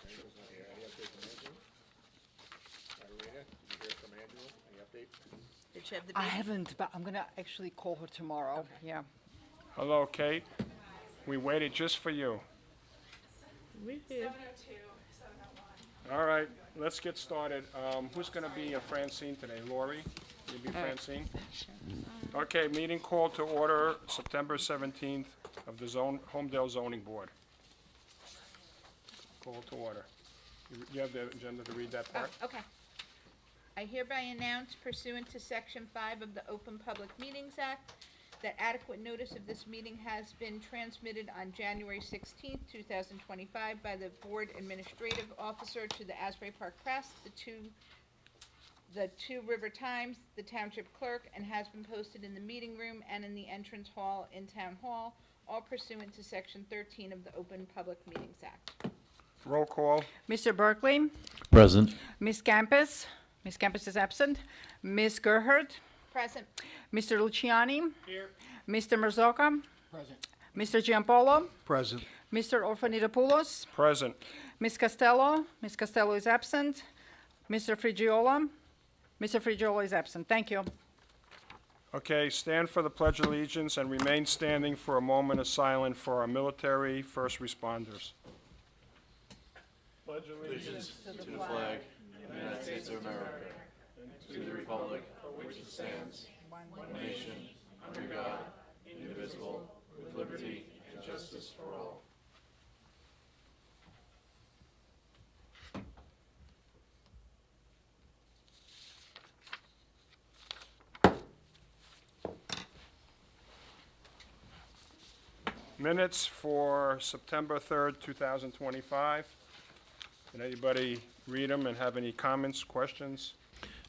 Angela's not here. Any update from Angela? Irina, did you hear from Angela? Any update? Did she have the I baby? haven't, but I'm gonna actually call her tomorrow. Yeah. Hello, Kate. We waited just for you. Woohoo. All right, let's get started. Who's going to be Francine today? Lori? You'll be Francine? Okay, meeting called to order September 17th of the Homedale Zoning Board. Call to order. You have the agenda to read that part? Okay. I hereby announce pursuant to Section 5 of the Open Public Meetings Act that adequate notice of this meeting has been transmitted on January 16th, 2025 by the Board Administrative Officer to the Asbury Park Press, the Two River Times, the Township Clerk, and has been posted in the meeting room and in the entrance hall in Town Hall, all pursuant to Section 13 of the Open Public Meetings Act. Roll call. Mr. Berkeley, Present. Ms. Campus. Ms. Campus is absent. Ms. Gerhard, Present. Mr. Luciani, Here. Mr. Merzocca, Present. Mr. Giampolo, Present. Mr. Orfanitopoulos, Present. Ms. Costello. Ms. Costello is absent. Mr. Frigiola. Mr. Frigiola is absent. Thank you. Okay, stand for the Pledge of Allegiance and remain standing for a moment of silence for our military first responders. Pledge allegiance To the flag of the United States of America, to the republic for which it stands, one nation, under God, indivisible, with liberty and justice for all. Minutes for September 3rd, 2025. Did anybody read them and have any comments, questions?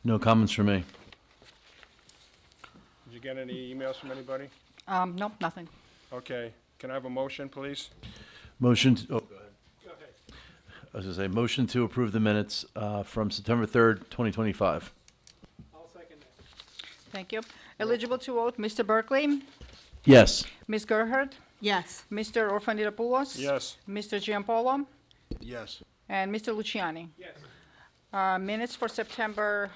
No comments from me. Did you get any emails from anybody? Nope, nothing. Okay, can I have a motion, please? Motion, to- oh, go ahead. I was gonna say, motion to approve the minutes from September 3rd, 2025. Thank you. Eligible to vote, Mr. Berkeley, Yes. Ms. Gerhard, Yes. Mr. Orfanitopoulos. Yes. Mr. Giampolo, Yes. and Mr. Luciani. Yes. Minutes for September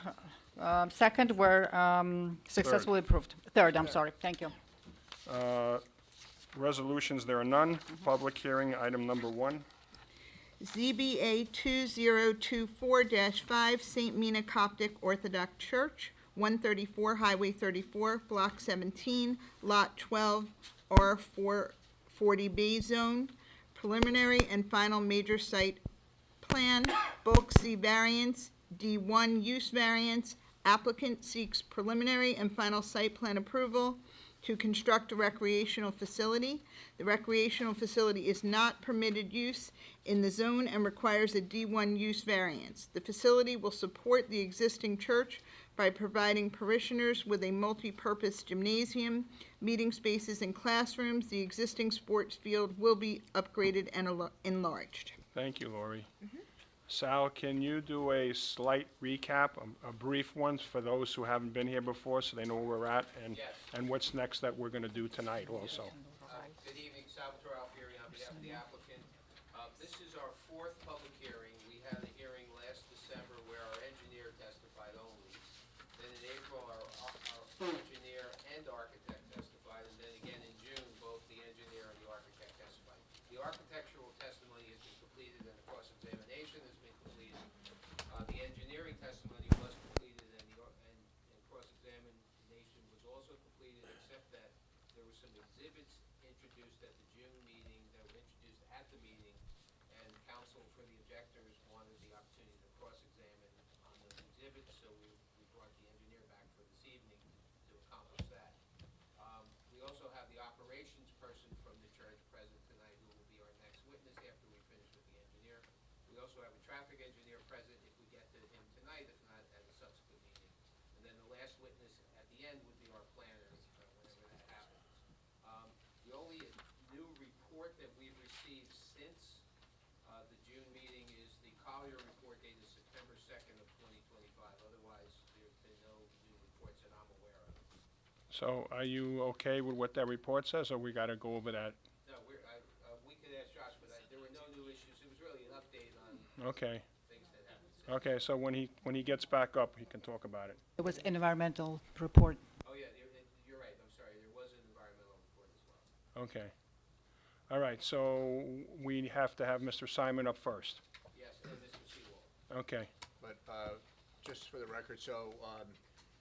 2nd were successfully approved. Third, I'm sorry. Thank you. Resolutions, there are none. Public hearing, item number 1. ZBA 2024-5, St. Mina Coptic Orthodox Church, 134 Highway 34, Block 17, Lot 12, R440B Zone. Preliminary and final major site plan, bulk C variance, D1 use variance. Applicant seeks preliminary and final site plan approval to construct a recreational facility. The recreational facility is not permitted use in the zone and requires a D1 use variance. The facility will support the existing church by providing parishioners with a multi-purpose gymnasium, meeting spaces and classrooms. The existing sports field will be upgraded and enlarged. Thank you, Lori. Sal, can you do a slight recap, a brief one for those who haven't been here before so they know where we're at and what's next that we're going to do tonight also? Good evening, Salvatore Alfieri on behalf of the applicant. This is our fourth public hearing. We had a hearing last December where our engineer testified only. Then in April, our engineer and architect testified, and then again in June, both the engineer and the architect testified. The architectural testimony has been completed and the cross-examination has been completed. The engineering testimony was completed and cross-examination was also completed, except that there were some exhibits introduced at the June meeting that were introduced at the meeting, and counsel for the objectors wanted the opportunity to cross-examine on those exhibits, so we brought the engineer back for this evening to accomplish that. We also have the operations person from the church present tonight, who will be our next witness after we finish with the engineer. We also have a traffic engineer present if we get to him tonight, if not at a subsequent meeting. And then the last witness at the end would be our planner, whenever that happens. The only new report that we've received since the June meeting is the Collier report dated September 2nd of 2025. Otherwise, there's been no new reports that I'm aware of. So are you okay with what that report says, or we got to go over that? No, we could ask Josh, but there were no new issues. It was really an update on Okay, things that happen. okay, so when he gets back up, he can talk about it. It was environmental report. Oh, yeah, you're right, I'm sorry, there was an environmental report as well. Okay. All right, so we have to have Mr. Simon up first. Yes, and Mr. Seawald. Okay, But, just for the record, so,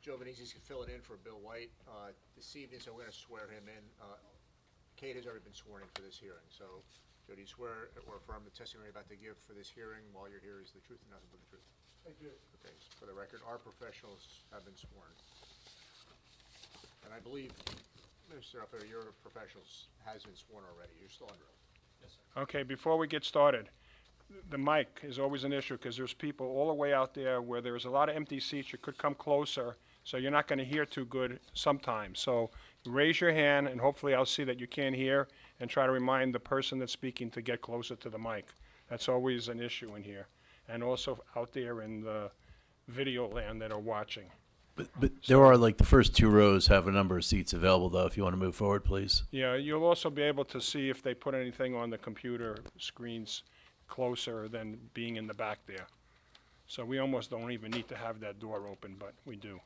Joe Venezis can fill it in for Bill White, this evening, so we're gonna swear him in. Kate has already been sworn in for this hearing, so, Joe, do you swear or affirm the testimony you're about to give for this hearing while you're here is the truth and nothing but the truth? I do. Okay, so for the record, our professionals have been sworn. And I believe, Mr. Alfieri, your professionals has been sworn already. You're still under oath. okay, before we get started, the mic is always an issue because there's people all the way out there where there's a lot of empty seats. You could come closer, so you're not going to hear too good sometimes. So raise your hand, and hopefully I'll see that you can't hear, and try to remind the person that's speaking to get closer to the mic. That's always an issue in here. And also out there in the video land that are watching. But there are, like, the first 2 rows have a number of seats available, though, if you want to move forward, please. Yeah, you'll also be able to see if they put anything on the computer screens closer than being in the back there. So we almost don't even need to have that door open, but we do.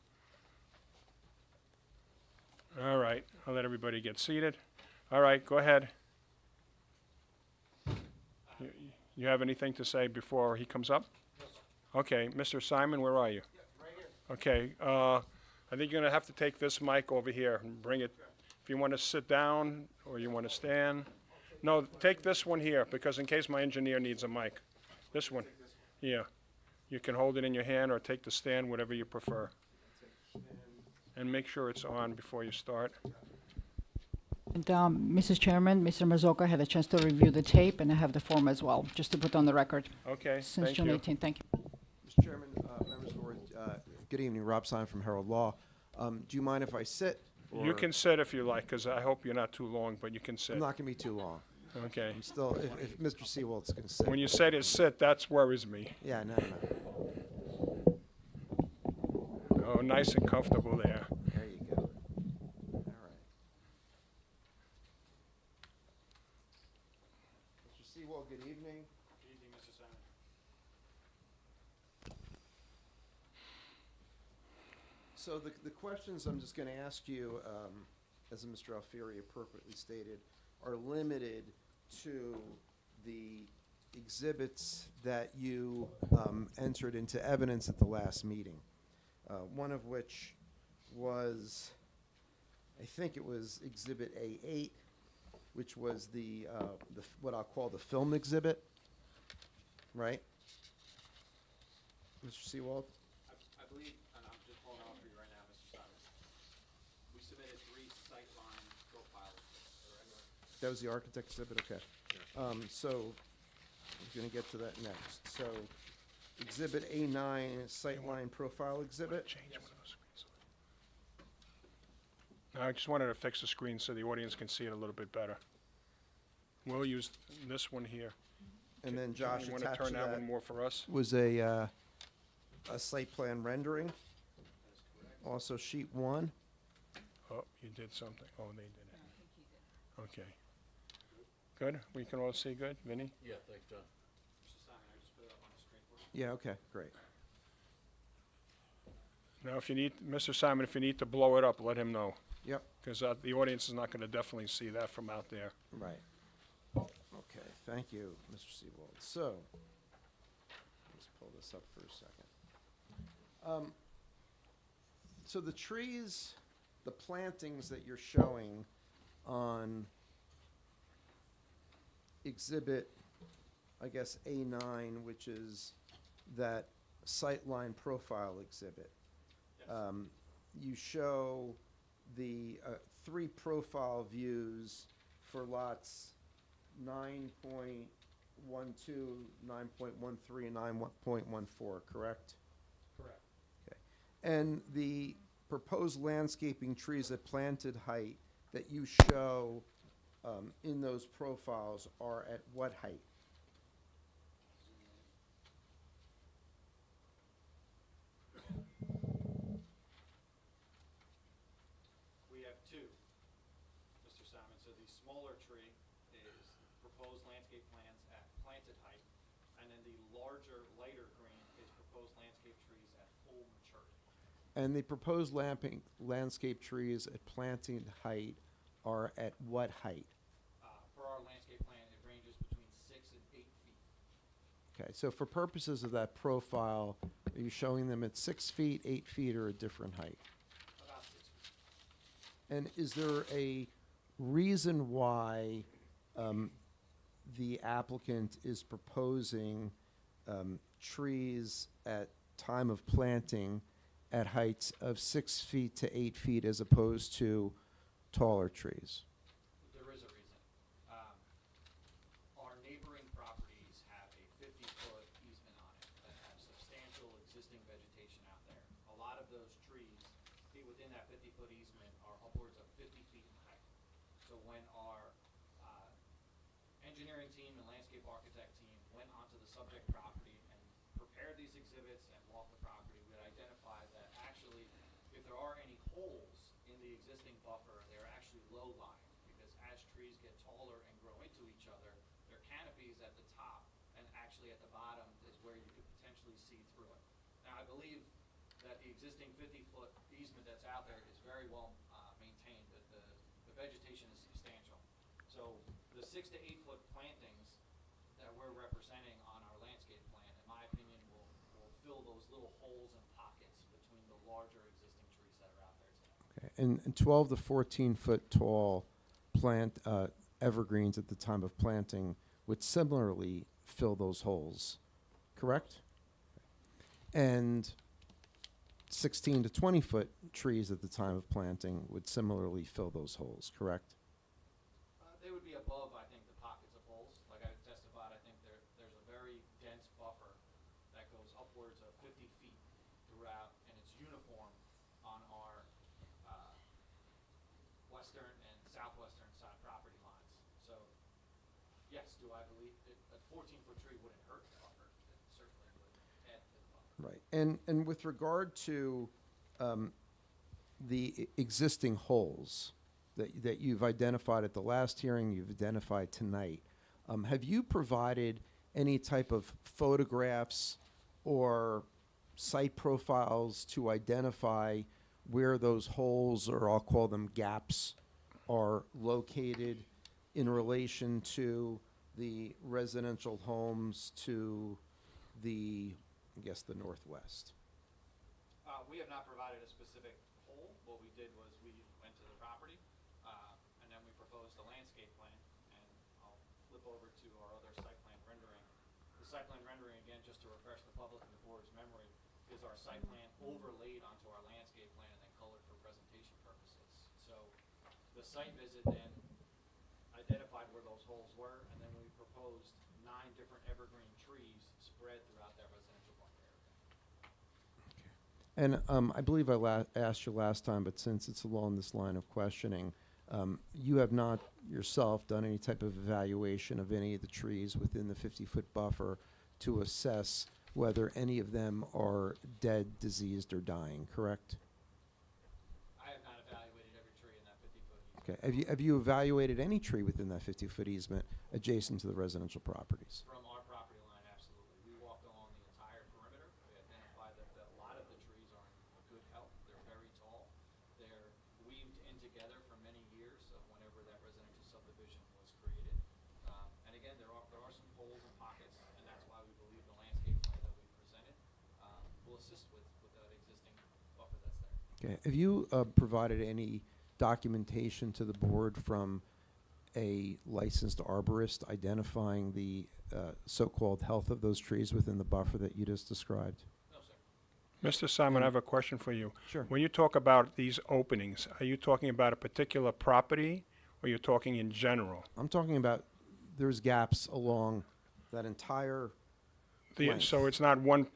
All right, I'll let everybody get seated. All right, go ahead. You have anything to say before he comes up? Okay, Mr. Simon, where are you? Okay, I think you're gonna have to take this mic over here and bring it, if you wanna sit down or you wanna stand. No, take this one here, because in case my engineer needs a mic. This one, yeah. You can hold it in your hand or take the stand, whatever you prefer. And make sure it's on before you start. And, Mrs. Chairman, Mr. Mazzocca had a chance to review the tape, and I have the form as well, just to put on the record. Okay, Since thank June you. 18th, thank you. Mr. Chairman, members of the board, good evening, Rob Simon from Herald Law. Do you mind if I sit? You or- can sit if you like, because I hope you're not too long, but you can sit. I'm not gonna be too long. Okay. I'm still, if Mr. Seawald's gonna sit. When you say to sit, that worries me. Yeah, no. Oh, nice and comfortable there. There you go. All right. Mr. Seawald, good evening. Good evening, Mr. Simon. So the questions I'm just gonna ask you, as Mr. Alfieri appropriately stated, are limited to the exhibits that you entered into evidence at the last meeting. One of which was, I think it was Exhibit A8, which was what I'll call the film exhibit, right? Mr. Seawald? I believe, and I'm just pulling off for you right now, Mr. Simon. We submitted 3 sightline profiles. That was the architect exhibit, okay. So, I'm gonna get to that next. So, Exhibit A9, sightline profile exhibit. Change one of those screens. No, I just wanted to fix the screen so the audience can see it a little bit better. We'll use this one here. And then Josh You want to attached turn to that that one more for us? was a site plan rendering. Also sheet 1. Oh, you did something. Oh, they did it. Okay. Good? We can all see good? Vinnie? Yeah, thanks, John. Mr. Simon, I just put it up on the screen for you. Yeah, okay, great. Now, if you need, Mr. Simon, if you need to blow it up, let him know. Yep, Because the audience is not going to definitely see that from out there. right. Okay, thank you, Mr. Seawald. So, let's pull this up for a second. So the trees, the plantings that you're showing on exhibit, I guess, A9, which is that sightline profile exhibit. You show the 3 profile views for lots 9.12, 9.13, and 9.14, correct? Correct. Okay. And the proposed landscaping trees at planted height that you show in those profiles are at what height? We have 2, Mr. Simon. So the smaller tree is proposed landscape plans at planted height, and then the larger, lighter green is proposed landscape trees at full maturity. And the proposed landscape trees at planting height are at what height? Per our landscape plan, it ranges between 6 and 8 feet. Okay, so for purposes of that profile, are you showing them at 6 feet, 8 feet, or a different height? About 6 feet. And is there a reason why the applicant is proposing trees at time of planting at heights of 6 feet to 8 feet as opposed to taller trees? There is a reason. Our neighboring properties have a 50-foot easement on it that have substantial existing vegetation out there. A lot of those trees within that 50-foot easement are upwards of 50 feet in height. So when our engineering team and landscape architect team went onto the subject property and prepared these exhibits and walked the property, we had identified that actually, if there are any holes in the existing buffer, they're actually low-lying, because as trees get taller and grow into each other, their canopies at the top and actually at the bottom is where you could potentially see through it. Now, I believe that the existing 50-foot easement that's out there is very well maintained. The vegetation is substantial. So the 6 to 8 foot plantings that we're representing on our landscape plan, in my opinion, will fill those little holes and pockets between the larger existing trees that are out there today. Okay, and 12 to 14 foot tall evergreens at the time of planting would similarly fill those holes, correct? And 16 to 20 foot trees at the time of planting would similarly fill those holes, correct? They would be above, I think, the pockets of holes. Like I testified, I think there's a very dense buffer that goes upwards of 50 feet throughout, and it's uniform on our western and southwestern side property lines. So, yes, do I believe that a 14-foot tree wouldn't hurt the buffer? It certainly would add to the buffer. Right, and with regard to the existing holes that you've identified at the last hearing, you've identified tonight, have you provided any type of photographs or site profiles to identify where those holes, or I'll call them gaps, are located in relation to the residential homes to the, I guess, the northwest? We have not provided a specific hole. What we did was we went to the property, and then we proposed a landscape plan, and I'll flip over to our other site plan rendering. The site plan rendering, again, just to refresh the public and the board's memory, is our site plan overlaid onto our landscape plan and then colored for presentation purposes. So the site visit then identified where those holes were, and then we proposed 9 different evergreen trees spread throughout that residential buffer area. And I believe I asked you last time, but since it's along this line of questioning, you have not yourself done any type of evaluation of any of the trees within the 50-foot buffer to assess whether any of them are dead, diseased, or dying, correct? I have not evaluated every tree in that 50-foot easement. Okay. Have you evaluated any tree within that 50-foot easement adjacent to the residential properties? From our property line, absolutely. We walked along the entire perimeter. We identified that a lot of the trees are in good health. They're very tall. They're weaved in together for many years of whenever that residential subdivision was created. And again, there are some holes and pockets, and that's why we believe the landscape plan that we presented will assist with that existing buffer that's there. Okay. Have you provided any documentation to the board from a licensed arborist identifying the so-called health of those trees within the buffer that you just described? No, sir. Mr. Simon, I have a question for you. Sure. When you talk about these openings, are you talking about a particular property, or you're talking in general? I'm talking about there's gaps along that entire length. So it's not one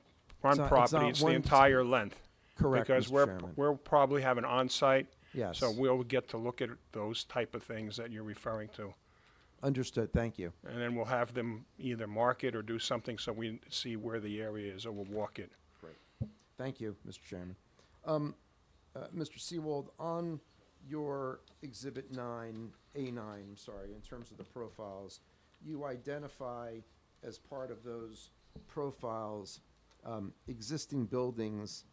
It's not property, it's the one entire length? Correct, Because Mr. Chairman. we'll probably have an on-site, Yes. so we'll get to look at those type of things that you're referring to. Understood, thank you. And then we'll have them either mark it or do something so we see where the area is, or we'll walk it. Great. Thank you, Mr. Chairman. Mr. Seawold, on your Exhibit 9, A9, sorry, in terms of the profiles, you identify as part of those profiles, existing buildings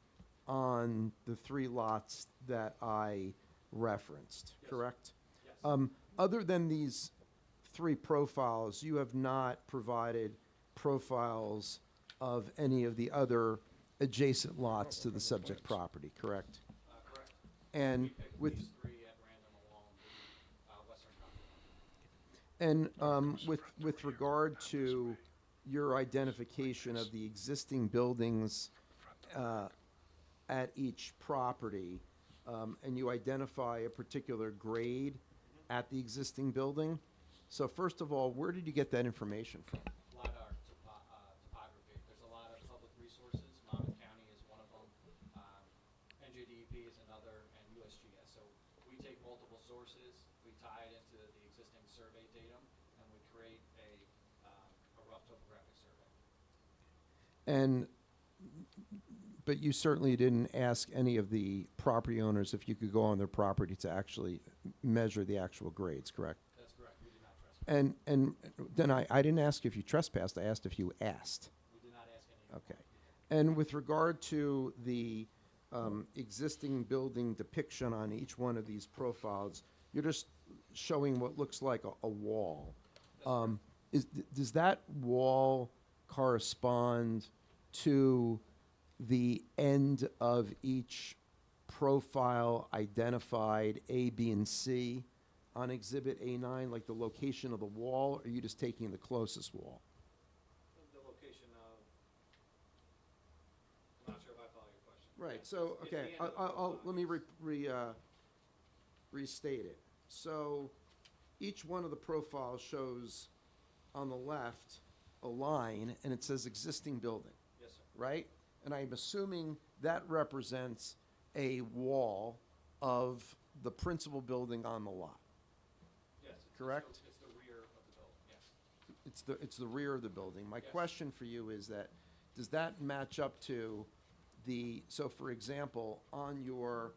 on the 3 lots that I referenced, Yes. correct? Yes. Other than these 3 profiles, you have not provided profiles of any of the other adjacent lots to the subject property, correct? Correct. And We picked with, these 3 at random along the western property line. and with regard to your identification of the existing buildings at each property, and you identify a particular grade at the existing building. So first of all, where did you get that information from? LiDAR topography. There's a lot of public resources. Monmouth County is one of them. NJDEP is another, and USGS. So we take multiple sources, we tie it into the existing survey datum, and we create a rough topographic survey. And, but you certainly didn't ask any of the property owners if you could go on their property to actually measure the actual grades, correct? That's correct. We did not trespass. And then I didn't ask if you trespassed, I asked if you asked. We did not ask any. Okay. And with regard to the existing building depiction on each one of these profiles, you're just showing what looks like a wall. Does that wall correspond to the end of each profile identified A, B, and C on Exhibit A9, like the location of the wall, or are you just taking the closest wall? The location of, I'm not sure if I follow your question. Right, so, It's the okay, end of the I'll, let me profile. restate it. So, each one of the profiles shows on the left a line, and it says existing building, Yes, sir. right? And I'm assuming that represents a wall of the principal building on the lot. Yes. Correct? It's the rear of the building, yes. It's the rear of the building. My Yes. question for you is that, does that match up to so for example, on your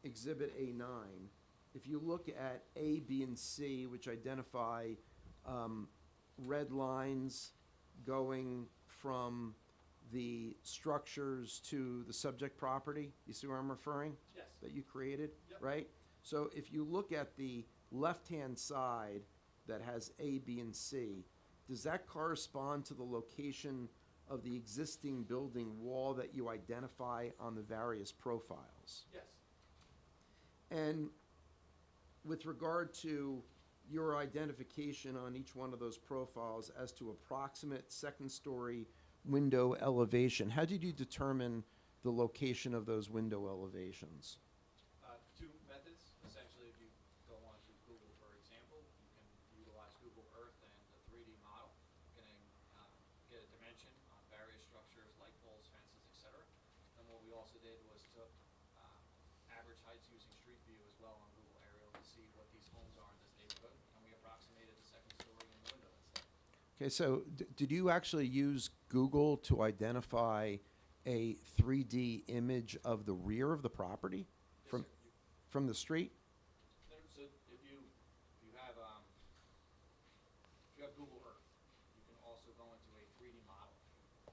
Exhibit A9, if you look at A, B, and C, which identify red lines going from the structures to the subject property, you see where I'm referring? Yes. That you created, Yep. right? So if you look at the left-hand side that has A, B, and C, does that correspond to the location of the existing building wall that you identify on the various profiles? Yes. And with regard to your identification on each one of those profiles as to approximate second-story window elevation, how did you determine the location of those window elevations? 2 methods. Essentially, if you go onto Google, for example, you can utilize Google Earth and the 3D model. You can get a dimension on various structures, light poles, fences, etc. And what we also did was took average heights using Street View as well on Google Aerial to see what these homes are in this neighborhood, and we approximated the second story in the window that's there. Okay, so did you actually use Google to identify a 3D image of the rear of the property from, Yes, sir. from the street? So if you have Google Earth, you can also go into a 3D model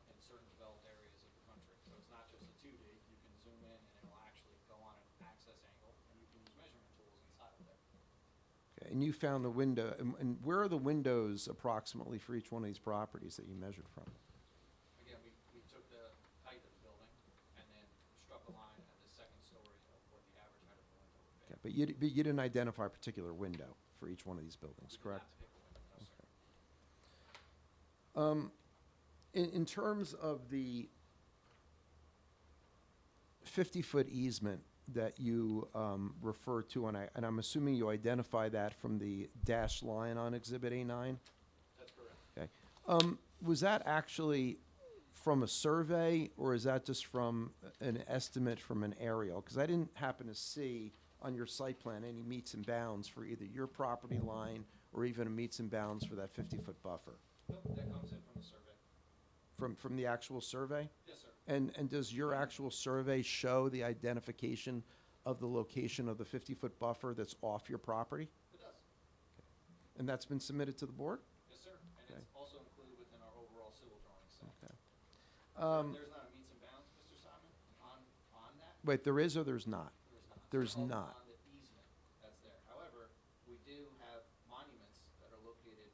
in certain developed areas of the country. So it's not just a 2D. You can zoom in and it will actually go on an axis angle, and you can use measurement tools inside of there. Okay, and you found the window, and where are the windows approximately for each one of these properties that you measured from? Again, we took the height of the building and then struck a line at the second story of what the average height of the window would be. Okay, but you didn't identify a particular window for each one of these buildings, We did correct? not pick a window, no, sir. In terms of the 50-foot easement that you refer to, and I'm assuming you identify that from the dashed line on Exhibit A9? That's correct. Okay. Was that actually from a survey, or is that just from an estimate from an aerial? Because I didn't happen to see on your site plan any meets and bounds for either your property line or even a meets and bounds for that 50-foot buffer. Nope, that comes in from the survey. From the actual survey? Yes, sir. And does your actual survey show the identification of the location of the 50-foot buffer that's off your property? It does. And that's been submitted to the board? Yes, sir. And Okay. it's also included within our overall civil drawing set. There's not a meets and bounds, Mr. Simon, on that? Wait, there is or there's not? There's not. There's So not. on the easement that's there. However, we do have monuments that are located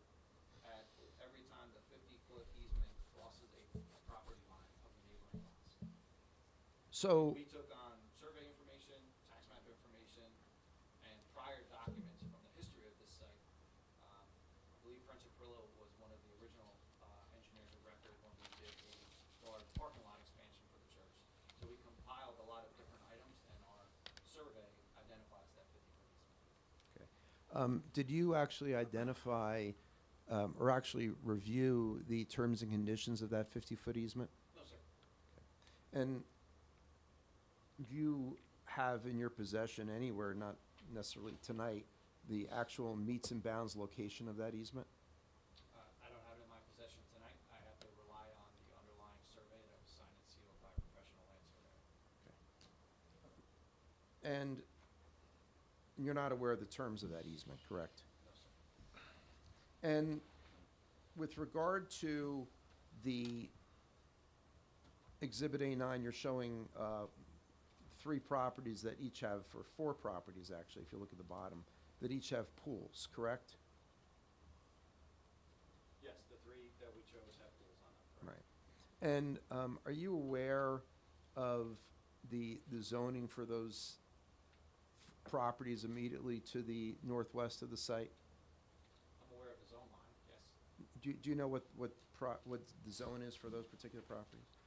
at every time the 50-foot easement crosses a property line of the neighboring lots. So, We took on survey information, tax map information, and prior documents from the history of this site. I believe Friendship Brillo was one of the original engineers of record when we did a large parking lot expansion for the church. So we compiled a lot of different items, and our survey identifies that 50-foot easement. did you actually identify, or actually review the terms and conditions of that 50-foot easement? No, sir. And do you have in your possession anywhere, not necessarily tonight, the actual meets and bounds location of that easement? I don't have it in my possession tonight. I have to rely on the underlying survey that was signed and sealed by a professional land surveyor. And you're not aware of the terms of that easement, correct? No, sir. And with regard to the Exhibit A9, you're showing 3 properties that each have, or 4 properties actually, if you look at the bottom, that each have pools, correct? Yes, the 3 that we chose have pools on them. Correct. Right. And are you aware of the zoning for those properties immediately to the northwest of the site? I'm aware of the zone line, yes. Do you know what the zone is for those particular properties?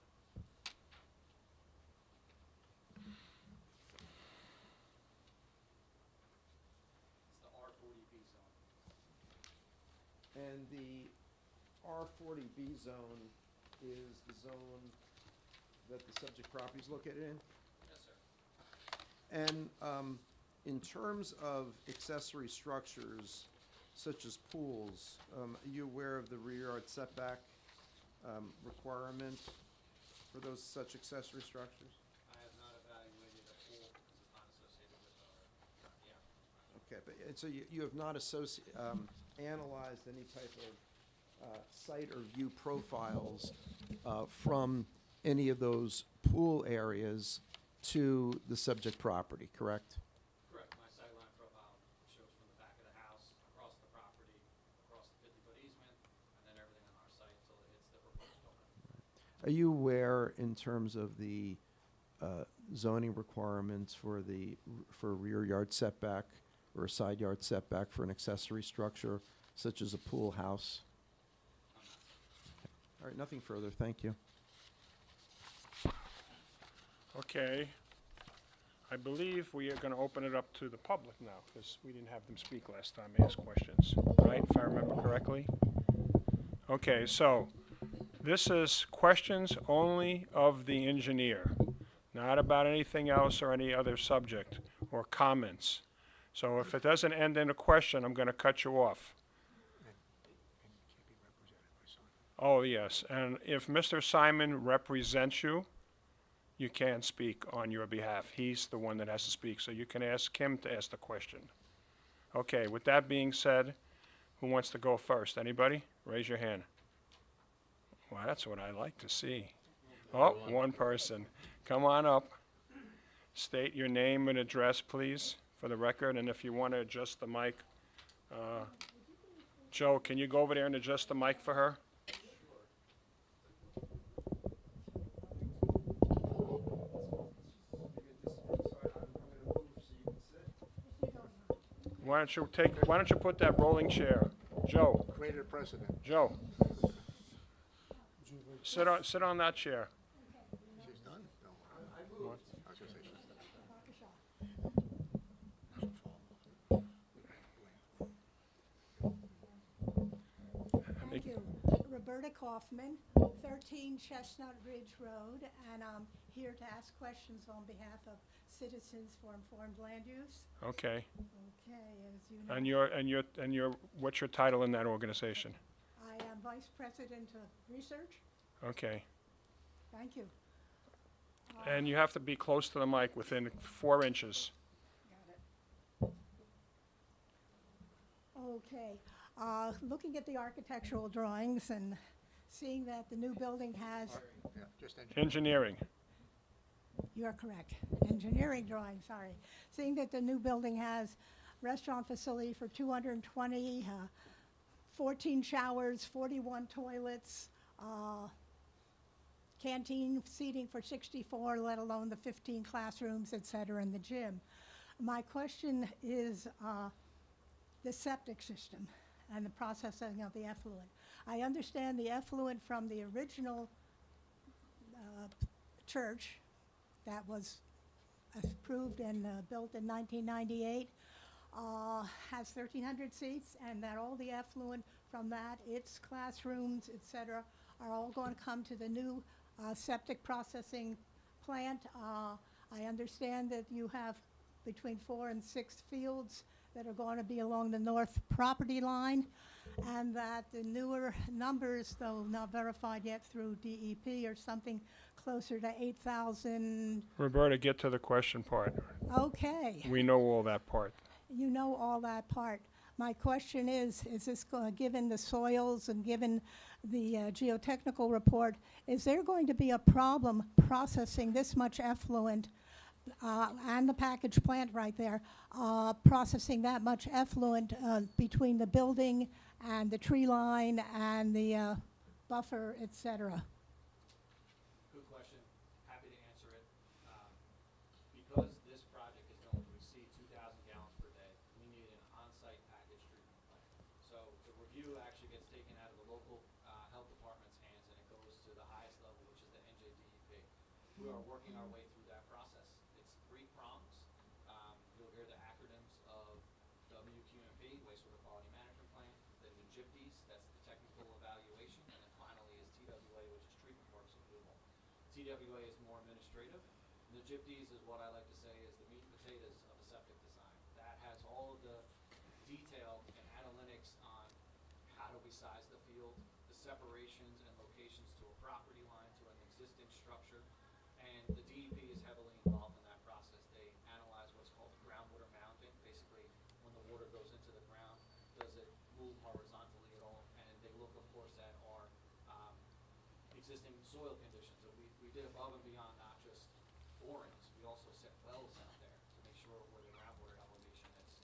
It's the R40B zone. And the R40B zone is the zone that the subject property is located in? Yes, sir. And in terms of accessory structures such as pools, are you aware of the rear yard setback requirement for those such accessory structures? I have not evaluated a pool because it's not associated with our, yeah. Okay, but, and so you have not analyzed any type of site or view profiles from any of those pool areas to the subject property, correct? Correct. My sightline profile shows from the back of the house, across the property, across the 50-foot easement, and then everything on our site until it hits the proposed building. Are you aware in terms of the zoning requirements for for rear yard setback or a side yard setback for an accessory structure such as a pool house? Okay. All right, nothing further, thank you. Okay. I believe we are going to open it up to the public now, because we didn't have them speak last time, ask questions, right, if I remember correctly? Okay, so this is questions only of the engineer, not about anything else or any other subject or comments. So if it doesn't end in a question, I'm going to cut you off. Oh, yes, and if Mr. Simon represents you, you can't speak on your behalf. He's the one that has to speak, so you can ask him to ask the question. Okay, with that being said, who wants to go first? Anybody? Raise your hand. Well, that's what I like to see. Oh, one person. Come on up. State your name and address, please, for the record, and if you want to adjust the mic. Joe, can you go over there and adjust the mic for her? Why don't you put that rolling chair? Joe, Created a precedent. Joe. Sit on that chair. She's done? No. What? I was gonna say she's done. Thank you. Roberta Kaufman, 13 Chestnut Ridge Road, and I'm here to ask questions on behalf of Citizens for Informed Land Use. Okay. Okay, as you know, And your what's your title in that organization? I am Vice President of Research. Okay. Thank you. And you have to be close to the mic, within 4 inches. Got it. Okay, looking at the architectural drawings and seeing that the new building has, Yeah, just engineering. Engineering. you are correct, engineering drawing, sorry. Seeing that the new building has restaurant facility for 220, 14 showers, 41 toilets, canteen seating for 64, let alone the 15 classrooms, et cetera, and the gym. My question is the septic system and the processing of the effluent. I understand the effluent from the original church that was approved and built in 1998 has 1,300 seats, and that all the effluent from that, its classrooms, et cetera, are all going to come to the new septic processing plant. I understand that you have between 4 and 6 fields that are going to be along the north property line, and that the newer numbers, though not verified yet through DEP, are something closer to 8,000. Roberta, get to the question part. Okay. We know all that part. You know all that part. My question is this, given the soils and given the geotechnical report, is there going to be a problem processing this much effluent and the package plant right there, processing that much effluent between the building and the tree line and the buffer, et cetera? Good question. Happy to answer it. Because this project is going to exceed 2,000 gallons per day, we need an on-site package treatment plant. So the review actually gets taken out of the local health department's hands, and it goes to the highest level, which is the NJDEP. We are working our way through that process. It's 3 prongs. You'll hear the acronyms of WQMP, Wastewater Quality Management Plan, then the GIPDs, that's the technical evaluation, and then finally is TWA, which is treatment works approval. TWA is more administrative. The GIPDs is what I like to say is the meat and potatoes of a septic design. That has all of the detail and analytics on how do we size the field, the separations and locations to a property line, to an existing structure, and the DEP is heavily involved in that process. They analyze what's called groundwater mounding. Basically, when the water goes into the ground, does it move horizontally at all? And they look, of course, at our existing soil conditions. So we did above and beyond not just borings, we also set wells out there to make sure where the groundwater elevation is.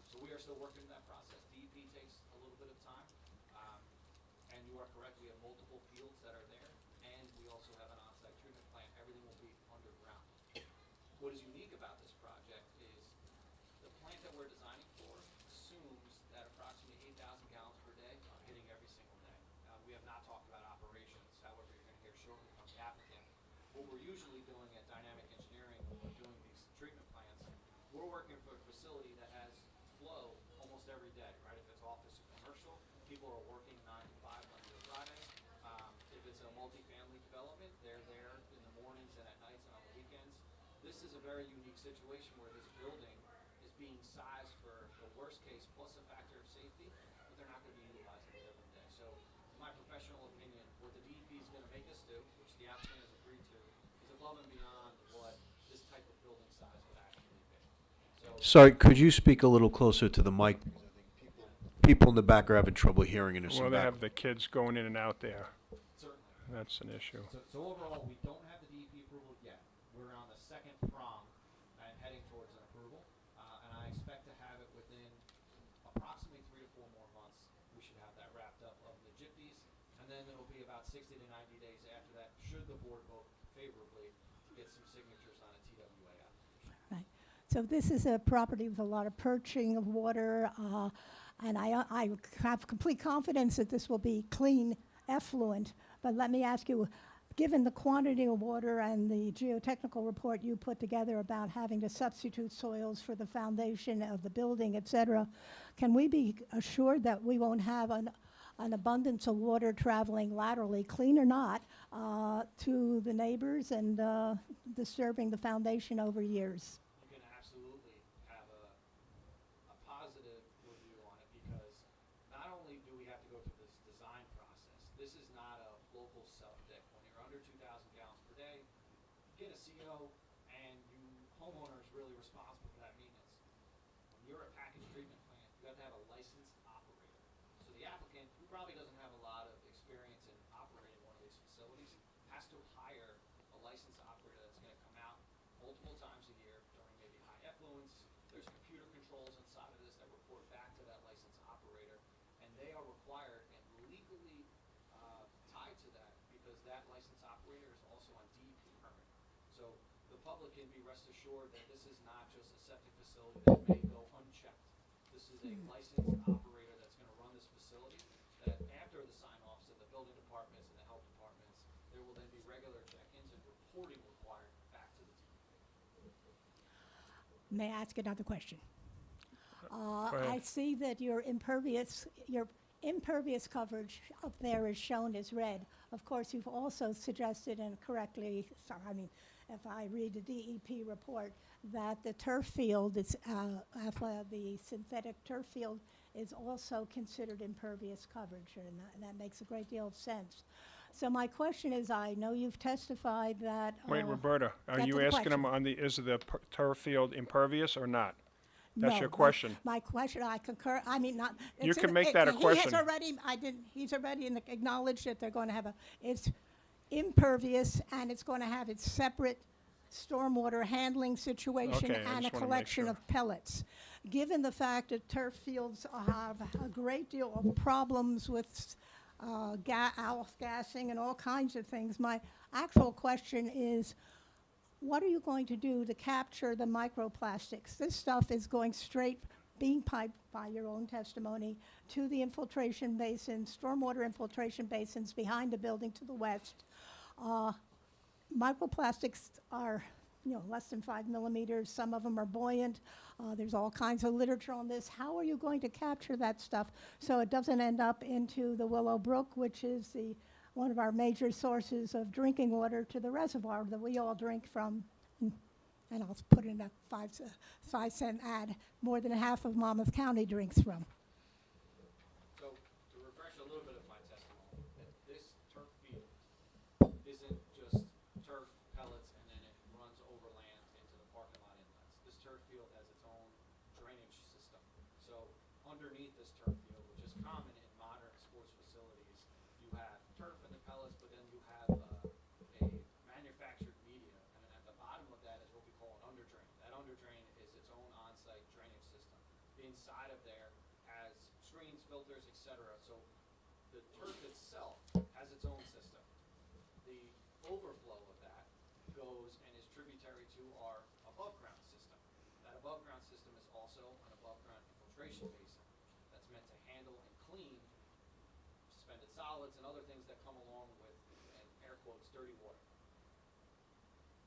So we are still working that process. DEP takes a little bit of time, and you are correct, we have multiple fields that are there, and we also have an on-site treatment plant. Everything will be underground. What is unique about this project is the plant that we're designing for assumes that approximately 8,000 gallons per day are hitting every single day. We have not talked about operations, however, you're going to hear shortly from the applicant. What we're usually doing at Dynamic Engineering when we're doing these treatment plants, we're working for a facility that has flow almost every day, right? If it's office or commercial, people are working 9 to 5 Monday to Friday. If it's a multifamily development, they're there in the mornings and at nights and on the weekends. This is a very unique situation where this building is being sized for the worst case plus a factor of safety, but they're not going to be utilizing it every day. So in my professional opinion, what the DEP is going to make us do, which the applicant has agreed to, is above and beyond what this type of building size would actually be. Sorry, could you speak a little closer to the mic? Because I think people in the back are having trouble hearing, and there's Well, some they back. have the kids going in and out there. Certainly. That's an issue. So overall, we don't have the DEP approval yet. We're on the second prong and heading towards an approval. And I expect to have it within approximately 3 to 4 more months. We should have that wrapped up of the GIPDs. And then it'll be about 60 to 90 days after that, should the board vote favorably, to get some signatures on a TWA application. Right. So this is a property with a lot of perching of water, and I have complete confidence that this will be clean effluent. But let me ask you, given the quantity of water and the geotechnical report you put together about having to substitute soils for the foundation of the building, et cetera, can we be assured that we won't have an abundance of water traveling laterally, clean or not, to the neighbors and disturbing the foundation over years? You can absolutely have a positive review on it, because not only do we have to go through this design process, this is not a local septic. When you're under 2,000 gallons per day, you get a CO, and homeowner is really responsible for that maintenance. When you're a package treatment plant, you have to have a licensed operator. So the applicant, who probably doesn't have a lot of experience in facilities has to hire a licensed operator that's gonna come out multiple times a year during maybe high effluence. There's computer controls inside of this that report back to that licensed operator, and they are required and legally tied to that because that licensed operator is also on DEP permit. So the public can be rest assured that this is not just a septic facility that may go unchecked. This is a licensed operator that's gonna run this facility, that after the sign-offs of the building departments and the health departments, there will then be regular check-ins and reporting required back to the DEP. May I ask another question? Go I ahead. see that your impervious coverage up there is shown as red. Of course, you've also suggested, and correctly, sorry, I mean, if I read the DEP report, that the turf field is, the synthetic turf field is also considered impervious coverage, and that makes a great deal of sense. So my question is, I know you've testified that. Wait, Roberta, are get to you the asking him question. is the turf field impervious or not? That's No, your question. My question, I concur, I mean, not. You it's can in- make that a question. He has already, he's already acknowledged that they're going to have it's impervious, and it's going to have its separate stormwater handling situation Okay, I and a just wanna make collection sure. of pellets. Given the fact that turf fields have a great deal of problems with gassing and all kinds of things, my actual question is, what are you going to do to capture the microplastics? This stuff is going straight, being piped by your own testimony, to the infiltration basins, stormwater infiltration basins behind the building to the west. Microplastics are, less than 5 millimeters. Some of them are buoyant. There's all kinds of literature on this. How are you going to capture that stuff so it doesn't end up into the Willow Brook, which is one of our major sources of drinking water, to the reservoir that we all drink from? And I'll put in a 5-cent ad, more than half of Monmouth County drinks from. So, to refresh a little bit of my testimony, that this turf field isn't just turf pellets and then it runs overland into the parking lot inlets. This turf field has its own drainage system. So, underneath this turf field, which is common in modern sports facilities, you have turf in the pellets, but then you have a manufactured media, and then at the bottom of that is what we call an underdrain. That underdrain is its own on-site drainage system. Inside of there has screens, filters, etc. So the turf itself has its own system. The overflow of that goes and is tributary to our above-ground system. That above-ground system is also an above-ground infiltration basin that's meant to handle and clean suspended solids and other things that come along with, and air quotes, dirty water.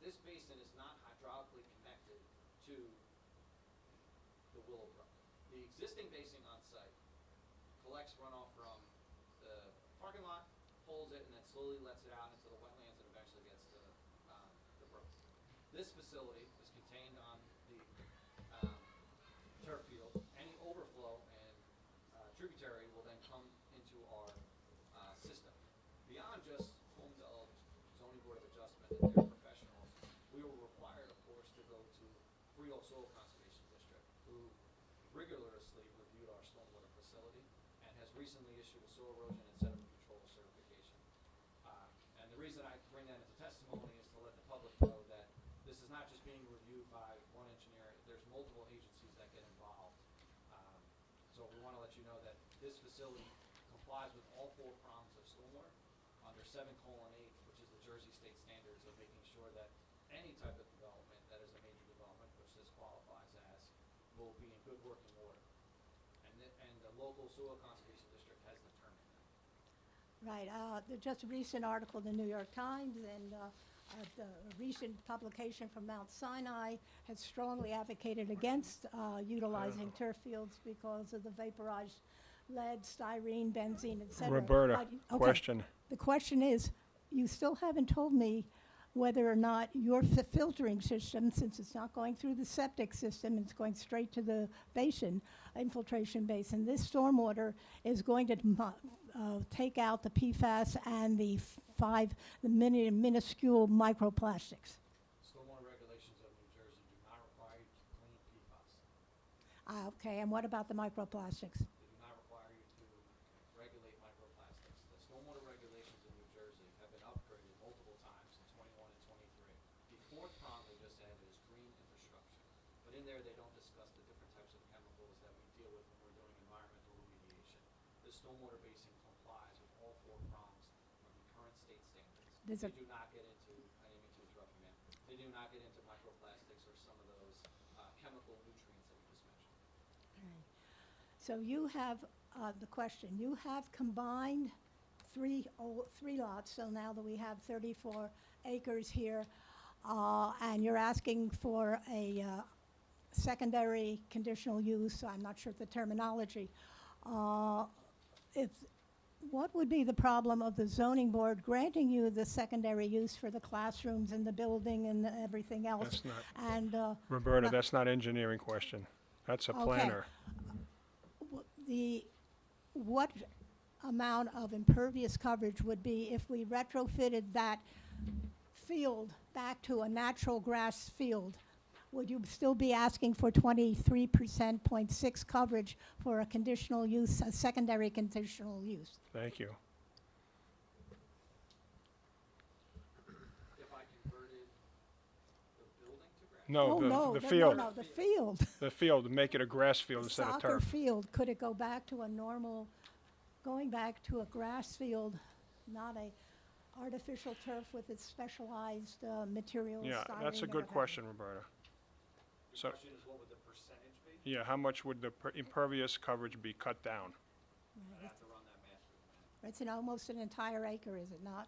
This basin is not hydraulically connected to the Willow Brook. The existing basin on site collects runoff from the parking lot, pulls it, and then slowly lets it out into the wetlands and eventually gets to the brook. This facility is contained on the turf field. Any overflow and tributary will then come into our system. Beyond just home to zoning board of adjustment and their professionals, we were required, of course, to go to Freehold Soil Conservation District, who rigorously reviewed our stormwater facility and has recently issued a soil erosion and sediment control certification. And the reason I bring that into testimony is to let the public know that this is not just being reviewed by one engineer. There's multiple agencies that get involved. So we want to let you know that this facility complies with all 4 prongs of stormwater under 7:8, which is the Jersey state standards of making sure that any type of development that is a major development, which this qualifies as, will be in good working order. And the local soil conservation district has determined that. Right, just a recent article in the New York Times and the recent publication from Mount Sinai has strongly advocated against utilizing turf fields because of the vaporized lead, styrene, benzene, et cetera. Roberta, Okay. question. The question is, you still haven't told me whether or not your filtering system, since it's not going through the septic system, it's going straight to the basin, infiltration basin, this stormwater is going to take out the PFAS and the minuscule microplastics. Stormwater regulations of New Jersey do not require you to clean PFAS. Okay, and what about the microplastics? They do not require you to regulate microplastics. The stormwater regulations in New Jersey have been upgraded but in there they don't discuss the different types of chemicals that we deal with when we're doing environmental remediation. The stormwater basin complies with all 4 prongs of the current state standards. There's They a- do not get into, I didn't mean to interrupt you, ma'am, they do not get into microplastics or some of those chemical nutrients that you just mentioned. So you have, the question, you have combined three lots, so now that we have 34 acres here, and you're asking for a secondary conditional use, I'm not sure of the terminology. What would be the problem of the zoning board granting you the secondary use for the classrooms and the building and everything else? That's not, And Roberta, that's not engineering question. That's a Okay. planner. what amount of impervious coverage would be if we retrofitted that field back to a natural grass field? Would you still be asking for 23.6% coverage for a conditional use, a secondary conditional use? Thank you. If I converted the building to grass? No, Oh, the no, field, No, the field. the field, make it a grass field instead of Soccer turf. field, could it go back to a normal, going back to a grass field, not a artificial turf with its specialized materials? Yeah, that's a styrene, good whatever? question, Roberta. Your So, question is what would the percentage be? yeah, how much would the impervious coverage be cut down? I'd have to run that math through the math. It's almost an entire acre, is it not?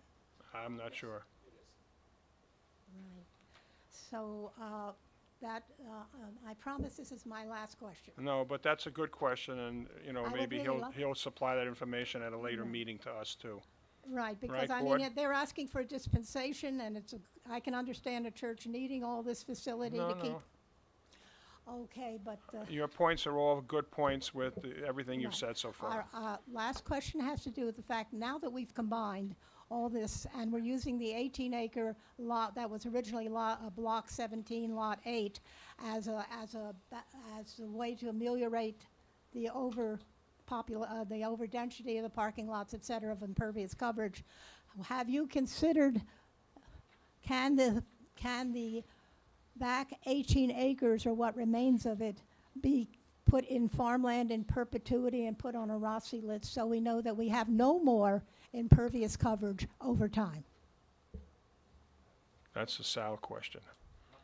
I'm not sure. It is. Right. So, I promise this is my last question. No, but that's a good question, and, you know, I would maybe really love- he'll supply that information at a later meeting to us, too. Right, because Right, I Board? mean, they're asking for a dispensation, and I can understand a church needing all this facility No, to keep. no. Okay, but, Your points are all good points with everything you've Right. said so far. our last question has to do with the fact, now that we've combined all this, and we're using the 18-acre lot that was originally Block 17, Lot 8, as a way to ameliorate the overdensity of the parking lots, et cetera, of impervious coverage, have you considered, can the back 18 acres, or what remains of it, be put in farmland in perpetuity and put on a Rossi list, so we know that we have no more impervious coverage over time? That's a Sal question.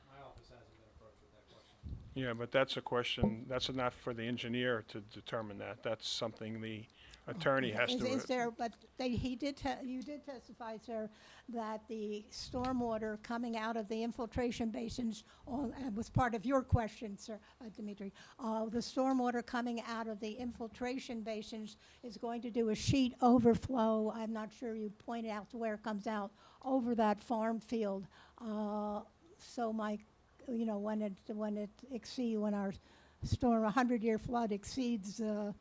My office hasn't been approached with that question. Yeah, but that's a question, that's not for the engineer to determine that. That's something the attorney has to. Is there, but you did testify, sir, that the stormwater coming out of the infiltration basins was part of your question, sir, Dimitri. The stormwater coming out of the infiltration basins is going to do a sheet overflow. I'm not sure you pointed out to where it comes out over that farm field. So when our storm, 100-year flood exceeds the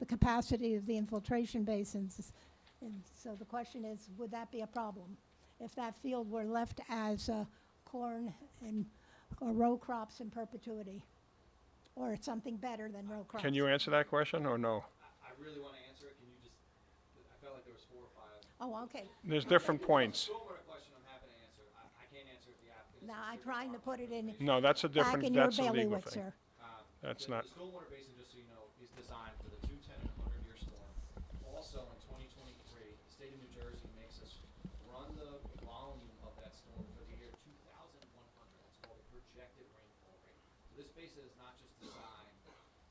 capacity of the infiltration basins. And so the question is, would that be a problem? If that field were left as corn or row crops in perpetuity? Or something better than row crops? Can you answer that question, or no? I really want to answer it, can you just, I felt like there was 4 or 5. Oh, okay. There's different points. Stormwater question I'm happy to answer. I can't answer if the applicant is. Now, I'm trying to put it in, No, that's a back different, in your that's a legal bailiwick, thing. sir. That's The not, stormwater basin, just so you know, is designed for the 2, 10, and 100-year storm. Also, in 2023, the state of New Jersey makes us run the volume of that storm for the year 2100. It's called the projected rainfall rate. So this basin is not just designed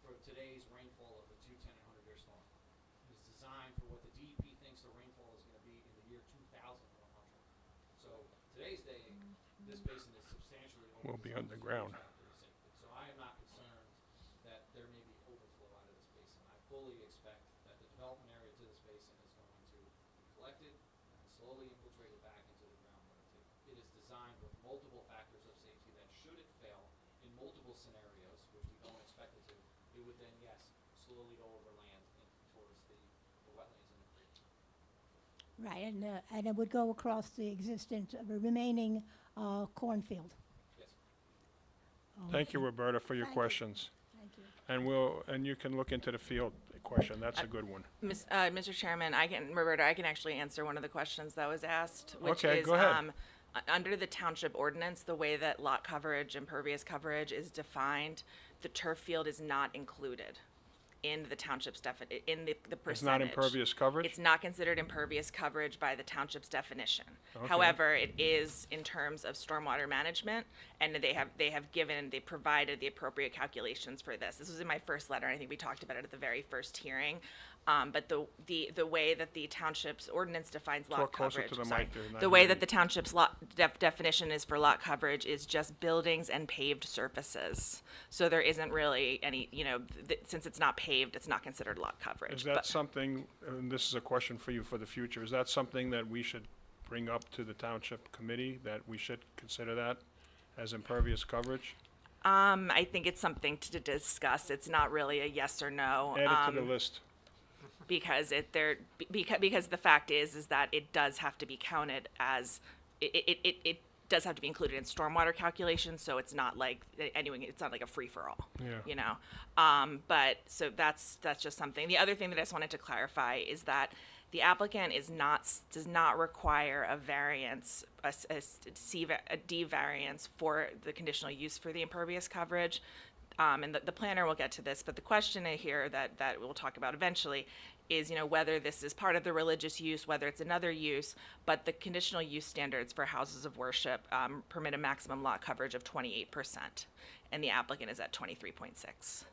for today's rainfall of the 2, 10, and 100-year storm. It's designed for what the DEP thinks the rainfall is going to be in the year 2100. So today's day, this basin is substantially over. will be underground. So I am not concerned that there may be overflow out of this basin. I fully expect that the development area to this basin is going to be collected and slowly infiltrated back into the groundwater table. It is designed with multiple factors of safety that should it fail in multiple scenarios, which we don't expect it to, it would then, yes, slowly go over land and towards the wetlands in the creek. Right, and it would go across the remaining cornfield. Yes. thank you, Roberta, for your Thank you. questions. Thank you. And you can look into the field question, that's a good one. Mr. Chairman, Roberta, I can actually answer one of the questions that was asked, which Okay, is, go ahead. Under the township ordinance, the way that lot coverage, impervious coverage is defined, the turf field is not included in the township's in the percentage. It's not impervious coverage? It's not considered impervious coverage by the township's definition. Okay. However, it is in terms of stormwater management, and they provided the appropriate calculations for this. This was in my first letter, and I think we talked about it at the very first hearing. But the way that the township's ordinance defines lot Talk closer coverage, to the sorry, mic there, not the way hearing that you. the township's definition is for lot coverage is just buildings and paved surfaces. So there isn't really any, since it's not paved, it's not considered lot coverage. Is that But- something, and this is a question for you for the future, is that something that we should bring up to the township committee, that we should consider that as impervious coverage? I think it's something to discuss. It's not really a yes or no. Add it to the list. Because the fact is that it does have to be counted as, it does have to be included in stormwater calculations, so it's not like it's not like a free-for-all. Yeah. But so that's just something. The other thing that I just wanted to clarify is that the applicant does not require a variance, a D variance for the conditional use for the impervious coverage. And the planner will get to this, but the question here that we'll talk about eventually is, whether this is part of the religious use, whether it's another use, but the conditional use standards for houses of worship permit a maximum lot coverage of 28%, and the applicant is at 23.6.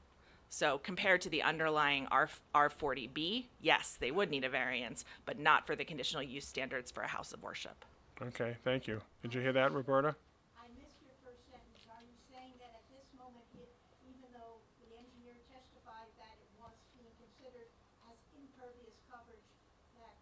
So compared to the underlying R40B, yes, they would need a variance, but not for the conditional use standards for a house of worship. Okay, thank you. Did you hear that, Roberta? I missed your first sentence. Are you saying that at this moment, even though the engineer testified that it was being considered as impervious coverage, that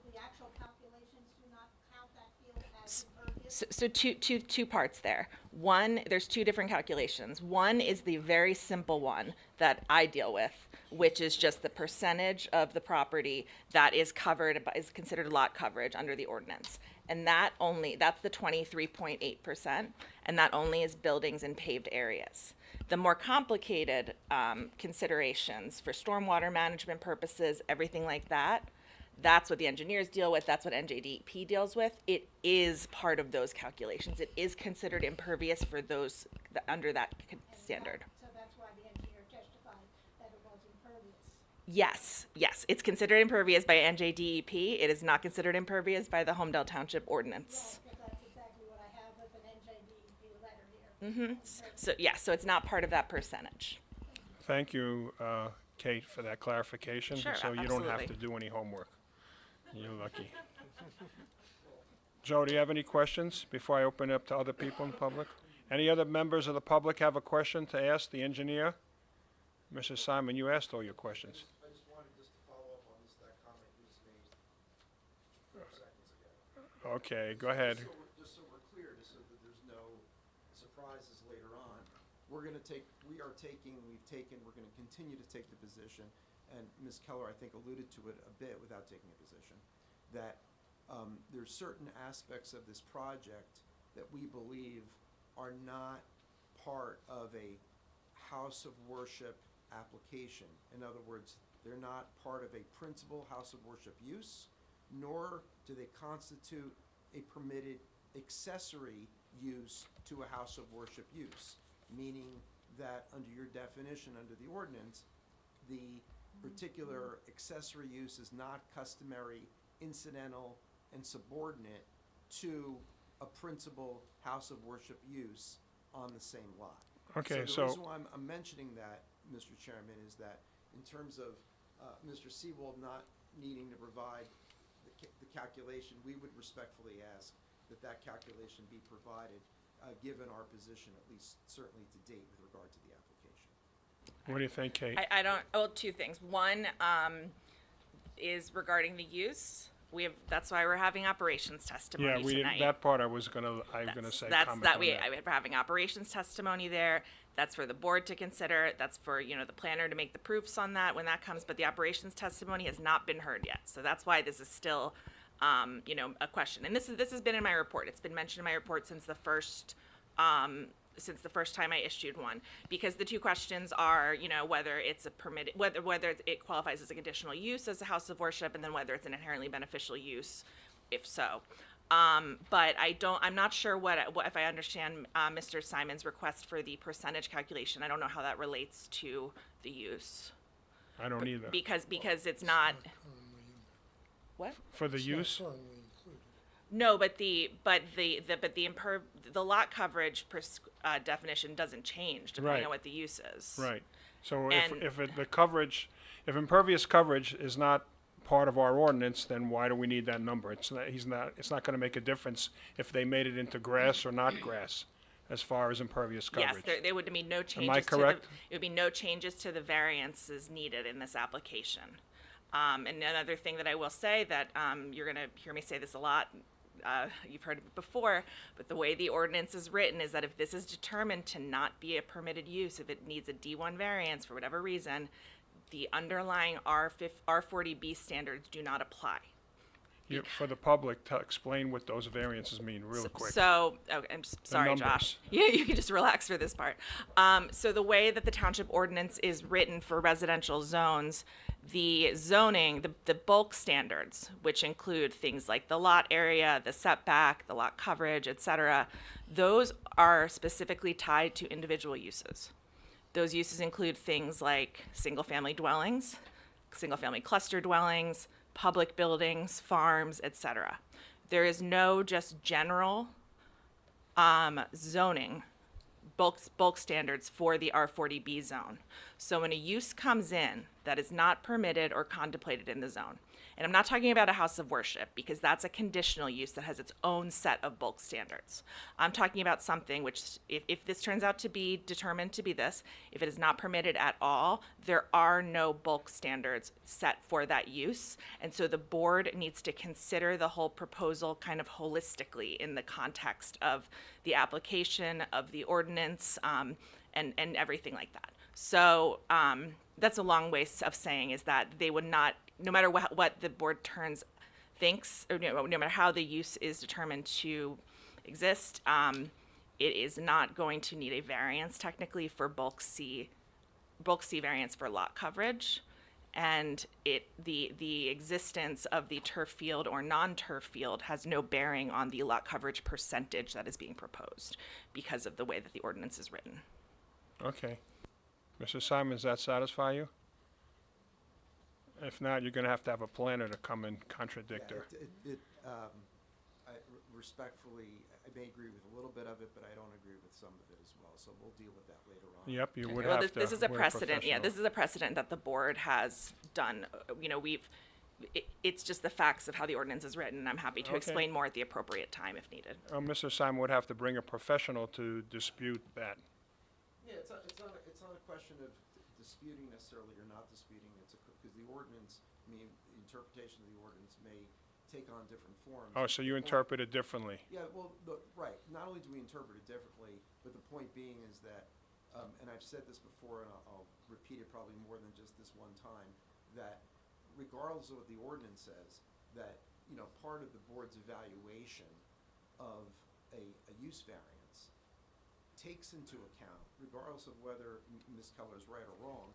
the actual calculations do not count that field as impervious? So two parts there. One, there's two different calculations. One is the very simple one that I deal with, which is just the percentage of the property that is covered, is considered lot coverage under the ordinance. And that's the 23.8%, and that only is buildings and paved areas. The more complicated considerations for stormwater management purposes, everything like that, that's what the engineers deal with, that's what NJDEP deals with. It is part of those calculations. It is considered impervious for those, under that standard. So that's why the engineer testified that it was impervious. Yes, it's considered impervious by NJDEP. It is not considered impervious by the Homedale Township ordinance. Because that's exactly what I have with an NJDEP letter here. So it's not part of that percentage. Thank you, Kate, for that clarification. Sure, So you don't have absolutely. to do any homework. You're lucky. Joe, do you have any questions before I open it up to other people in the public? Any other members of the public have a question to ask the engineer? Mrs. Simon, you asked all your questions. I just wanted to follow up on that comment you just made 4 seconds ago. Okay, go ahead. Just so we're clear, just so that there's no surprises later on, we're gonna we're gonna continue to take the position, and Ms. Keller, I think, alluded to it a bit without taking a position, that there's certain aspects of this project that we believe are not part of a house of worship application. In other words, they're not part of a principal house of worship use, nor do they constitute a permitted accessory use to a house of worship use, meaning that under your definition, under the ordinance, the particular accessory use is not customary, incidental, and subordinate to a principal house of worship use on the same lot. Okay, The so, reason why I'm mentioning that, Mr. Chairman, is that in terms of Mr. Seawold not needing to provide the calculation, we would respectfully ask that that calculation be provided, given our position, at least certainly to date, with regard to the application. what do you think, Kate? Two things. One is regarding the use. That's why we're having operations testimony Yeah, tonight. that part I'm gonna say comment on that. We're having operations testimony there. That's for the board to consider. That's for, the planner to make the proofs on that when that comes, but the operations testimony has not been heard yet. So that's why this is still, a question. And this has been in my report. It's been mentioned in my report since the first time I issued one, because the two questions are, whether it's a permitted, whether it qualifies as a conditional use as a house of worship, and then whether it's an inherently beneficial use, if so. But I'm not sure what if I understand Mr. Simon's request for the percentage calculation. I don't know how that relates to the use. I don't either. Because it's not. What? For the use? No, but the lot coverage definition doesn't change depending Right. on what the use is. Right. So And- if impervious coverage is not part of our ordinance, then why do we need that number? It's not gonna make a difference if they made it into grass or not grass, as far as impervious coverage. Yes, there would be no changes. I correct? It would be no changes to the variances needed in this application. And another thing that I will say that you're gonna hear me say this a lot. You've heard it before, but the way the ordinance is written is that if this is determined to not be a permitted use, if it needs a D1 variance for whatever reason, the underlying R40B standards do not apply. For the public, to explain what those variances mean real quick. So, I'm sorry, numbers. Josh. You can just relax for this part. So the way that the township ordinance is written for residential zones, the zoning, the bulk standards, which include things like the lot area, the setback, the lot coverage, et cetera, those are specifically tied to individual uses. Those uses include things like single-family dwellings, single-family cluster dwellings, public buildings, farms, et cetera. There is no just general zoning, bulk standards for the R40B zone. So when a use comes in that is not permitted or contemplated in the zone, and I'm not talking about a house of worship because that's a conditional use that has its own set of bulk standards. I'm talking about something which, if this turns out to be determined to be this, if it is not permitted at all, there are no bulk standards set for that use. And so the board needs to consider the whole proposal kind of holistically in the context of the application of the ordinance and everything like that. So that's a long way of saying is that they would not, no matter what the board thinks, or no matter how the use is determined to exist, it is not going to need a variance technically for bulk C variance for lot coverage. And the existence of the turf field or non-turf field has no bearing on the lot coverage percentage that is being proposed because of the way that the ordinance is written. Okay. Mr. Simon, does that satisfy you? If not, you're gonna have to have a planner to come and contradict her. Respectfully, I may agree with a little bit of it, but I don't agree with some of it as well, so we'll deal with that later on. Yep, you would Well, have to. this is a we're precedent, yeah, professional. this is a precedent that the board has done. It's just the facts of how the ordinance is written, and I'm happy to Okay. explain more at the appropriate time if needed. Mr. Simon would have to bring a professional to dispute that. Yeah, it's not a question of disputing necessarily or not disputing, because the ordinance, I mean, the interpretation of the ordinance may take on different forms. Oh, so you interpret it differently. Yeah, well, right, not only do we interpret it differently, but the point being is that, and I've said this before, and I'll repeat it probably more than just this one time, that regardless of what the ordinance says, that, part of the board's evaluation of a use variance takes into account, regardless of whether Ms. Keller is right or wrong,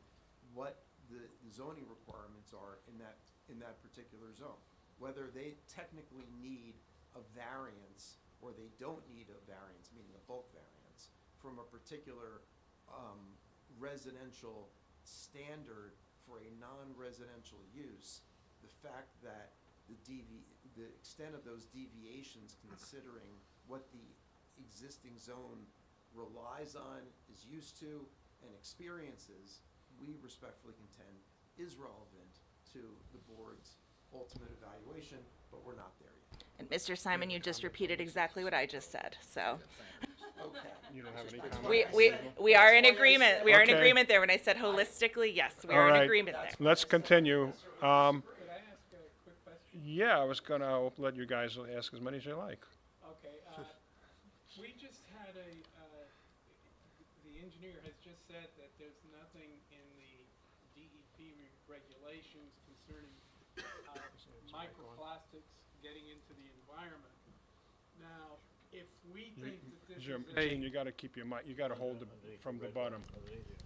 what the zoning requirements are in that particular zone. Whether they technically need a variance or they don't need a variance, meaning a bulk variance, from a particular residential standard for a non-residential use, the fact that the extent of those deviations, considering what the existing zone relies on, is used to, and experiences, we respectfully contend, is relevant to the board's ultimate evaluation, but we're not there yet. And Mr. Simon, you just repeated exactly what I just said, so. Okay. You don't have any comment? We are in agreement, we are in Okay. agreement there. When I said holistically, yes, we All are in right. agreement there. Let's continue. Could I ask a quick question? Yeah, I was gonna let you guys ask as many as you like. Okay, we just had the engineer has just said that there's nothing in the DEP regulations concerning microplastics getting into the environment. Now, if we think that this Jim, is Gene, you gotta keep your mic, you gotta hold it from the bottom.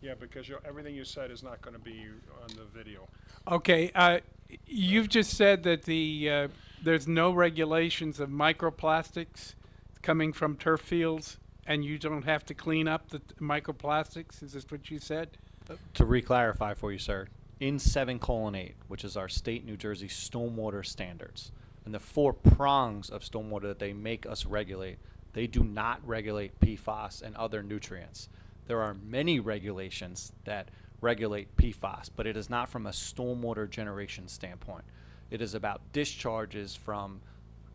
Yeah, because everything you said is not gonna be on the video. Okay, you've just said that the there's no regulations of microplastics coming from turf fields, and you don't have to clean up the microplastics? Is this what you said? To re-clarify for you, sir, in 7:8, which is our state New Jersey stormwater standards, and the 4 prongs of stormwater that they make us regulate, they do not regulate PFAS and other nutrients. There are many regulations that regulate PFAS, but it is not from a stormwater generation standpoint. It is about discharges from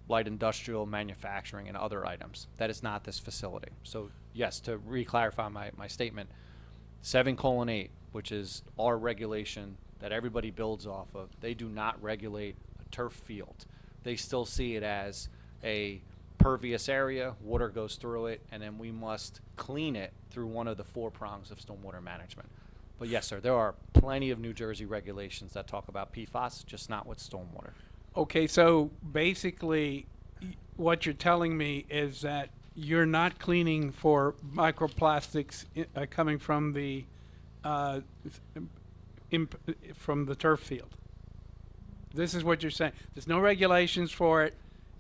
light industrial, manufacturing, and other items. That is not this facility. So yes, to re-clarify my statement, 7:8, which is our regulation that everybody builds off of, they do not regulate a turf field. They still see it as a pervious area, water goes through it, and then we must clean it through one of the 4 prongs of stormwater management. But yes, sir, there are plenty of New Jersey regulations that talk about PFAS, just not with stormwater. Okay, so basically, what you're telling me is that you're not cleaning for microplastics coming from the from the turf field. This is what you're saying. There's no regulations for it,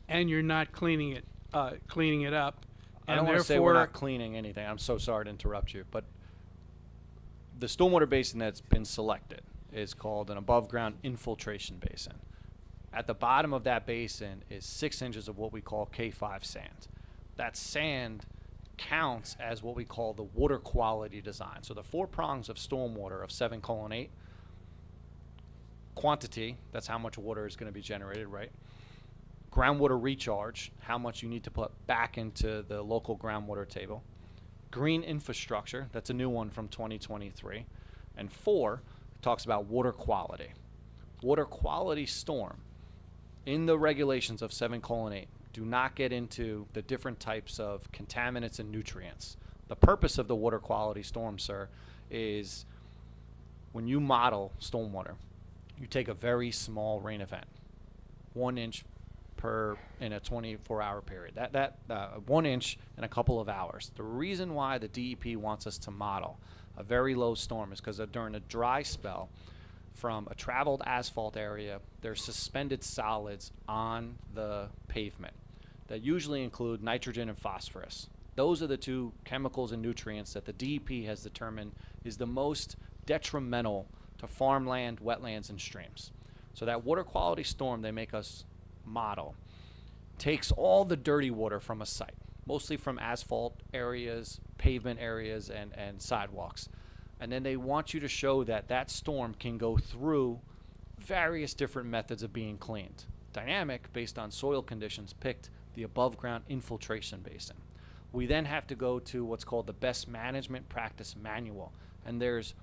and you're not cleaning it up. I don't want to say we're not cleaning anything. I'm so sorry to interrupt you, but the stormwater basin that's been selected is called an above-ground infiltration basin. At the bottom of that basin is 6 inches of what we call K5 sand. That sand counts as what we call the water quality design. So the 4 prongs of stormwater of 7:8, quantity, that's how much water is going to be generated, right? Groundwater recharge, how much you need to put back into the local groundwater table. Green infrastructure, that's a new one from 2023. And 4 talks about water quality. Water quality storm, in the regulations of 7:8, do not get into the different types of contaminants and nutrients. The purpose of the water quality storm, sir, is when you model stormwater, you take a very small rain event, 1 inch in a 24-hour period. That 1 inch in a couple of hours. The reason why the DEP wants us to model a very low storm is because during a dry spell, from a traveled asphalt area, there's suspended solids on the pavement that usually include nitrogen and phosphorus. Those are the 2 chemicals and nutrients that the DEP has determined is the most detrimental to farmland, wetlands, and streams. So that water quality storm they make us model takes all the dirty water from a site, mostly from asphalt areas, pavement areas, and sidewalks. And then they want you to show that that storm can go through various different methods of being cleaned. Dynamic, based on soil conditions, picked the above ground infiltration basin. We then have to go to what's called the best management practice manual, and there's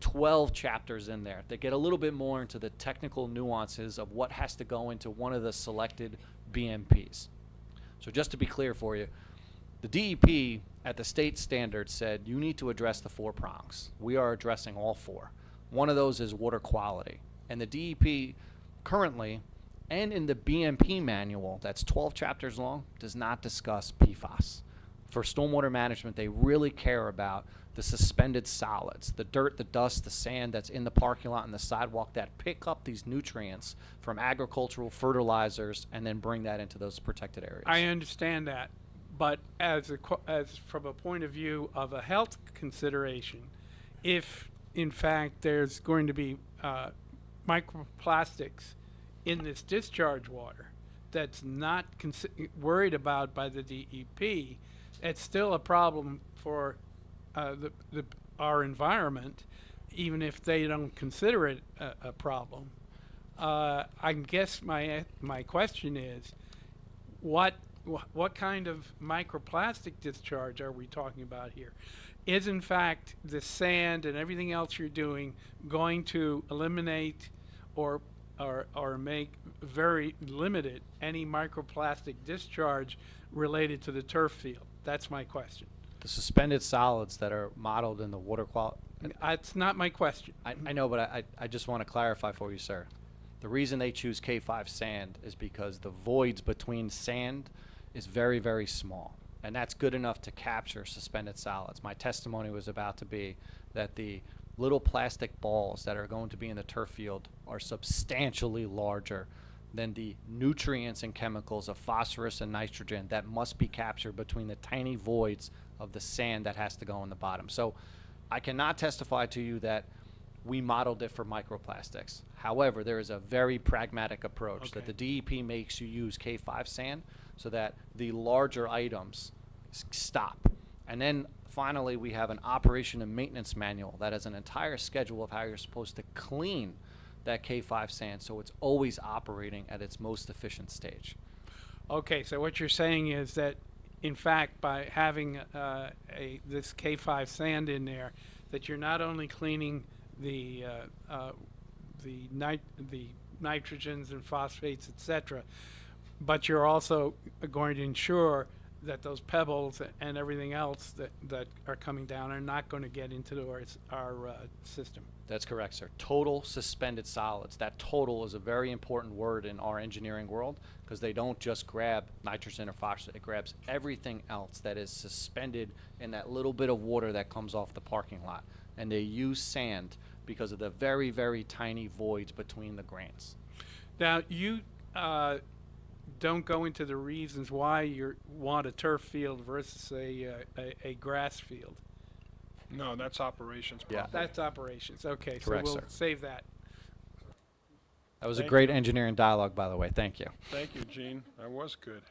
12 chapters in there that get a little bit more into the technical nuances of what has to go into one of the selected BMPs. So just to be clear for you, the DEP at the state standard said you need to address the 4 prongs. We are addressing all 4. One of those is water quality. And the DEP currently, and in the BMP manual that's 12 chapters long, does not discuss PFAS. For stormwater management, they really care about the suspended solids, the dirt, the dust, the sand that's in the parking lot and the sidewalk that pick up these nutrients from agricultural fertilizers and then bring that into those protected areas. I understand that, but as from a point of view of a health consideration, if in fact there's going to be microplastics in this discharge water that's not worried about by the DEP, it's still a problem for our environment, even if they don't consider it a problem. I guess my question is, what kind of microplastic discharge are we talking about here? Is in fact the sand and everything else you're doing going to eliminate or make very limited any microplastic discharge related to the turf field? That's my question. The suspended solids that are modeled in the water quality. That's not my question. I know, but I just want to clarify for you, sir. The reason they choose K5 sand is because the voids between sand is very, very small. And that's good enough to capture suspended solids. My testimony was about to be that the little plastic balls that are going to be in the turf field are substantially larger than the nutrients and chemicals of phosphorus and nitrogen that must be captured between the tiny voids of the sand that has to go in the bottom. So I cannot testify to you that we modeled it for microplastics. However, there is a very pragmatic approach that the DEP makes you use K5 sand so that the larger items stop. And then finally, we have an operation and maintenance manual that has an entire schedule of how you're supposed to clean that K5 sand so it's always operating at its most efficient stage. Okay, so what you're saying is that, in fact, by having this K5 sand in there, that you're not only cleaning the nitrogens and phosphates, etc., but you're also going to ensure that those pebbles and everything else that are coming down are not going to get into our system. That's correct, sir. Total suspended solids. That total is a very important word in our engineering world because they don't just grab nitrogen or phosphorus. It grabs everything else that is suspended in that little bit of water that comes off the parking lot. And they use sand because of the very, very tiny voids between the grains. Now, you don't go into the reasons why you want a turf field versus a grass field. No, that's operations. Yeah. probably. That's operations. Okay, Correct, so we'll sir. save that. That was a Thank great you. engineering dialogue, by the way. Thank you. Thank you, Gene. That was good.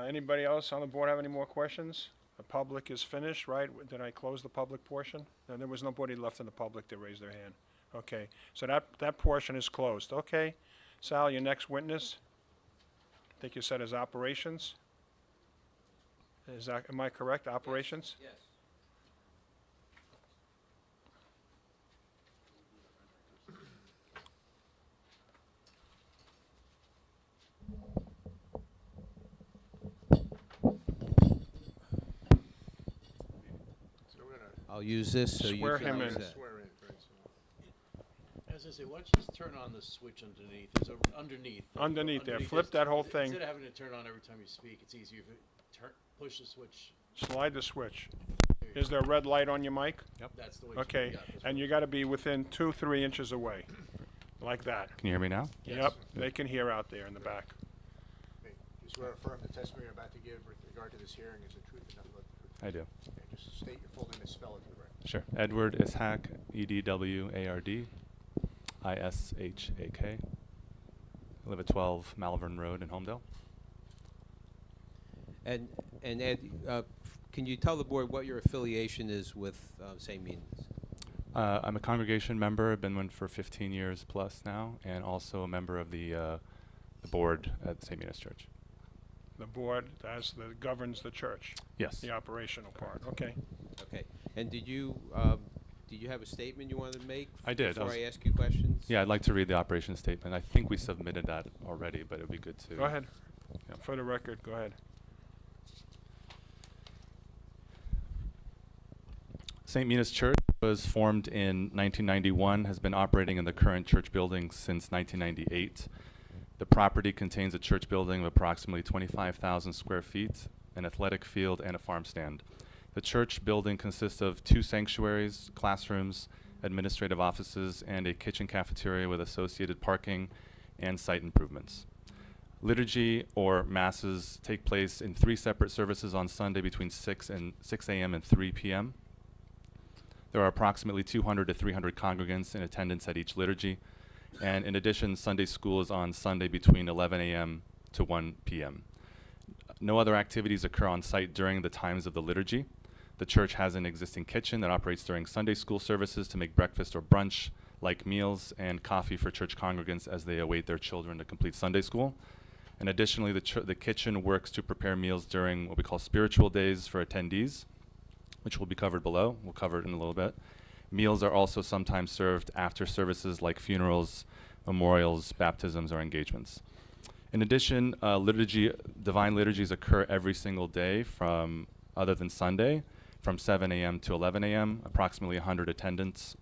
Anybody else on the board have any more questions? The public is finished, right? Did I close the public portion? No, there was nobody left in the public to raise their hand. Okay, so that portion is closed. Okay, Sal, your next witness, I think you said is operations? Am I correct, operations? Yes. So we're gonna I'll use this so you Swear can him use in. that. swear in, right, so. As I say, why don't you just turn on the switch underneath? It's underneath. Underneath there, flip that whole thing, Instead of having to turn on every time you speak, it's easier if you push the switch. slide the switch. Is there a red light on your mic? That's the way. Okay, and you gotta be within 2-3 inches away, like that. Can you hear me now? Yep, they can hear out there in the back. Okay, you swear or affirm the testimony you're about to give with regard to this hearing is the truth and nothing but the truth? I do. Okay, just state your full name and spell it for the record. Sure. Edward Ishak, EDWARD, ISHAK. I live at 12 Malvern Road in Homedale. And Ed, can you tell the board what your affiliation is with St. Mina's? I'm a congregation member. I've been one for 15 years plus now, and also a member of the board at St. Mina's Church. The board governs the church. Yes. The operational part, okay. Okay. And did you have a statement you wanted to make? I did. Before I ask you questions? Yeah, I'd like to read the operations statement. I think we submitted that already, but it would be good to. Go ahead. Yeah. For the record, go ahead. St. Mina's Church was formed in 1991, has been operating in the current church building since 1998. The property contains a church building of approximately 25,000 square feet, an athletic field, and a farm stand. The church building consists of 2 sanctuaries, classrooms, administrative offices, and a kitchen cafeteria with associated parking and site improvements. Liturgy or masses take place in 3 separate services on Sunday between 6 a.m. and 3 p.m. There are approximately 200 to 300 congregants in attendance at each liturgy. And in addition, Sunday school is on Sunday between 11 a.m. to 1 p.m. No other activities occur on site during the times of the liturgy. The church has an existing kitchen that operates during Sunday school services to make breakfast or brunch-like meals and coffee for church congregants as they await their children to complete Sunday school. And additionally, the kitchen works to prepare meals during what we call spiritual days for attendees, which will be covered below. We'll cover it in a little bit. Meals are also sometimes served after services like funerals, memorials, baptisms, or engagements. In addition, divine liturgies occur every single day other than Sunday, from 7 a.m. to 11 a.m., approximately 100 attendants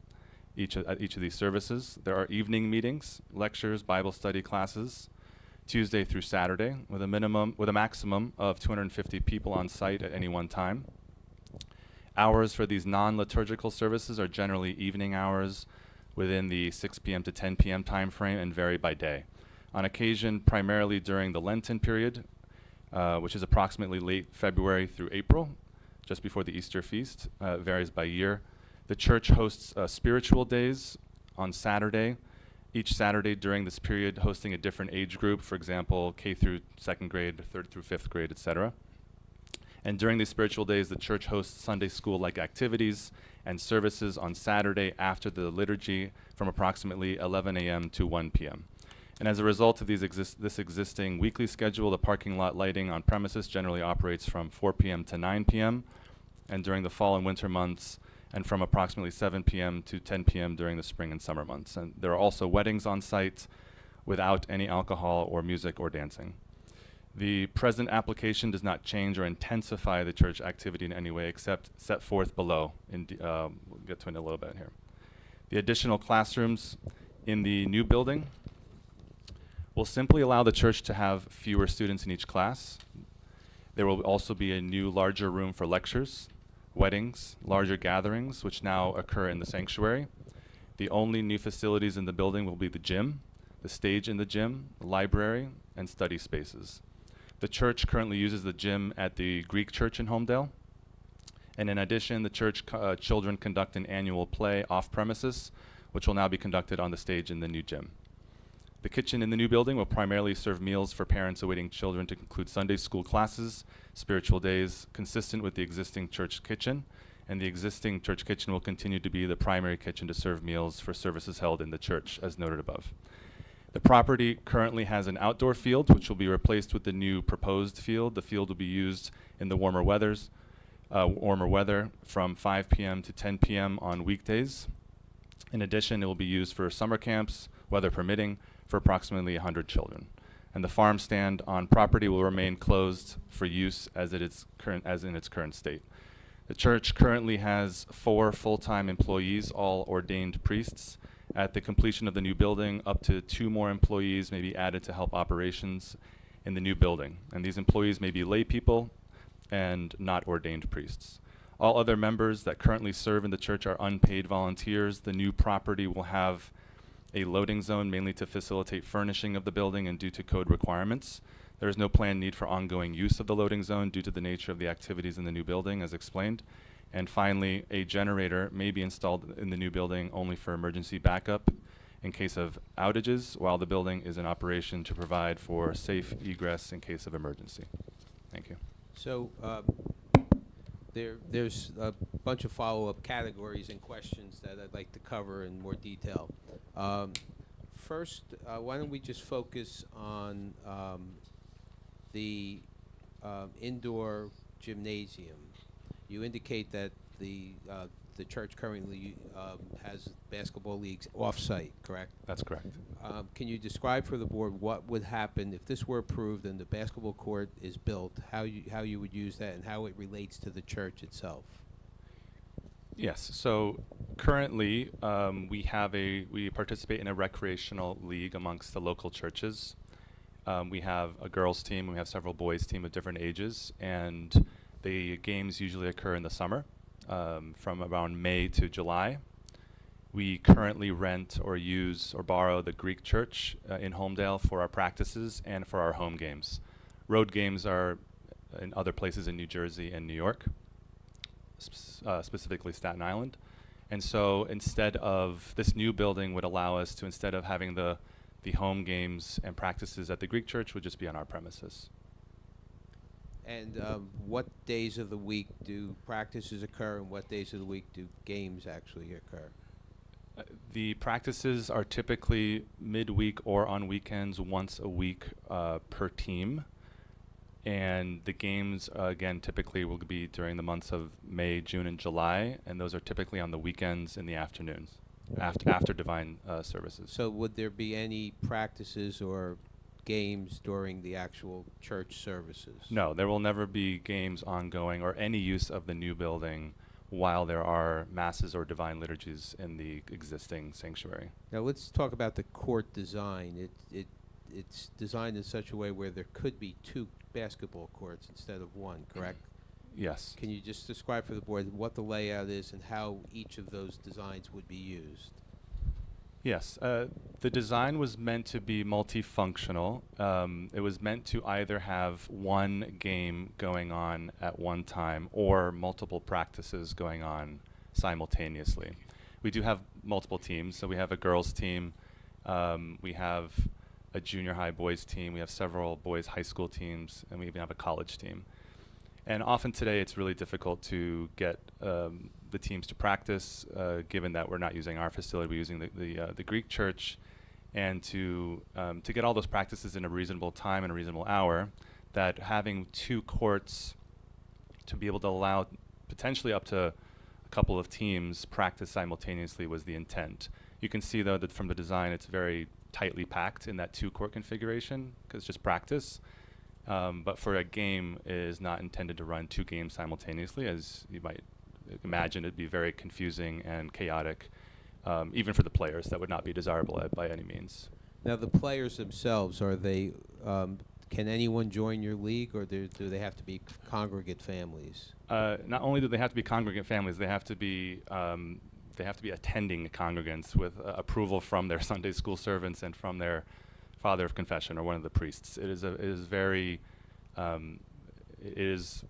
at each of these services. There are evening meetings, lectures, Bible study classes, Tuesday through Saturday, with a maximum of 250 people on site at any one time. Hours for these non-liturgical services are generally evening hours within the 6 p.m. to 10 p.m. time frame and vary by day. On occasion, primarily during the Lenten period, which is approximately late February through April, just before the Easter feast, varies by year. The church hosts spiritual days on Saturday, each Saturday during this period hosting a different age group, for example, K through 2nd grade, 3rd through 5th grade, etc. And during these spiritual days, the church hosts Sunday school-like activities and services on Saturday after the liturgy from approximately 11 a.m. to 1 p.m. And as a result of this existing weekly schedule, the parking lot lighting on premises generally operates from 4 p.m. to 9 p.m. and during the fall and winter months, and from approximately 7 p.m. to 10 p.m. during the spring and summer months. And there are also weddings on site without any alcohol or music or dancing. The present application does not change or intensify the church activity in any way except set forth below. We'll get to it in a little bit here. The additional classrooms in the new building will simply allow the church to have fewer students in each class. There will also be a new larger room for lectures, weddings, larger gatherings, which now occur in the sanctuary. The only new facilities in the building will be the gym, the stage in the gym, the library, and study spaces. The church currently uses the gym at the Greek church in Homedale. And in addition, the church children conduct an annual play off premises, which will now be conducted on the stage in the new gym. The kitchen in the new building will primarily serve meals for parents awaiting children to conclude Sunday school classes, spiritual days, consistent with the existing church kitchen, and the existing church kitchen will continue to be the primary kitchen to serve meals for services held in the church, as noted above. The property currently has an outdoor field, which will be replaced with the new proposed field. The field will be used in the warmer weather from 5 p.m. to 10 p.m. on weekdays. In addition, it will be used for summer camps, weather permitting, for approximately 100 children. And the farm stand on property will remain closed for use as in its current state. The church currently has 4 full-time employees, all ordained priests. At the completion of the new building, up to 2 more employees may be added to help operations in the new building. And these employees may be lay people and not ordained priests. All other members that currently serve in the church are unpaid volunteers. The new property will have a loading zone mainly to facilitate furnishing of the building and due to code requirements. There is no planned need for ongoing use of the loading zone due to the nature of the activities in the new building, as explained. And finally, a generator may be installed in the new building only for emergency backup in case of outages, while the building is in operation to provide for safe egress in case of emergency. Thank you. So there's a bunch of follow-up categories and questions that I'd like to cover in more detail. First, why don't we just focus on the indoor gymnasium? You indicate that the church currently has basketball leagues off-site, correct? That's correct. Can you describe for the board what would happen if this were approved and the basketball court is built, how you would use that and how it relates to the church itself? Yes, so currently we participate in a recreational league amongst the local churches. We have a girls team, we have several boys team of different ages, and the games usually occur in the summer, from around May to July. We currently rent or use or borrow the Greek church in Homedale for our practices and for our home games. Road games are in other places in New Jersey and New York, specifically Staten Island. And so instead of, this new building would allow us to, instead of having the home games and practices at the Greek church, would just be on our premises. And what days of the week do practices occur and what days of the week do games actually occur? The practices are typically midweek or on weekends, once a week per team. And the games, again, typically will be during the months of May, June, and July, and those are typically on the weekends in the afternoons, after divine services. So would there be any practices or games during the actual church services? No, there will never be games ongoing or any use of the new building while there are masses or divine liturgies in the existing sanctuary. Now let's talk about the court design. It's designed in such a way where there could be 2 basketball courts instead of 1, correct? Yes. Can you just describe for the board what the layout is and how each of those designs would be used? Yes, the design was meant to be multifunctional. It was meant to either have one game going on at one time or multiple practices going on simultaneously. We do have multiple teams, so we have a girls team, we have a junior high boys team, we have several boys high school teams, and we even have a college team. And often today it's really difficult to get the teams to practice, given that we're not using our facility, we're using the Greek church, and to get all those practices in a reasonable time and a reasonable hour, that having 2 courts to be able to allow potentially up to a couple of teams practice simultaneously was the intent. You can see though that from the design it's very tightly packed in that 2-court configuration because it's just practice. But for a game, it is not intended to run 2 games simultaneously, as you might imagine. It'd be very confusing and chaotic, even for the players. That would not be desirable by any means. Now, the players themselves, are they, can anyone join your league, or do they have to be congregate families? Not only do they have to be congregate families, they have to be attending congregants with approval from their Sunday school servants and from their father of confession or one of the priests. It is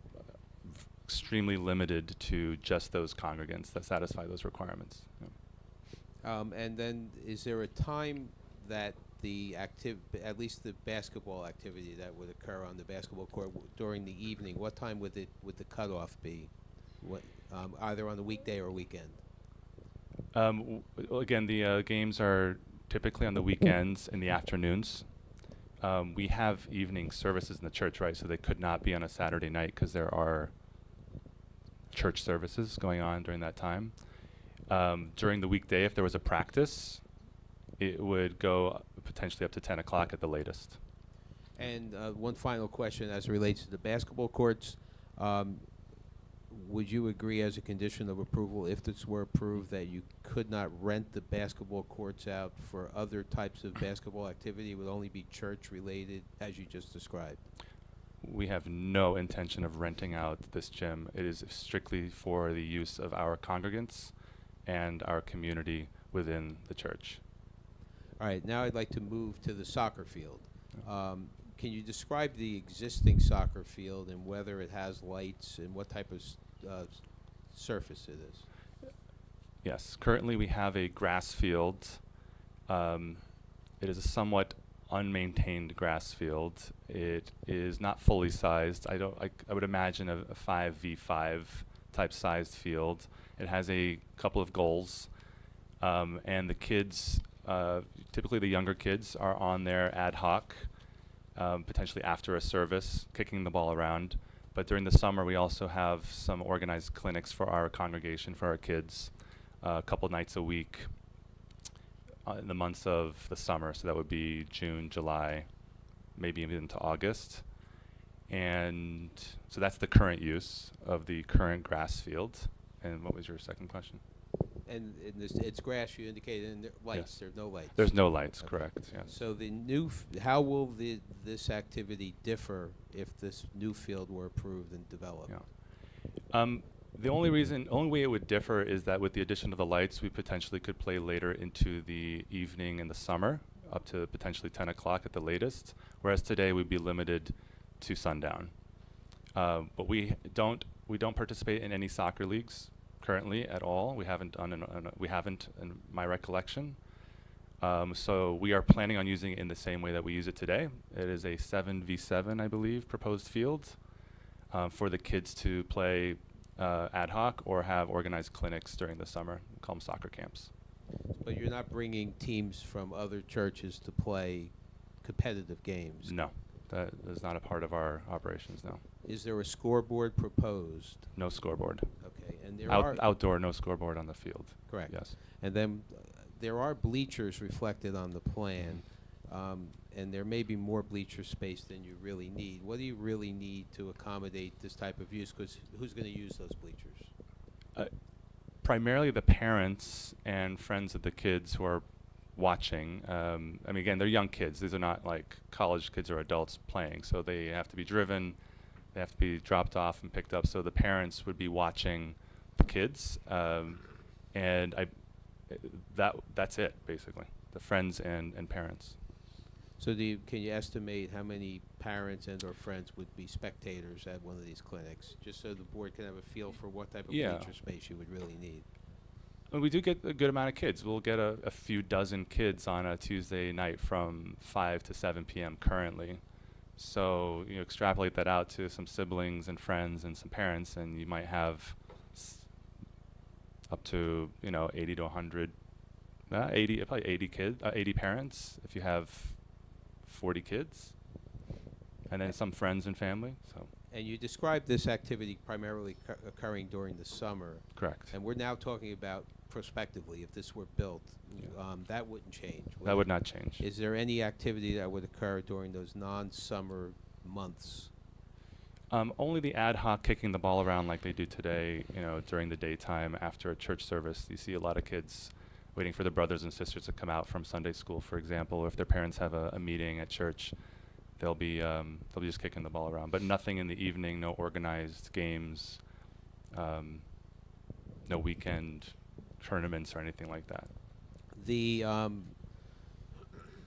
extremely limited to just those congregants that satisfy those requirements. Yeah. And then, is there a time that at least the basketball activity that would occur on the basketball court during the evening, what time would the cutoff be? Either on the weekday or weekend? Again, the games are typically on the weekends in the afternoons. We have evening services in the church, right? So they could not be on a Saturday night because there are church services going on during that time. During the weekday, if there was a practice, it would go potentially up to 10 o'clock at the latest. And one final question as it relates to the basketball courts. Would you agree as a condition of approval, if this were approved, that you could not rent the basketball courts out for other types of basketball activity? It would only be church-related, as you just described? We have no intention of renting out this gym. It is strictly for the use of our congregants and our community within the church. All right, now I'd like to move to the soccer field. Can you describe the existing soccer field and whether it has lights and what type of surface it is? Yes, currently we have a grass field. It is a somewhat unmaintained grass field. It is not fully sized. I would imagine a 5v5 type sized field. It has a couple of goals, and the kids, typically the younger kids, are on there ad hoc, potentially after a service, kicking the ball around. But during the summer, we also have some organized clinics for our congregation, for our kids, a couple nights a week in the months of the summer. So that would be June, July, maybe even into August. And so that's the current use of the current grass field. And what was your second question? And it's grass, you indicated, and lights. Yes. There are no lights. There's no lights, Okay. correct, yes. So the new, how will this activity differ if this new field were approved and developed? Yeah. The only way it would differ is that with the addition of the lights, we potentially could play later into the evening in the summer, up to potentially 10 o'clock at the latest, whereas today we'd be limited to sundown. But we don't participate in any soccer leagues currently at all. We haven't in my recollection. So we are planning on using it in the same way that we use it today. It is a 7v7, I believe, proposed field for the kids to play ad hoc or have organized clinics during the summer. We call them soccer camps. But you're not bringing teams from other churches to play competitive games? No, that is not a part of our operations, no. Is there a scoreboard proposed? No scoreboard. Okay, and there Outdoor, no scoreboard on the field. Correct. Yes. And then there are bleachers reflected on the plan, and there may be more bleacher space than you really need. What do you really need to accommodate this type of use? Because who's going to use those bleachers? Primarily the parents and friends of the kids who are watching. I mean, again, they're young kids. These are not like college kids or adults playing, so they have to be driven. They have to be dropped off and picked up. So the parents would be watching the kids, and that's it, basically, the friends and parents. So can you estimate how many parents and or friends would be spectators at one of these clinics, just so the board can have a feel for what type of Yeah. bleacher space you would really need? And we do get a good amount of kids. We'll get a few dozen kids on a Tuesday night from 5 to 7 p.m. currently. So you extrapolate that out to some siblings and friends and some parents, and you might have up to 80 to 100, 80 probably 80 parents if you have 40 kids, and then some friends and family. So And you described this activity primarily occurring during the summer. correct. And we're now talking about prospectively, if this were built, that wouldn't change. That would not change. Is there any activity that would occur during those non-summer months? Only the ad hoc kicking the ball around like they do today, during the daytime after a church service. You see a lot of kids waiting for their brothers and sisters to come out from Sunday school, for example, or if their parents have a meeting at church, they'll be just kicking the ball around. But nothing in the evening, no organized games, no weekend tournaments or anything like that.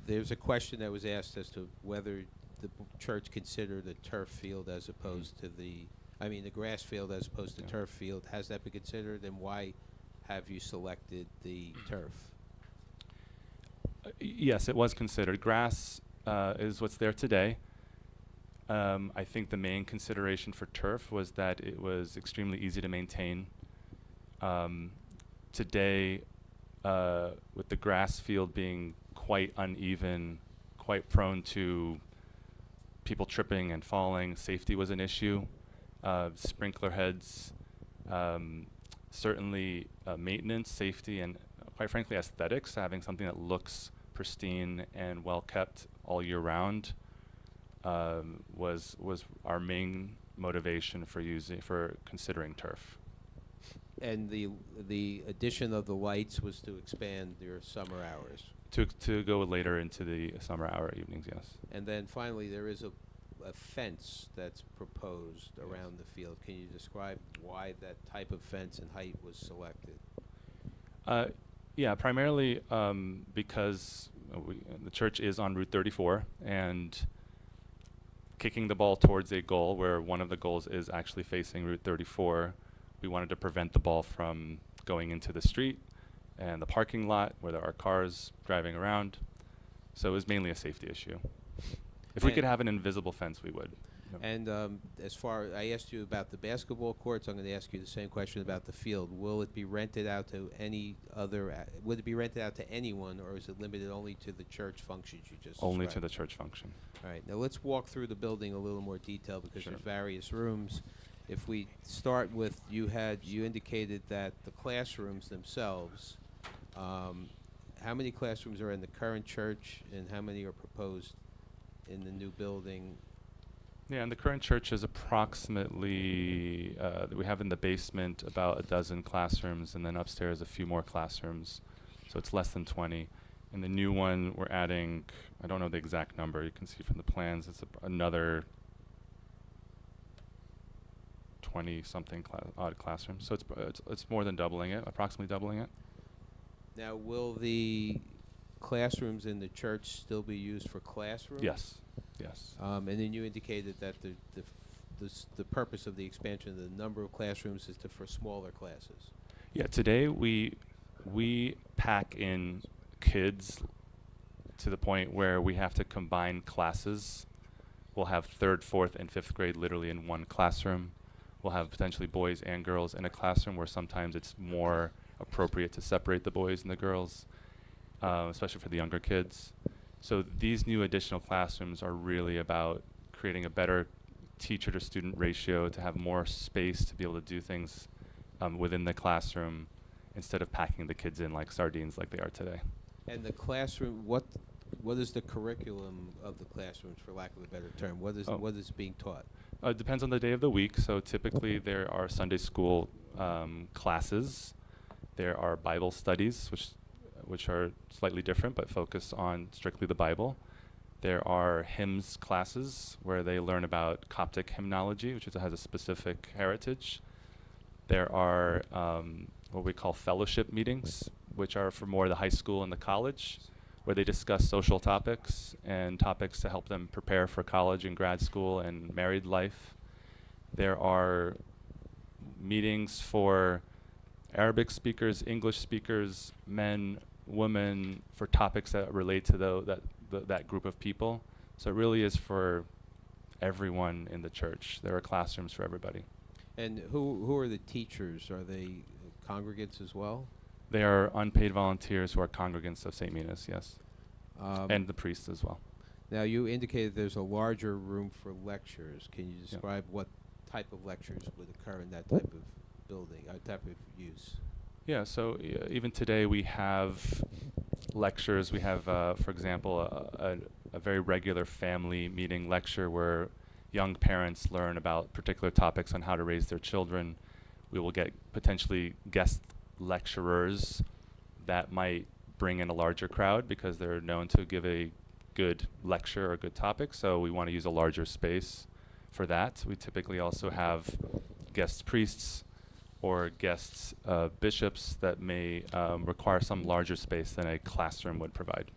There's a question that was asked as to whether the church considered a turf field as opposed to the grass field as opposed to turf field. Has that been considered, and why have you selected the turf? Yes, it was considered. Grass is what's there today. I think the main consideration for turf was that it was extremely easy to maintain. Today, with the grass field being quite uneven, quite prone to people tripping and falling, safety was an issue. Sprinkler heads, certainly maintenance, safety, and quite frankly aesthetics, having something that looks pristine and well kept all year round was our main motivation for considering turf. And the addition of the lights was to expand your summer hours. To go later into the summer hour evenings, yes. And then finally, there is a fence that's proposed around the field. Can you describe why that type of fence and height was selected? Yeah, primarily because the church is on Route 34, and kicking the ball towards a goal where one of the goals is actually facing Route 34, we wanted to prevent the ball from going into the street and the parking lot where there are cars driving around. So it was mainly a safety issue. If we could have an invisible fence, we would. And I asked you about the basketball courts, I'm going to ask you the same question about the field. Will it be rented out to would it be rented out to anyone, or is it limited only to the church functions you just Only described? to the church function. All right, now let's walk through the building a little more detail because Sure. there's various rooms. If we start with, you indicated that the classrooms themselves, how many classrooms are in the current church and how many are proposed in the new building? Yeah, and the current church is approximately, we have in the basement about a dozen classrooms, and then upstairs a few more classrooms. So it's less than 20. In the new one, we're adding, I don't know the exact number, you can see from the plans, it's another 20-something odd classrooms. So it's more than doubling it, approximately doubling it. Now, will the classrooms in the church still be used for classrooms? Yes, yes. And then you indicated that the purpose of the expansion of the number of classrooms is for smaller classes. Yeah, today we pack in kids to the point where we have to combine classes. We'll have 3rd, 4th, and 5th grade literally in one classroom. We'll have potentially boys and girls in a classroom where sometimes it's more appropriate to separate the boys and the girls, especially for the younger kids. So these new additional classrooms are really about creating a better teacher to student ratio, to have more space to be able to do things within the classroom instead of packing the kids in like sardines like they are today. And the classroom, what is the curriculum of the classrooms, for lack of a better term? What is being taught? It depends on the day of the week. So typically there are Sunday school classes. There are Bible studies, which are slightly different but focus on strictly the Bible. There are hymns classes where they learn about Coptic hymnology, which has a specific heritage. There are what we call fellowship meetings which are for more the high school and the college, where they discuss social topics and topics to help them prepare for college and grad school and married life. There are meetings for Arabic speakers, English speakers, men, women, for topics that relate to that group of people. So it really is for everyone in the church. There are classrooms for everybody. And who are the teachers? Are they congregants as well? They are unpaid volunteers who are congregants of St. Mina's, yes. And the priests as well. Now, you indicated there's a larger room for lectures. Can you describe what type of lectures would occur in that type of building, type of use? Yeah, so even today we have lectures. We have, for example, a very regular family meeting lecture where young parents learn about particular topics on how to raise their children. We will get potentially guest lecturers that might bring in a larger crowd because they're known to give a good lecture or a good topic, so we want to use a larger space for that. We typically also have guest priests or guest bishops that may require some larger space than a classroom would provide.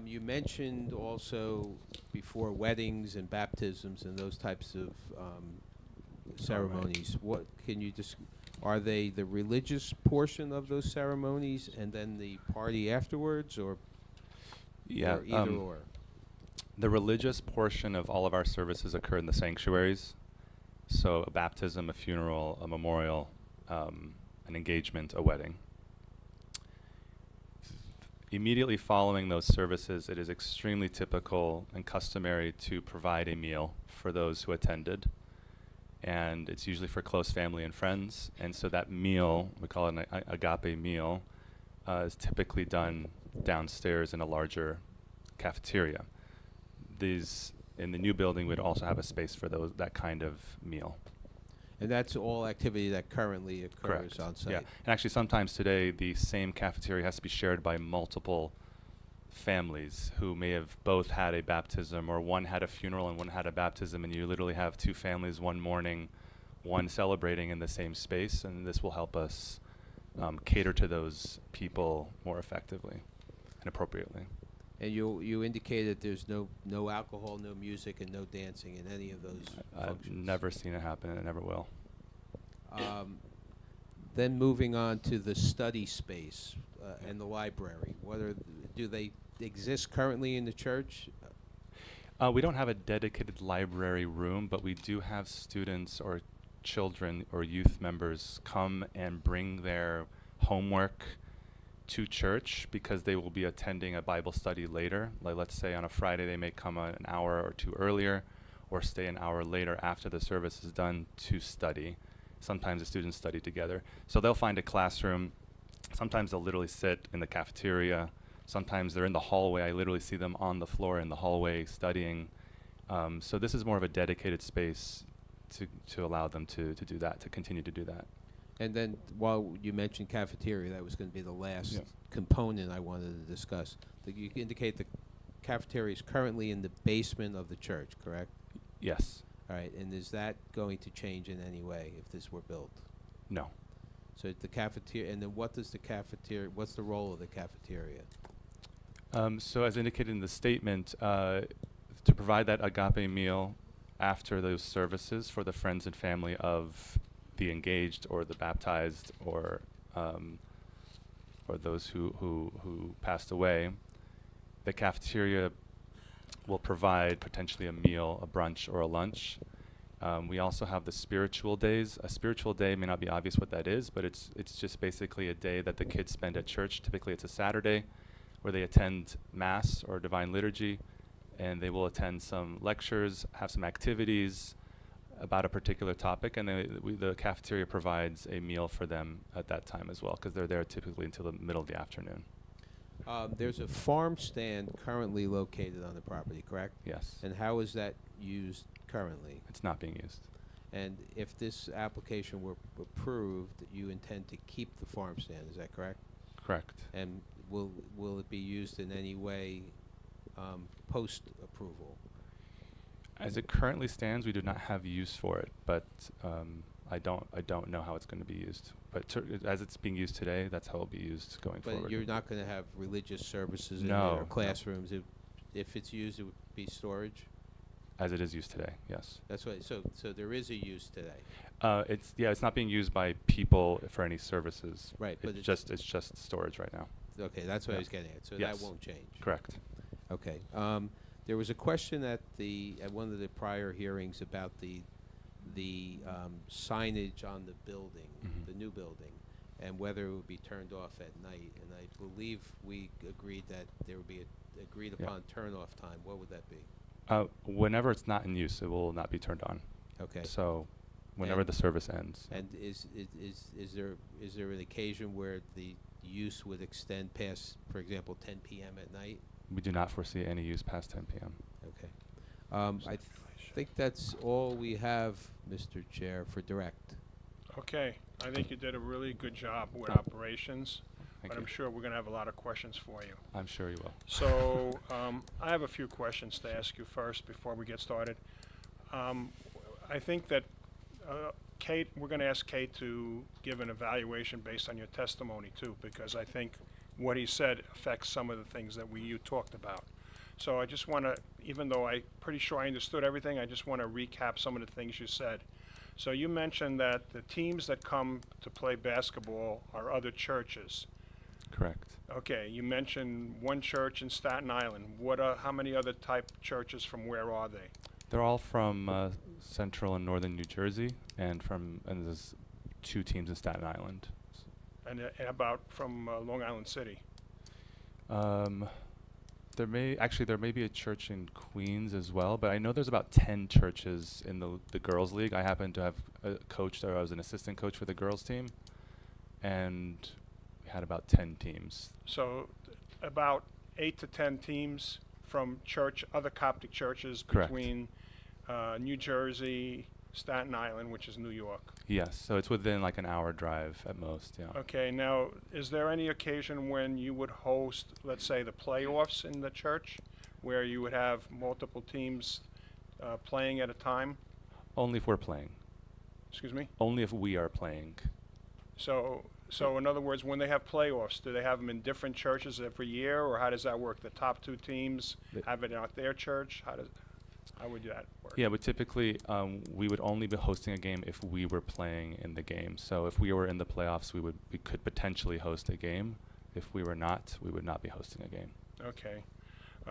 You mentioned also before weddings and baptisms and those types of ceremonies. What can you just are they the religious portion of those ceremonies and then the party afterwards, or Yeah, or either or? the religious portion of all of our services occur in the sanctuaries. So a baptism, a funeral, a memorial, an engagement, a wedding. Immediately following those services, it is extremely typical and customary to provide a meal for those who attended. And it's usually for close family and friends. And so that meal, we call it an agape meal, is typically done downstairs in a larger cafeteria. In the new building, we'd also have a space for that kind of meal. And that's all activity that currently occurs Correct. on site. Yeah, and actually sometimes today the same cafeteria has to be shared by multiple families who may have both had a baptism, or one had a funeral and one had a baptism, and you literally have two families one morning, one celebrating in the same space, and this will help us cater to those people more effectively and appropriately. And you indicated there's no alcohol, no music, and no dancing in any of those I've functions. never seen it happen, and it never will. Then moving on to the study space and the library. Do they exist currently in the church? We don't have a dedicated library room, but we do have students or children or youth members come and bring their homework to church because they will be attending a Bible study later. Like, let's say on a Friday they may come an hour or two earlier or stay an hour later after the service is done to study. Sometimes the students study together. So they'll find a classroom. Sometimes they'll literally sit in the cafeteria. Sometimes they're in the hallway. I literally see them on the floor in the hallway studying. So this is more of a dedicated space to allow them to do that, to continue to do that. And then, while you mentioned cafeteria, that was going to be the last component I wanted to discuss. You indicate the cafeteria is currently in the basement of the church, correct? Yes. All right, and is that going to change in any way if this were built? No. So the cafeteria, and then what's the role of the cafeteria? So as indicated in the statement, to provide that agape meal after those services for the friends and family of the engaged or the baptized or those who passed away, the cafeteria will provide potentially a meal, a brunch, or a lunch. We also have the spiritual days. A spiritual day may not be obvious what that is, but it's just basically a day that the kids spend at church. Typically it's a Saturday where they attend Mass or Divine Liturgy, and they will attend some lectures, have some activities about a particular topic, and the cafeteria provides a meal for them at that time as well, because they're there typically until the middle of the afternoon. There's a farm stand currently located on the property, correct? Yes. And how is that used currently? It's not being used. And if this application were approved, you intend to keep the farm stand, is that correct? Correct. And will it be used in any way post-approval? As it currently stands, we do not have use for it, but I don't know how it's going to be used. But as it's being used today, that's how it'll be used going But forward. you're not going to have religious services in No, there, no. or classrooms. If it's used, it would be storage. As it is used today, yes. That's why. So there is a use today. It's not being used by people for any services. Right, but it's just storage right now. Okay, that's what I Yeah. was getting at. So Yes. that won't change. Correct. Okay. There was a question at one of the prior hearings about the signage on the building, Mhm. the new building, and whether it would be turned off at night. And I believe we agreed that there would be a agreed Yeah. upon turn-off time. What would that be? Whenever it's not in use, it will not be turned on. Okay. So, whenever And- the service ends. And is there an occasion where the use would extend past, for example, 10 p.m. at night? We do not foresee any use past 10 p.m. Okay. I think that's all we have, Mr. Chair, for direct. Okay, I think you did a really good job with operations, Thank but I'm you. sure we're gonna have a lot of questions for you. I'm sure you will. So, I have a few questions to ask you first before we get started. I think that, Kate, we're gonna ask Kate to give an evaluation based on your testimony too, because I think what he said affects some of the things that you talked about. So I just wanna, even though I'm pretty sure I understood everything, I just wanna recap some of the things you said. So you mentioned that the teams that come to play basketball are other churches. Correct. Okay, you mentioned one church in Staten Island. How many other type churches from where are they? They're all from central and northern New Jersey, and there's 2 teams in Staten Island. And about from Long Island City? There may be a church in Queens as well, but I know there's about 10 churches in the girls' league. I happen to have a coach there. I was an assistant coach for the girls' team, and we had about 10 teams. So about 8 to 10 teams from other Coptic churches Correct. between New Jersey, Staten Island, which is New York. Yes, so it's within like an hour drive at most, yeah. Okay, now, is there any occasion when you would host, let's say, the playoffs in the church, where you would have multiple teams playing at a time? Only if we're playing. Excuse me? Only if we are playing. So in other words, when they have playoffs, do they have them in different churches every year, or how does that work? The top 2 teams have it at their church? How would that work? Yeah, but typically we would only be hosting a game if we were playing in the game. So if we were in the playoffs, we could potentially host a game. If we were not, we would not be hosting a game. Okay.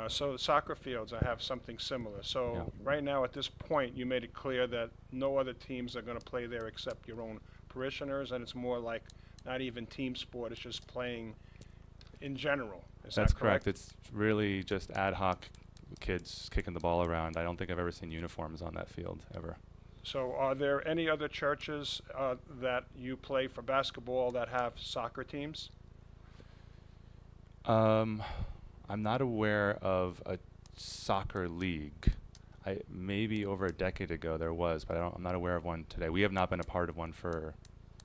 So the soccer fields, I have something similar. So Yeah. right now, at this point, you made it clear that no other teams are going to play there except your own parishioners, and it's more like not even team sport, it's just playing in general. Is That's that correct? It's really just ad hoc kids kicking the ball around. I don't think I've ever seen uniforms on that field, ever. So are there any other churches that you play for basketball that have soccer teams? I'm not aware of a soccer league. Maybe over a decade ago there was, but I'm not aware of one today. We have not been a part of one for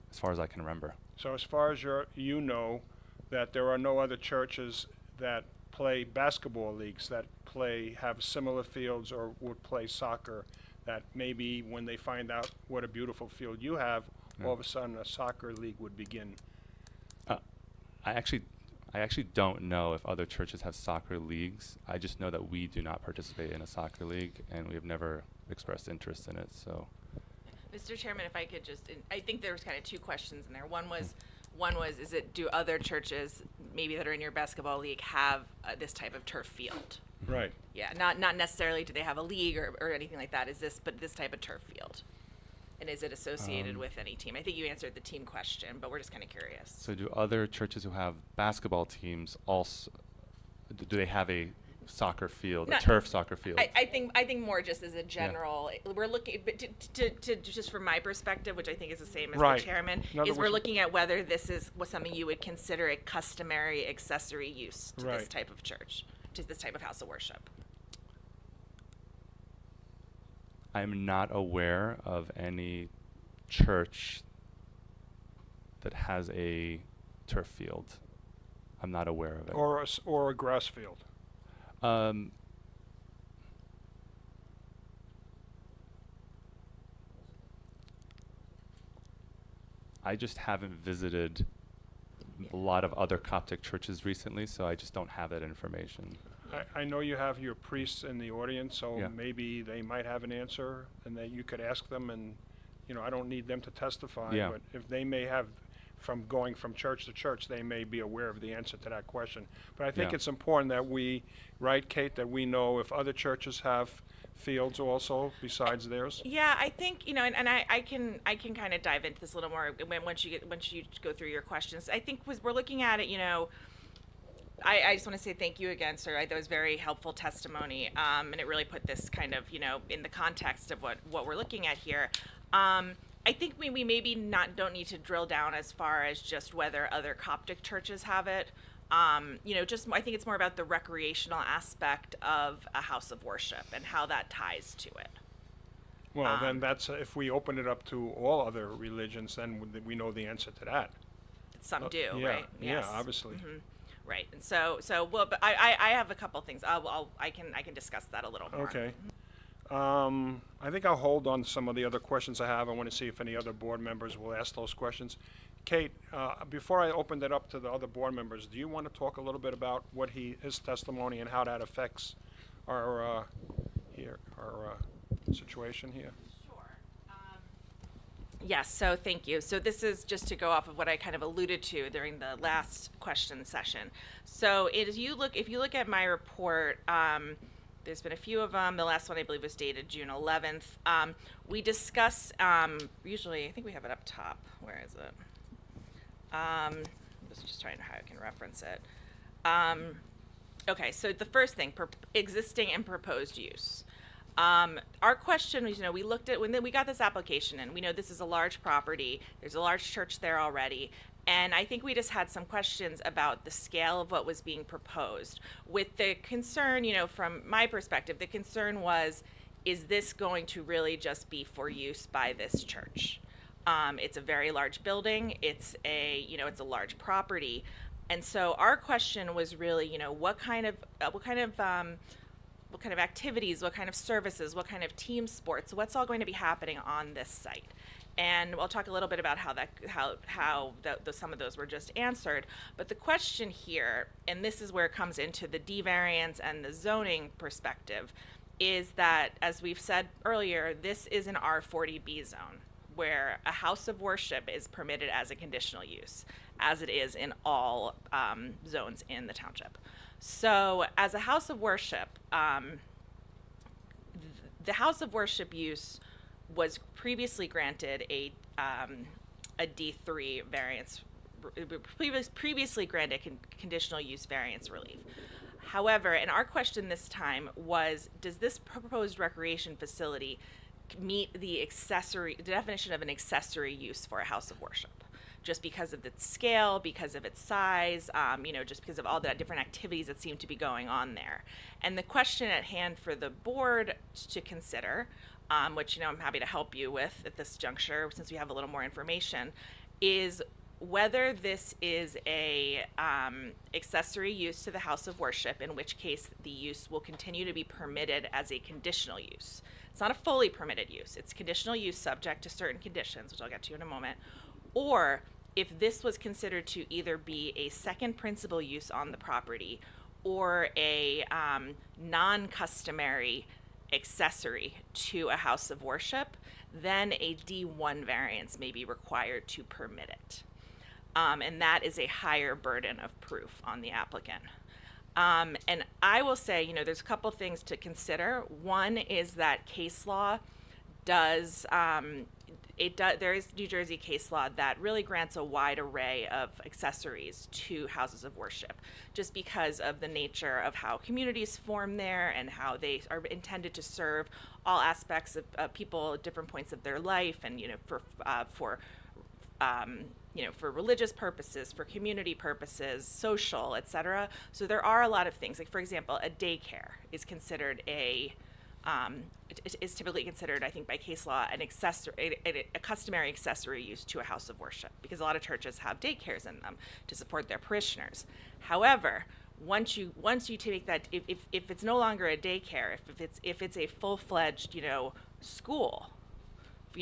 as far as I can remember. So as far as you know, that there are no other churches that play basketball leagues that have similar fields or would play soccer, that maybe when they find out what a beautiful field you have, all of a sudden a soccer league would begin. I actually don't know if other churches have soccer leagues. I just know that we do not participate in a soccer league, and we have never expressed interest in it. So, Mr. Chairman, if I could I think there was kind of 2 questions in there. One was, do other churches, maybe that are in your basketball league, have this type of turf field? Right. Yeah, not necessarily do they have a league or anything like that. But this type of turf field? And is it associated with any team? I think you answered the team question, but we're just kind of curious. so do other churches who have basketball teams also, do they have a soccer field, a turf soccer field? I think more just as a general, we're looking, but to just from my perspective, which I think is the same as Right. the chairman, In other is we're words- looking at whether this was something you would consider a customary accessory use to this Right. type of church, to this type of house of worship. I'm not aware of any church that has a turf field. I'm not aware of it. Or a grass field. Um, I just haven't visited a lot of other Coptic churches recently, so I just don't have that information. I know you have your priests in the audience, so Yeah. maybe they might have an answer, and that you could ask them, and, you know, I don't need them to testify, Yeah. but if they may have, from going from church to church, they may be aware of the answer to that question. But I think Yeah. it's important that we, right, Kate, that we know if other churches have fields also besides theirs? Yeah, I think, you know, and I can kind of dive into this a little more once you go through your questions. I think we're looking at it, you know, I just want to say thank you again, sir. That was very helpful testimony, and it really put this kind of, you know, in the context of what we're looking at here. I think we maybe don't need to drill down as far as just whether other Coptic churches have it. You know, I think it's more about the recreational aspect of a house of worship and how that ties to it. Well, then that's, if we open it up to all other religions, then we know the answer to that. Some do, Yeah, right? yeah, Yes. obviously. Right, and so well, but I have a couple things. I can discuss that a little more. Okay. I think I'll hold on to some of the other questions I have. I want to see if any other board members will ask those questions. Kate, before I open it up to the other board members, do you want to talk a little bit about what his testimony and how that affects our situation here? Yes, so thank you. So this is just to go off of what I kind of alluded to during the last question session. So if you look at my report, there's been a few of them. The last one I believe was dated June 11th. We discuss, usually, I think we have it up top. Where is it? I'm just trying to how I can reference it. Okay, so the first thing, existing and proposed use. Our question was, you know, we looked at, when we got this application and we know this is a large property, there's a large church there already, and I think we just had some questions about the scale of what was being proposed. With the concern, you know, from my perspective, the concern was, is this going to really just be for use by this church? It's a very large building, it's a large property, and so our question was really, you know, what kind of activities, what kind of services, what kind of team sports, what's all going to be happening on this site. And we'll talk a little bit about how some of those were just answered. But the question here, and this is where it comes into the D variance and the zoning perspective, is that, as we've said earlier, this is an R40B zone, where a house of worship is permitted as a conditional use, as it is in all zones in the township. So as a house of worship, the house of worship use was previously granted a D3 variance, previously granted conditional use variance relief. However, and our question this time was, does this proposed recreation facility meet the definition of an accessory use for a house of worship? Just because of its scale, because of its size, you know, just because of all the different activities that seem to be going on there. And the question at hand for the board to consider, which, you know, I'm happy to help you with at this juncture, since we have a little more information, is whether this is a accessory use to the house of worship, in which case the use will continue to be permitted as a conditional use. It's not a fully permitted use. It's conditional use subject to certain conditions, which I'll get to in a moment. Or if this was considered to either be a second principal use on the property or a non-customary accessory to a house of worship, then a D1 variance may be required to permit it. And that is a higher burden of proof on the applicant. And I will say, you know, there's a couple things to consider. One is that case law does, there is New Jersey case law that really grants a wide array of accessories to houses of worship, just because of the nature of how communities form there and how they are intended to serve all aspects of people at different points of their life, and, you know, for religious purposes, for community purposes, social, etc. So there are a lot of things. Like, for example, a daycare is considered is typically considered, I think, by case law, a customary accessory use to a house of worship, because a lot of churches have daycares in them to support their parishioners. However, once you take that, if it's no longer a daycare, if it's a full-fledged, you know, school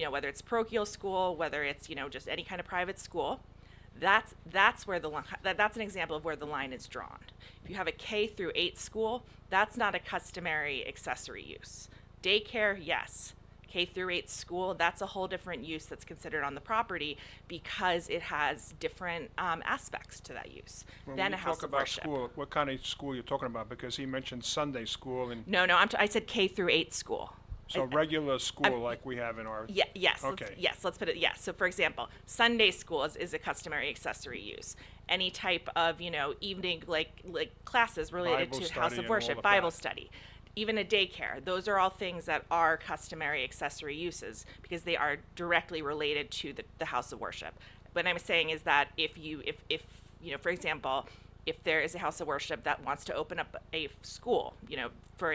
whether it's parochial school, whether it's, just any kind of private school, that's where the line, that's an example of where the line is drawn. If you have a K through 8 school, that's not a customary accessory use. Daycare, yes. K through 8 school, that's a whole different use that's considered on the property because it has different aspects to that use than a house of worship. When you talk about school, what kind of school you're talking about? Because he mentioned Sunday school and. No, I said K through 8 school. So regular school like we have in our. Yes. Okay. Let's put it, yes. So for example, Sunday school is a customary accessory use. Any type of, evening, like classes related Bible to house study of and all worship, of Bible that. study, even a daycare. Those are all things that are customary accessory uses because they are directly related to the house of worship. What I'm saying is that if for example, if there is a house of worship that wants to open up a school, for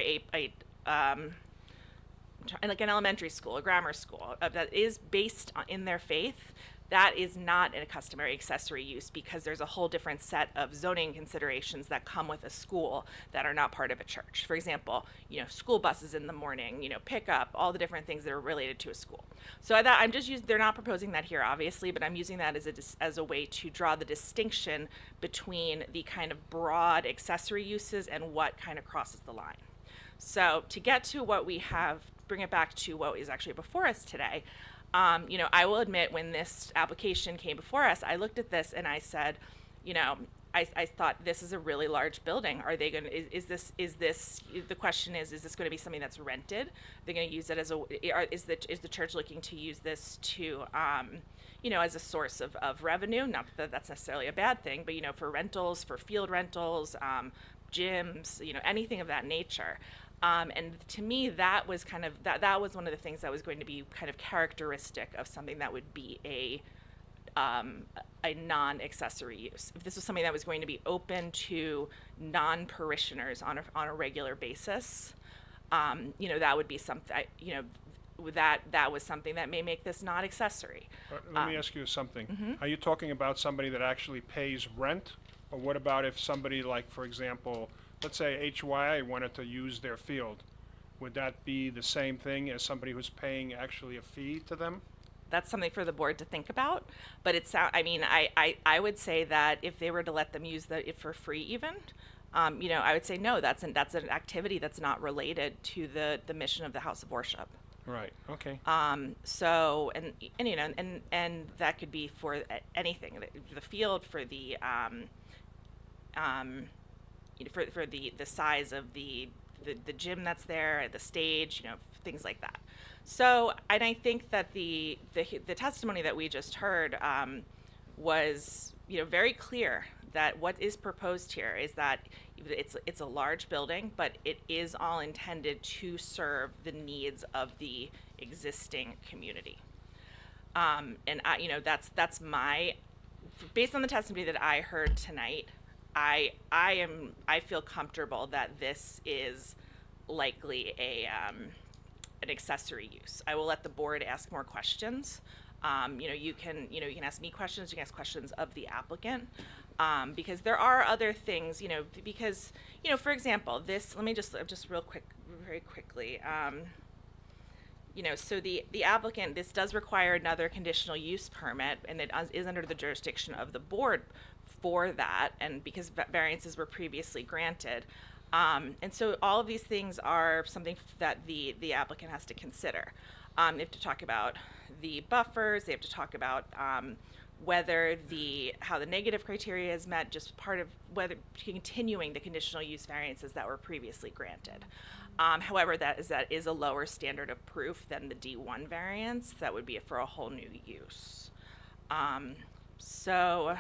like an elementary school, a grammar school, that is based in their faith, that is not a customary accessory use because there's a whole different set of zoning considerations that come with a school that are not part of a church. For example, school buses in the morning, pickup, all the different things that are related to a school. So I'm just they're not proposing that here, obviously, but I'm using that as a way to draw the distinction between the kind of broad accessory uses and what kind of crosses the line. So to get to what we have, bring it back to what is actually before us today, I will admit when this application came before us, I looked at this and I said, I thought this is a really large building. Are they going to, is this, the question is this going to be something that's rented? They're going to use it as is the church looking to use this to, as a source of revenue? Not that that's necessarily a bad thing, but, for rentals, for field rentals, gyms, anything of that nature. And to me, that was kind of, that was one of the things that was going to be kind of characteristic of something that would be a non-accessory use. If this was something that was going to be open to non-parishioners on a regular basis, that would be something, that was something that may make this not accessory. Let me ask you something. Mm-hmm. Are you talking about somebody that actually pays rent? Or what about if somebody like, for example, let's say HYA wanted to use their field? Would that be the same thing as somebody who's paying actually a fee to them? That's something for the board to think about, but I would say that if they were to let them use it for free even, I would say no, that's an activity that's not related to the mission of the house of worship. Right, okay. So, and that could be for anything, the field, for the, for the size of the gym that's there, the stage, things like that. So, and I think that the testimony that we just heard was, very clear that what is proposed here is that it's a large building, but it is all intended to serve the needs of the existing community. And that's my, based on the testimony that I heard tonight, I feel comfortable that this is likely an accessory use. I will let the board ask more questions. You can ask me questions, you can ask questions of the applicant. Because there are other things, because, for example, let me just very quickly, so the applicant, this does require another conditional use permit, and it is under the jurisdiction of the board for that, and because variances were previously granted. And so all of these things are something that the applicant has to consider. They have to talk about the buffers, they have to talk about whether how the negative criteria is met, just part of whether continuing the conditional use variances that were previously granted. However, that is a lower standard of proof than the D1 variance. That would be for a whole new use. So, I'm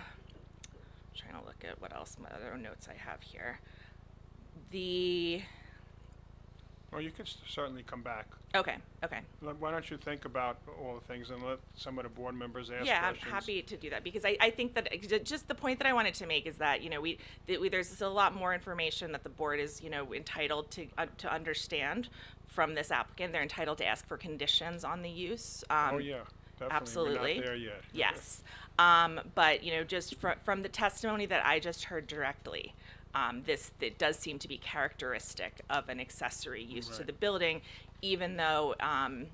trying to look at what else, my other notes I have here. Well, you could certainly come back. Okay. Why don't you think about all the things and let some of the board members ask Yeah, questions? I'm happy to do that because I think that just the point that I wanted to make is that there's a lot more information that the board is entitled to understand from this applicant. They're entitled to ask for conditions on the use. Oh yeah, definitely. Absolutely. We're not there yet. Yes, but just from the testimony that I just heard directly, it does seem to be characteristic of an accessory use to the building, even though,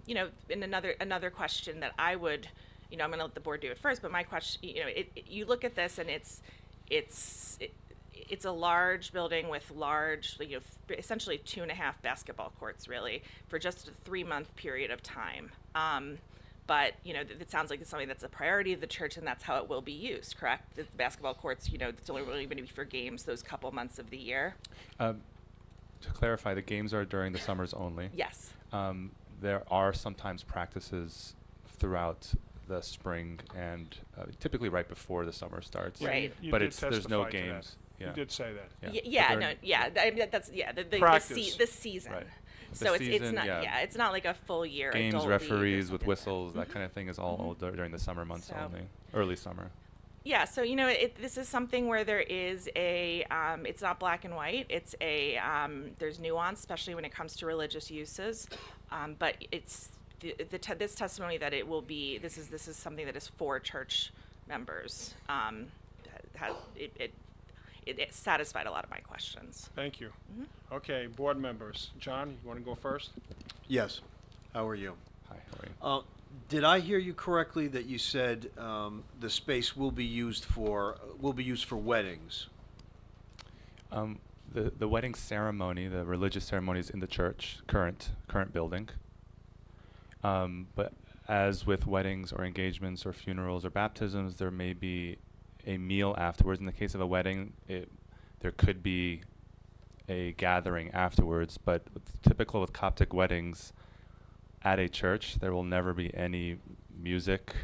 in another question that I would, I'm gonna let the board do it first, but my question, you look at this and it's a large building with large, essentially 2.5 basketball courts, really, for just a 3-month period of time. But, it sounds like it's something that's a priority of the church, and that's how it will be used, correct? The basketball courts, it's only really going to be for games those couple months of the year. To clarify, the games are during the summers only. Yes. There are sometimes practices throughout the spring and typically right before the summer starts. Right. You But did there's no testify to that. games. Yeah. You did say that. Yeah, I mean, that's Practice. the season. Right. So The it's season, not yeah. it's not like a full year Games, adult league or referees with something like that. whistles, that kind of thing is all during the summer months So- only, early summer. Yeah, so this is something where there is it's not black and white. It's there's nuance, especially when it comes to religious uses. But it's this testimony that it will be. This is something that is for church members. It satisfied a lot of my questions. Thank you. Okay, board members. John, you want to go first? Yes. How are you? Hi, how are you? Did I hear you correctly that you said the space will be used for weddings? The wedding ceremony, the religious ceremonies in the church, current building. But as with weddings or engagements or funerals or baptisms, there may be a meal afterwards. In the case of a wedding, there could be a gathering afterwards, but typical with Coptic weddings at a church, there will never be any music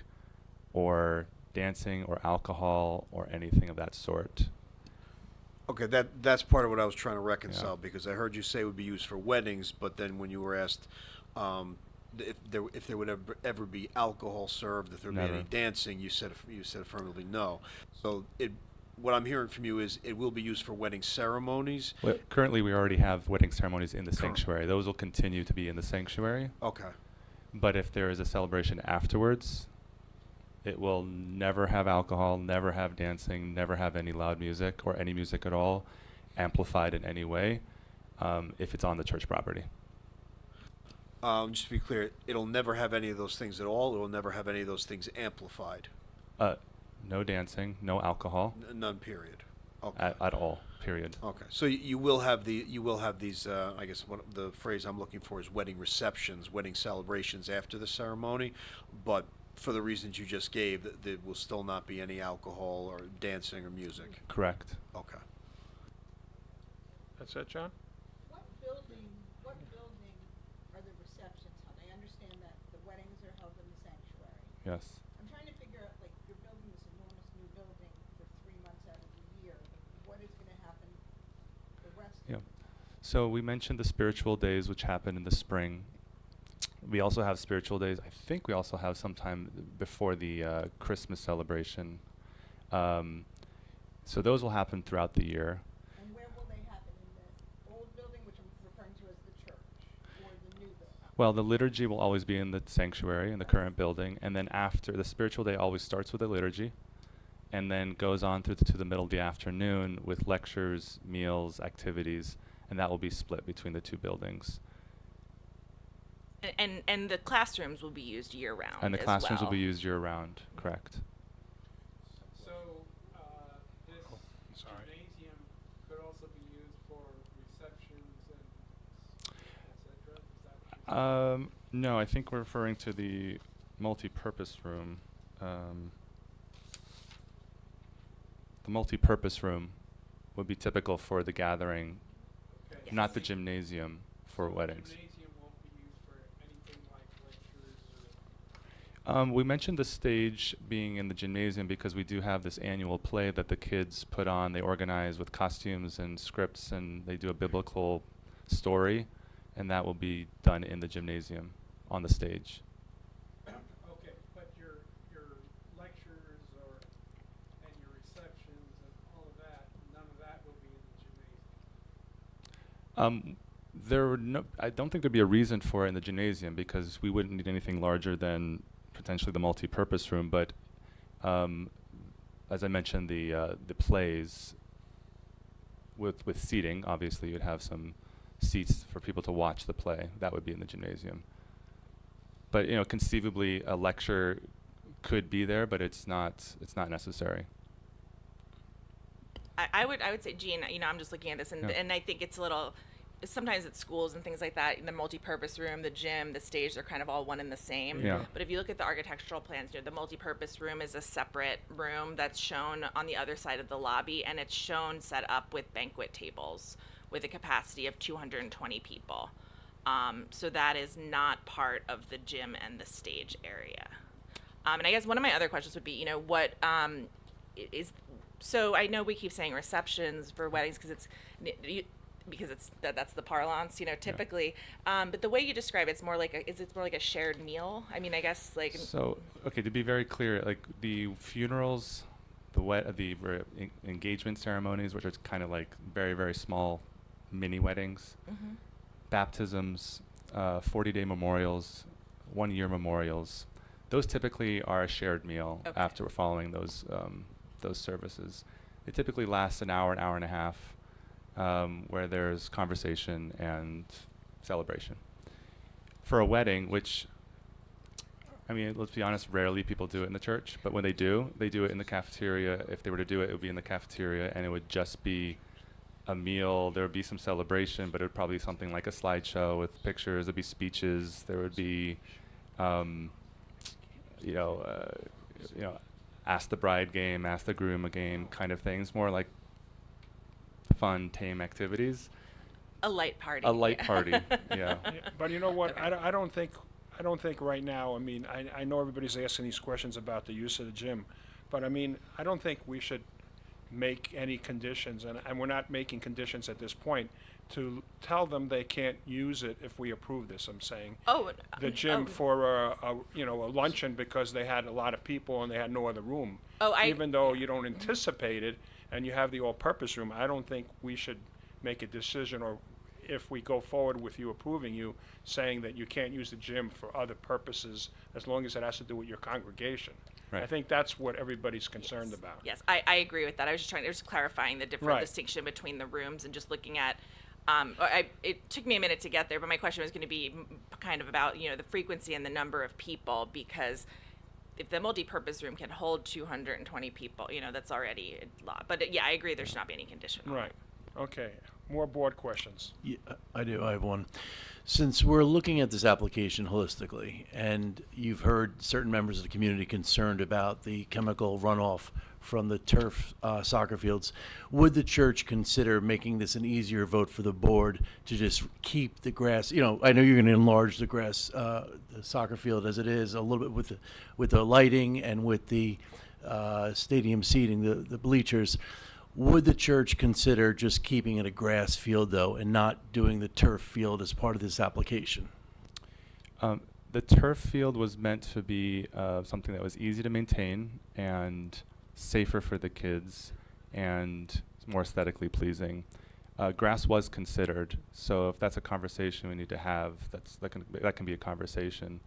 or dancing or alcohol or anything of that sort. Okay, that's part of what I was trying to reconcile, Yeah. because I heard you say it would be used for weddings, but then when you were asked if there would ever be alcohol served, if there would be any Never. dancing, you said affirmatively no. So what I'm hearing from you is it will be used for wedding ceremonies. Currently, we already have wedding ceremonies in the sanctuary. Those will continue to be in the sanctuary. Okay. But if there is a celebration afterwards, it will never have alcohol, never have dancing, never have any loud music or any music at all amplified in any way if it's on the church property. Just to be clear, it'll never have any of those things at all. It will never have any of those things amplified. No dancing, no alcohol None. Period. Okay. at all, period. Okay. So you will have these. I guess the phrase I'm looking for is wedding receptions, wedding celebrations after the ceremony, but for the reasons you just gave, there will still not be any alcohol or dancing or music. Correct. Okay. That's it, John? What building are the receptions held? I understand that the weddings are held in the sanctuary. Yes. I'm trying to figure out, like, you're building this enormous new building for 3 months out of the year. What is gonna happen the rest of Yeah. So we mentioned the spiritual days, which happen in the spring. We also have spiritual days. I think we also have sometime before the Christmas celebration. So those will happen throughout the year. And where will they happen? In the old building, which I'm referring to as the church, or the new building? Well, the liturgy will always be in the sanctuary, in the current building, and then after, the spiritual day always starts with the liturgy, and then goes on through to the middle of the afternoon with lectures, meals, activities, and that will be split between the two buildings. And the classrooms will be used year round. And the as classrooms will well. be used year-round, correct. So, this Sorry. gymnasium could also be used for receptions and et cetera? Is that what you're No, I think we're referring to the multi-purpose room. The multi-purpose room would be typical for the gathering, Okay. not the gymnasium for weddings. Gymnasium won't be used for anything like lectures or... We mentioned the stage being in the gymnasium because we do have this annual play that the kids put on. They organize with costumes and scripts, and they do a biblical story, and that will be done in the gymnasium on the stage. Okay, but your lectures and your receptions and all of that, none of that will be in the gymnasium? I don't think there'd be a reason for it in the gymnasium because we wouldn't need anything larger than potentially the multi-purpose room. But as I mentioned, the plays with seating, obviously you'd have some seats for people to watch the play. That would be in the gymnasium. But, conceivably a lecture could be there, but it's not necessary. I would say, Jean, I'm just looking at this, and Yeah. and I think it's a little. Sometimes at schools and things like that, the multi-purpose room, the gym, the stage, they're kind of all one and the same. Yeah. But if you look at the architectural plans, the multi-purpose room is a separate room that's shown on the other side of the lobby, and it's shown set up with banquet tables with a capacity of 220 people. So that is not part of the gym and the stage area. And I guess one of my other questions would be, what is. So I know we keep saying receptions for weddings because that's the parlance, typically. But the way you describe it's more like it's more like a shared meal? I mean, I guess like. So, okay, to be very clear, like the funerals, the engagement ceremonies, which are kind of like very, very small mini weddings, Mm-hmm. baptisms, 40-day memorials, 1-year memorials, those typically are a shared meal after we're following those services. It typically lasts an hour and a half, where there's conversation and celebration. For a wedding, which, I mean, let's be honest, rarely people do it in the church, but when they do it in the cafeteria. If they were to do it, it would be in the cafeteria, and it would just be a meal. There would be some celebration, but it would probably be something like a slideshow with pictures. There'd be speeches. There would be, ask the bride game, ask the groom a game kind of things, more like fun, tame activities. A light party. A light party, yeah. Yeah, but you know what? I don't think right now. I mean, I know everybody's asking these questions about the use of the gym, but I mean, I don't think we should make any conditions, and we're not making conditions at this point to tell them they can't use it if we approve this. I'm saying the gym for a luncheon because they had a lot of people and they had no other room. Even though you don't anticipate it and you have the all-purpose room, I don't think we should make a decision, or if we go forward with you approving you, saying that you can't use the gym for other purposes as long as it has to do with your congregation. Right. I think that's what everybody's concerned about. Yes, I agree with that. I was just clarifying the different distinction between the rooms and just looking at. It took me a minute to get there, but my question was going to be kind of about the frequency and the number of people, because if the multi-purpose room can hold 220 people, that's already a lot. But yeah, I agree. There should not be any condition. Right. Okay. More board questions. Yeah, I do. I have one. Since we're looking at this application holistically, and you've heard certain members of the community concerned about the chemical runoff from the turf soccer fields, would the church consider making this an easier vote for the board to just keep the grass? I know you're going to enlarge the grass, the soccer field as it is a little bit with the lighting and with the stadium seating, the bleachers. Would the church consider just keeping it a grass field, though, and not doing the turf field as part of this application? The turf field was meant to be something that was easy to maintain and safer for the kids and more aesthetically pleasing. Grass was considered, so if that's a conversation we need to have, that can be a conversation.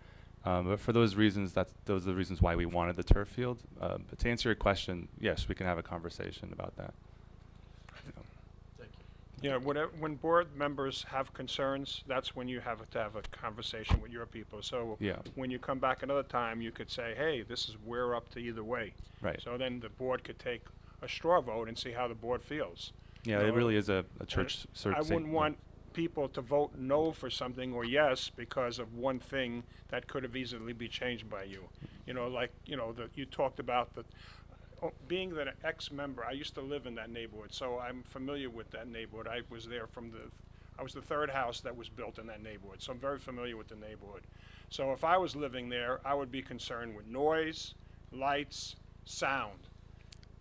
But for those reasons, those are the reasons why we wanted the turf field. But to answer your question, yes, we can have a conversation about that. Yeah, when board members have concerns, that's when you have to have a conversation with your people. So when you come back another time, you could say, hey, we're up to either way. Right. So then the board could take a straw vote and see how the board feels. Yeah, it really is a church search. I wouldn't want people to vote no for something or yes because of one thing that could have easily be changed by you. You talked about being that an ex-member. I used to live in that neighborhood, so I'm familiar with that neighborhood. I was there I was the third house that was built in that neighborhood, so I'm very familiar with the neighborhood. So if I was living there, I would be concerned with noise, lights, sound,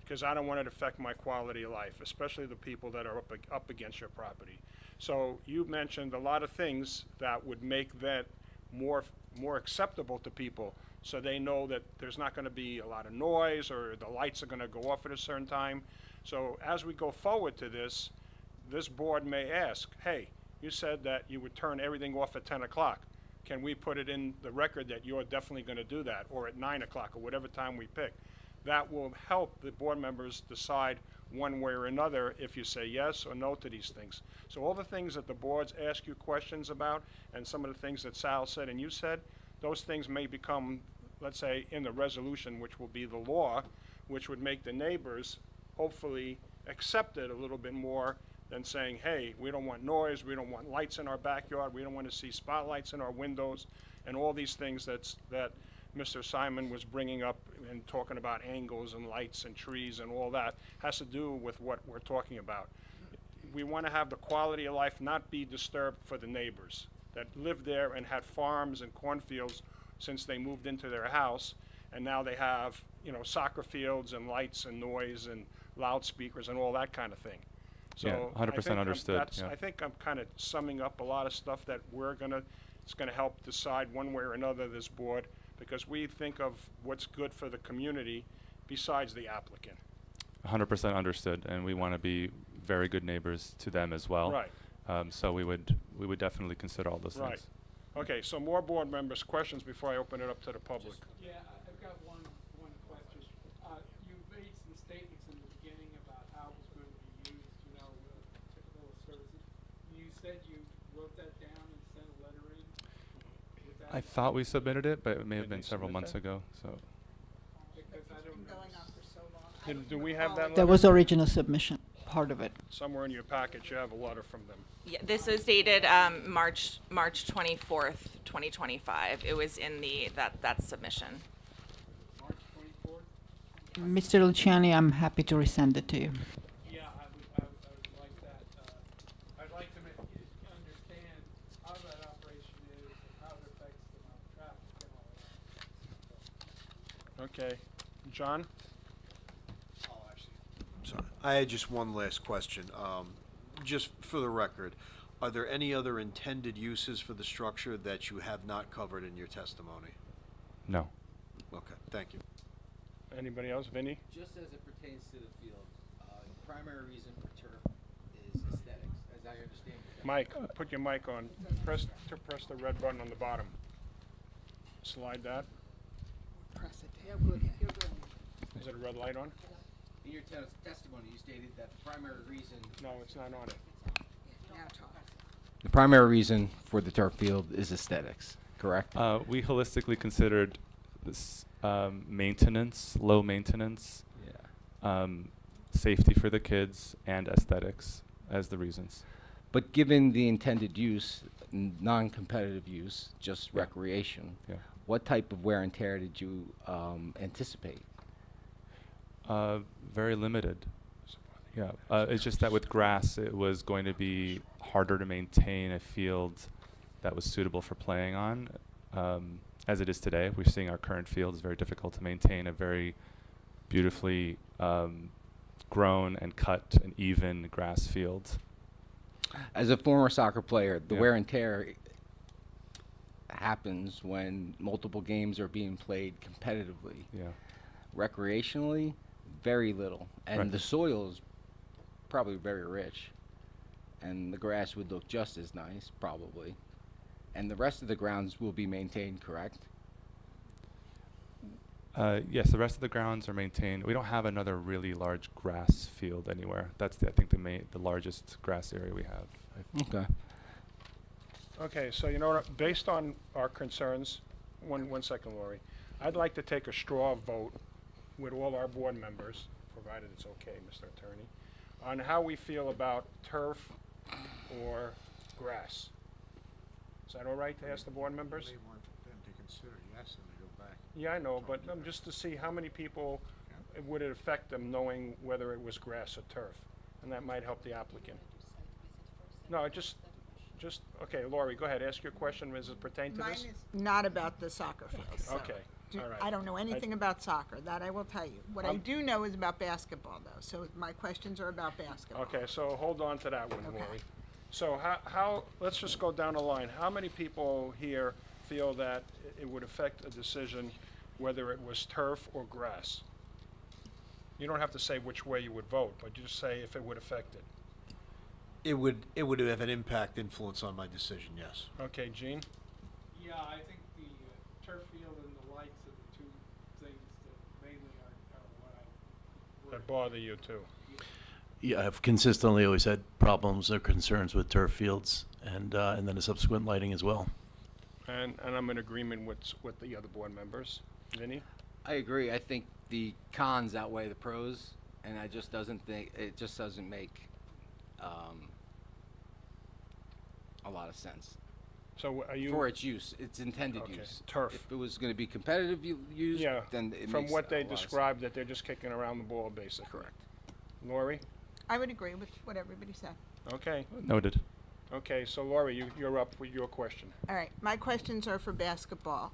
because I don't want it to affect my quality of life, especially the people that are up against your property. So you mentioned a lot of things that would make that more acceptable to people, so they know that there's not going to be a lot of noise or the lights are going to go off at a certain time. So as we go forward to this board may ask, hey, you said that you would turn everything off at 10 o'clock. Can we put it in the record that you're definitely going to do that, or at 9 o'clock, or whatever time we pick? That will help the board members decide one way or another if you say yes or no to these things. So all the things that the boards ask you questions about, and some of the things that Sal said and you said, those things may become, let's say, in the resolution, which will be the law, which would make the neighbors hopefully accept it a little bit more than saying, hey, we don't want noise, we don't want lights in our backyard, we don't want to see spotlights in our windows, and all these things that Mr. Simon was bringing up and talking about angles and lights and trees and all that has to do with what we're talking about. We want to have the quality of life not be disturbed for the neighbors that lived there and had farms and cornfields since they moved into their house, and now they have, you know, soccer fields and lights and noise and loudspeakers and all that kind of thing. So Yeah, 100% understood, yeah. I think I'm kind of summing up a lot of stuff that it's gonna help decide one way or another, this board, because we think of what's good for the community besides the applicant. 100% understood, and we want to be very good neighbors to them as well. Right. So we would definitely consider all those Right. things. Okay, so more board members' questions before I open it up to the public. Yeah, I've got one question. You made some statements in the beginning about how it was going to be used, you know, typical services. You said you wrote that down and sent a letter in? Was that- I thought we submitted it, but it may have Did been we several submit months that? ago, so. Because it's been going on for so long. Do we have that That letter? was original submission, part of it. Somewhere in your package, you have a letter from them. Yeah, this was dated March 24th, 2025. It was in that submission. March 24th? Mr. Luciani, I'm happy to resend it to you. Yeah, I would like that. I'd like to understand how that operation is and how it affects the amount of traffic and all that. Okay. John? Sorry. I had just one last question. Just for the record, are there any other intended uses for the structure that you have not covered in your testimony? No. Okay, thank you. Anybody else? Vinny? Just as it pertains to the field, the primary reason for turf is aesthetics, as I understand it. Mike, put your mic on. Press the red button on the bottom. Slide that. Press it. You're good. You're good. Is it a red light on? In your testimony, you stated that the primary reason. No, it's not on it. Now talk. The primary reason for the turf field is aesthetics, correct? We holistically considered this maintenance, low maintenance, Yeah. safety for the kids, and aesthetics as the reasons. But given the intended use, non-competitive use, just recreation, Yeah. what type of wear and tear did you anticipate? Very limited. Yeah, it's just that with grass, it was going to be harder to maintain a field that was suitable for playing on. As it is today, we're seeing our current field is very difficult to maintain a very beautifully grown and cut and even grass field. As a former soccer player, the Yeah. wear and tear happens when multiple games are being played competitively. Yeah. Recreationally, very little. And Right. the soil is probably very rich. And the grass would look just as nice, probably. And the rest of the grounds will be maintained, correct? Yes, the rest of the grounds are maintained. We don't have another really large grass field anywhere. That's I think the largest grass area we have. Okay. Okay, so you know what, based on our concerns, one second, Lori. I'd like to take a straw vote with all our board members, provided it's okay, Mr. Attorney, on how we feel about turf or grass. Is that all right to ask the board members? They want them to consider yes and they go back. Yeah, I know, but just to see how many people would it affect them knowing whether it was grass or turf, and that might help the applicant. No, just, okay, Lori, go ahead, ask your question, does it pertain to Mine this? is not about the soccer field. so Okay, all right. I don't know anything about soccer, that I will tell you. What I do know is about basketball, though, so my questions are about basketball. Okay, so hold on to that one, Okay. Lori. So how, let's just go down the line. How many people here feel that it would affect a decision whether it was turf or grass? You don't have to say which way you would vote, but just say if it would affect it. It would have an influence on my decision, yes. Okay, Gene? Yeah, I think the turf field and the lights are the two things that mainly are what I. That bother you too. have consistently always had problems or concerns with turf fields and then the subsequent lighting as well. And I'm in agreement with the other board members. Vinny? I agree. I think the cons outweigh the pros, and it just doesn't make a lot of sense. So are you? For its use, its intended Okay, use. turf. If it was going to be competitive use, Yeah, then it from makes what they a lot of sense. described, that they're just kicking around the ball, basically. Correct. Lori? I would agree with what everybody said. Okay. Noted. Okay, so Lori, you're up with your question. All right, my questions are for basketball.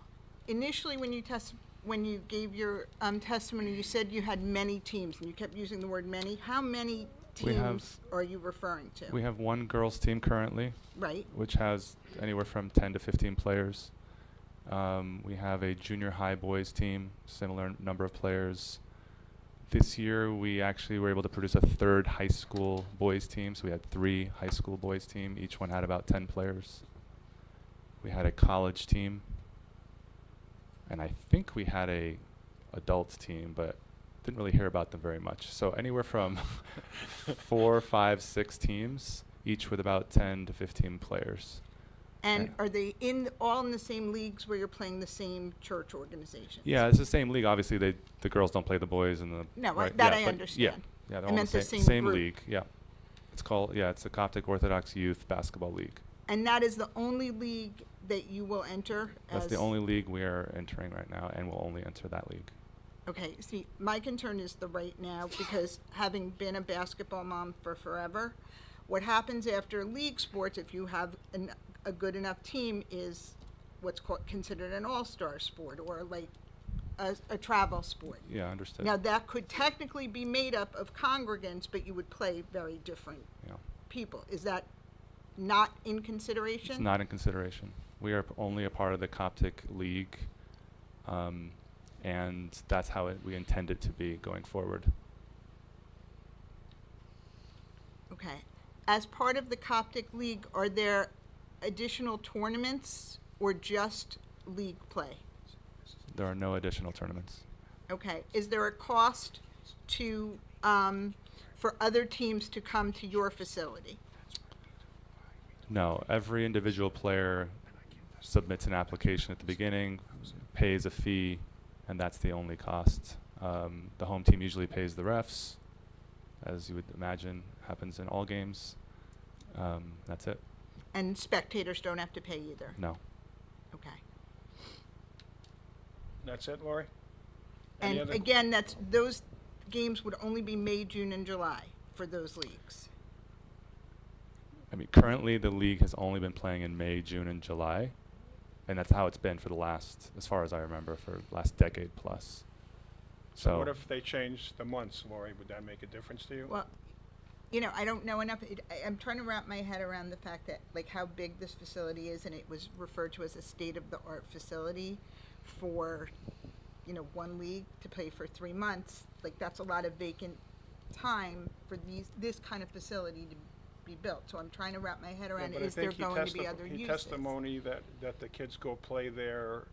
Initially, when you gave your testimony, you said you had many teams, and you kept using the word many. How many We have- teams are you referring to? We have one girls team currently, Right. which has anywhere from 10 to 15 players. We have a junior high boys team, similar number of players. This year, we actually were able to produce a third high school boys team, so we had 3 high school boys team. Each one had about 10 players. We had a college team, and I think we had a adult team, but didn't really hear about them very much. So anywhere from 4, 5, 6 teams, each with about 10 to 15 players. And are they all in the same leagues where you're playing the same church organizations? Yeah, it's the same league. Obviously, the girls don't play the boys and the No, right, that yeah, I but understand. Yeah, they're I all in meant the the same, same same group. league. Yeah, it's the Coptic Orthodox Youth Basketball League. And that is the only league that you will enter? That's the only league we are entering right now, and we'll only enter that league. Okay, see, my concern is the right now, because having been a basketball mom for forever, what happens after league sports, if you have a good enough team, is what's considered an all-star sport, or like a travel sport. Yeah, understood. Now, that could technically be made up of congregants, but you would play very different people. Is that not in consideration? It's not in consideration. We are only a part of the Coptic League, and that's how we intend it to be going forward. Okay. As part of the Coptic League, are there additional tournaments or just league play? There are no additional tournaments. Okay. Is there a cost to, for other teams to come to your facility? No, every individual player submits an application at the beginning, pays a fee, and that's the only cost. The home team usually pays the refs, as you would imagine happens in all games. That's it. And spectators don't have to pay either? No. Okay. That's it, Lori? Any And other- again, those games would only be May, June, and July for those leagues? I mean, currently the league has only been playing in May, June, and July, and that's how it's been for the last, as far as I remember, for the last decade plus. So what if they change the months, Lori? Would that make a difference to you? Well, I don't know enough. I'm trying to wrap my head around the fact that, like, how big this facility is, and it was referred to as a state-of-the-art facility for, one league to play for 3 months. Like, that's a lot of vacant time for this kind of facility to be built. So I'm trying to wrap my head around, But I is there think going to be other he uses? testimony that the kids go play there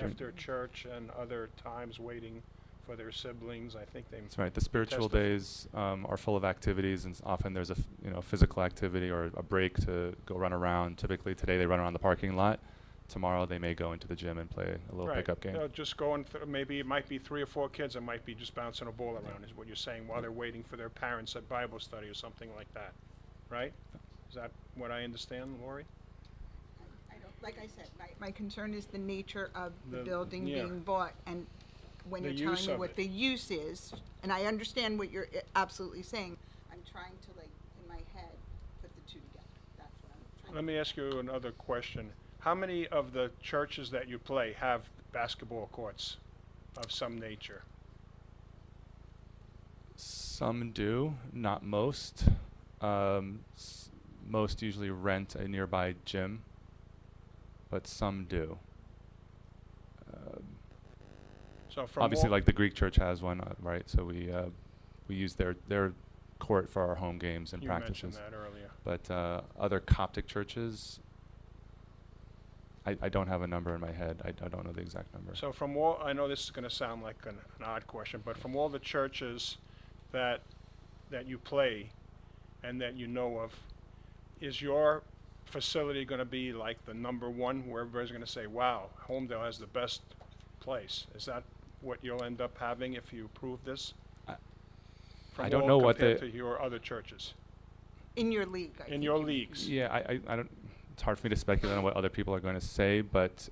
after church and other times waiting for their siblings. I think they. That's right. The spiritual testify. days are full of activities, and often there's a physical activity or a break to go run around. Typically today they run around the parking lot. Tomorrow they may go into the gym and play a little pickup game. Just going maybe it might be 3 or 4 kids. It might be just bouncing a ball around, is what you're saying, while they're waiting for their parents at Bible study or something like that, right? Is that what I understand, Lori? I don't, like I said, my concern is the nature of the The- building yeah. being bought, and when The you're telling use me of what it. the use is, and I understand what you're absolutely saying, I'm trying to, like, in my head, put the two together. That's what I'm trying to. Let me ask you another question. How many of the churches that you play have basketball courts of some nature? Some do, not most. Most usually rent a nearby gym, but some do. So from Obviously, all- like the Greek church has one, right? So we use their court for our home games and You practices. mentioned that earlier. But other Coptic churches, I don't have a number in my head. I don't know the exact number. So from all, I know this is going to sound like an odd question, but from all the churches that that you play and that you know of, is your facility going to be like the number one where everybody's going to say, wow, Homedale has the best place? Is that what you'll end up having if you approve this? I don't know what compared to your other churches, In your league, I in think your you- leagues. Yeah, I don't, it's hard for me to speculate on what other people are going to say, but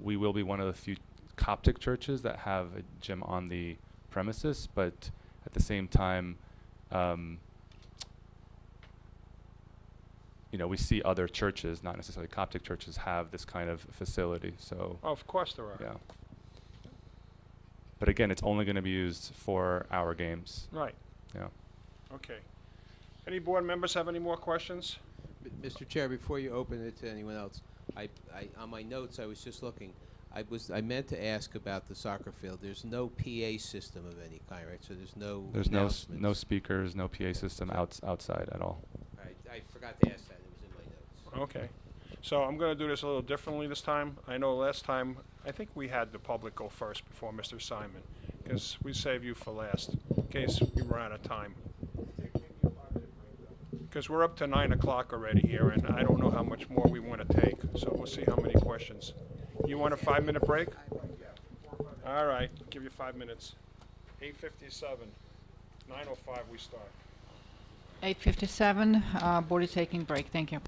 we will be one of the few Coptic churches that have a gym on the premises, but at the same time, you know, we see other churches, not necessarily Coptic churches, have this kind of facility, so. Oh, of course there are. Yeah. But again, it's only going to be used for our games. Right. Yeah. Okay. Any board members have any more questions? Mr. Chair, before you open it to anyone else, on my notes, I was just looking. I meant to ask about the soccer field. There's no PA system of any kind, right? So there's no There's no announcements. speakers, no PA system outside at all. Right, I forgot to ask that. It was in my notes. Okay. So I'm going to do this a little differently this time. I know last time, I think we had the public go first before Mr. Simon, because we saved you for last, in case we run out of time. Because we're up to 9 o'clock already here, and I don't know how much more we want to take, so we'll see how many questions. You want a 5-minute break? All right, give you 5 minutes. 8:57, 9:05 we start. 8:57, board is taking break. Thank you.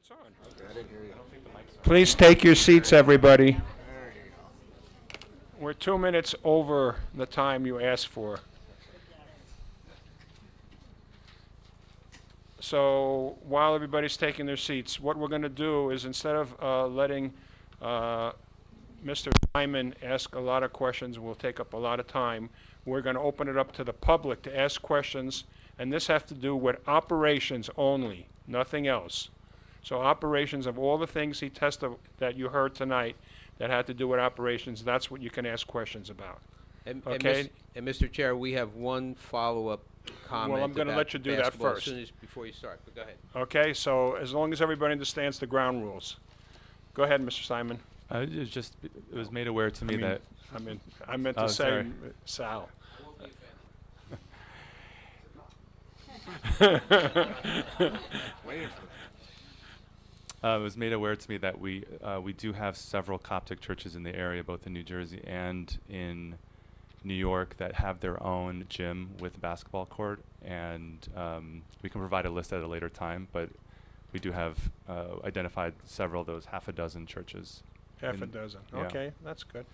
It's on. Okay, I didn't hear you. Please take your seats, everybody. We're 2 minutes over the time you asked for. So while everybody's taking their seats, what we're going to do is instead of letting Mr. Simon ask a lot of questions, will take up a lot of time, we're going to open it up to the public to ask questions, and this has to do with operations only, nothing else. So operations of all the things he tested that you heard tonight that had to do with operations, that's what you can ask questions about. Okay? And Mr. Chair, we have one follow-up comment. Well, I'm going to about let you do that basketball first. As soon as before you start, but go ahead. Okay, so as long as everybody understands the ground rules. Go ahead, Mr. Simon. It was made aware to me that. I meant Oh, to say sorry. Sal. It was made aware to me that we do have several Coptic churches in the area, both in New Jersey and in New York, that have their own gym with basketball court, and we can provide a list at a later time, but we do have identified several of those, half a dozen churches. Half a dozen. Yeah. Okay, that's good.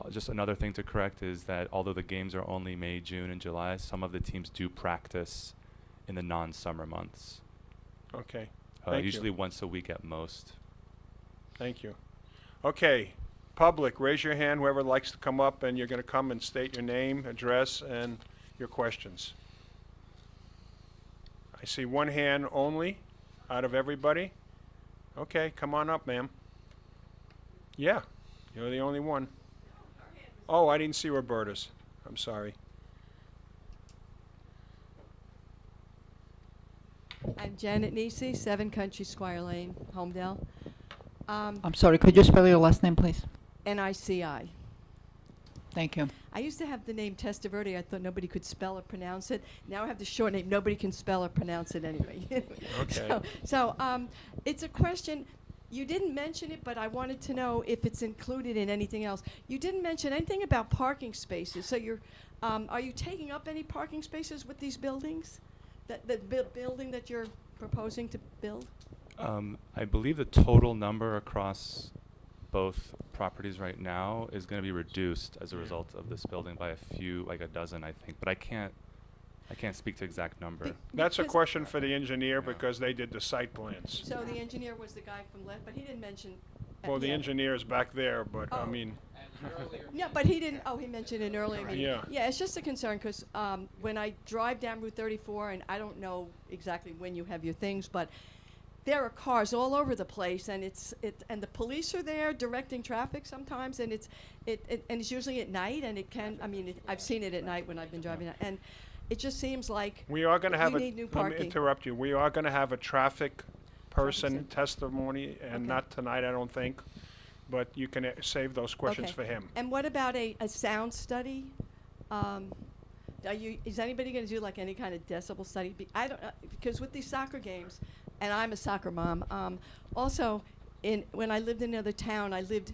Just another thing to correct is that although the games are only May, June, and July, some of the teams do practice in the non-summer months. Okay. Thank Usually you. once a week at most. Thank you. Okay, public, raise your hand, whoever likes to come up, and you're going to come and state your name, address, and your questions. I see one hand only out of everybody. Okay, come on up, ma'am. Yeah, you're the only one. Oh, I didn't see Roberta's. I'm sorry. I'm Janet Nisi, 7 Country Squire Lane, Homedale. I'm sorry, could you spell your last name, please? N-I-C-I. Thank you. I used to have the name Testaverde. I thought nobody could spell or pronounce it. Now I have the short name. Nobody can spell or pronounce it anyway. Okay. So it's a question. You didn't mention it, but I wanted to know if it's included in anything else. You didn't mention anything about parking spaces. So are you taking up any parking spaces with these buildings? The building that you're proposing to build? I believe the total number across both properties right now is going to be reduced as a result of this building by a few, like a dozen, I think. But I can't speak to exact number. That's a question for the engineer because they did the site plans. So the engineer was the guy from Left, but he didn't mention. Well, the yeah. engineer is back there, but I Oh. mean, Yeah, but he didn't. Oh, he mentioned it earlier. Yeah. Yeah, it's just a concern because when I drive down Route 34, and I don't know exactly when you have your things, but there are cars all over the place, and and the police are there directing traffic sometimes, and it's usually at night, and it can. I mean, I've seen it at night when I've been driving, and it just seems like we are going to have we need new let me parking. interrupt you. We are going to have a traffic person testimony, and not tonight, I don't think. But you can save those questions Okay. for him. And what about a sound study? Is anybody going to do like any kind of decibel study? I don't because with these soccer games, and I'm a soccer mom. Also, when I lived in another town, I lived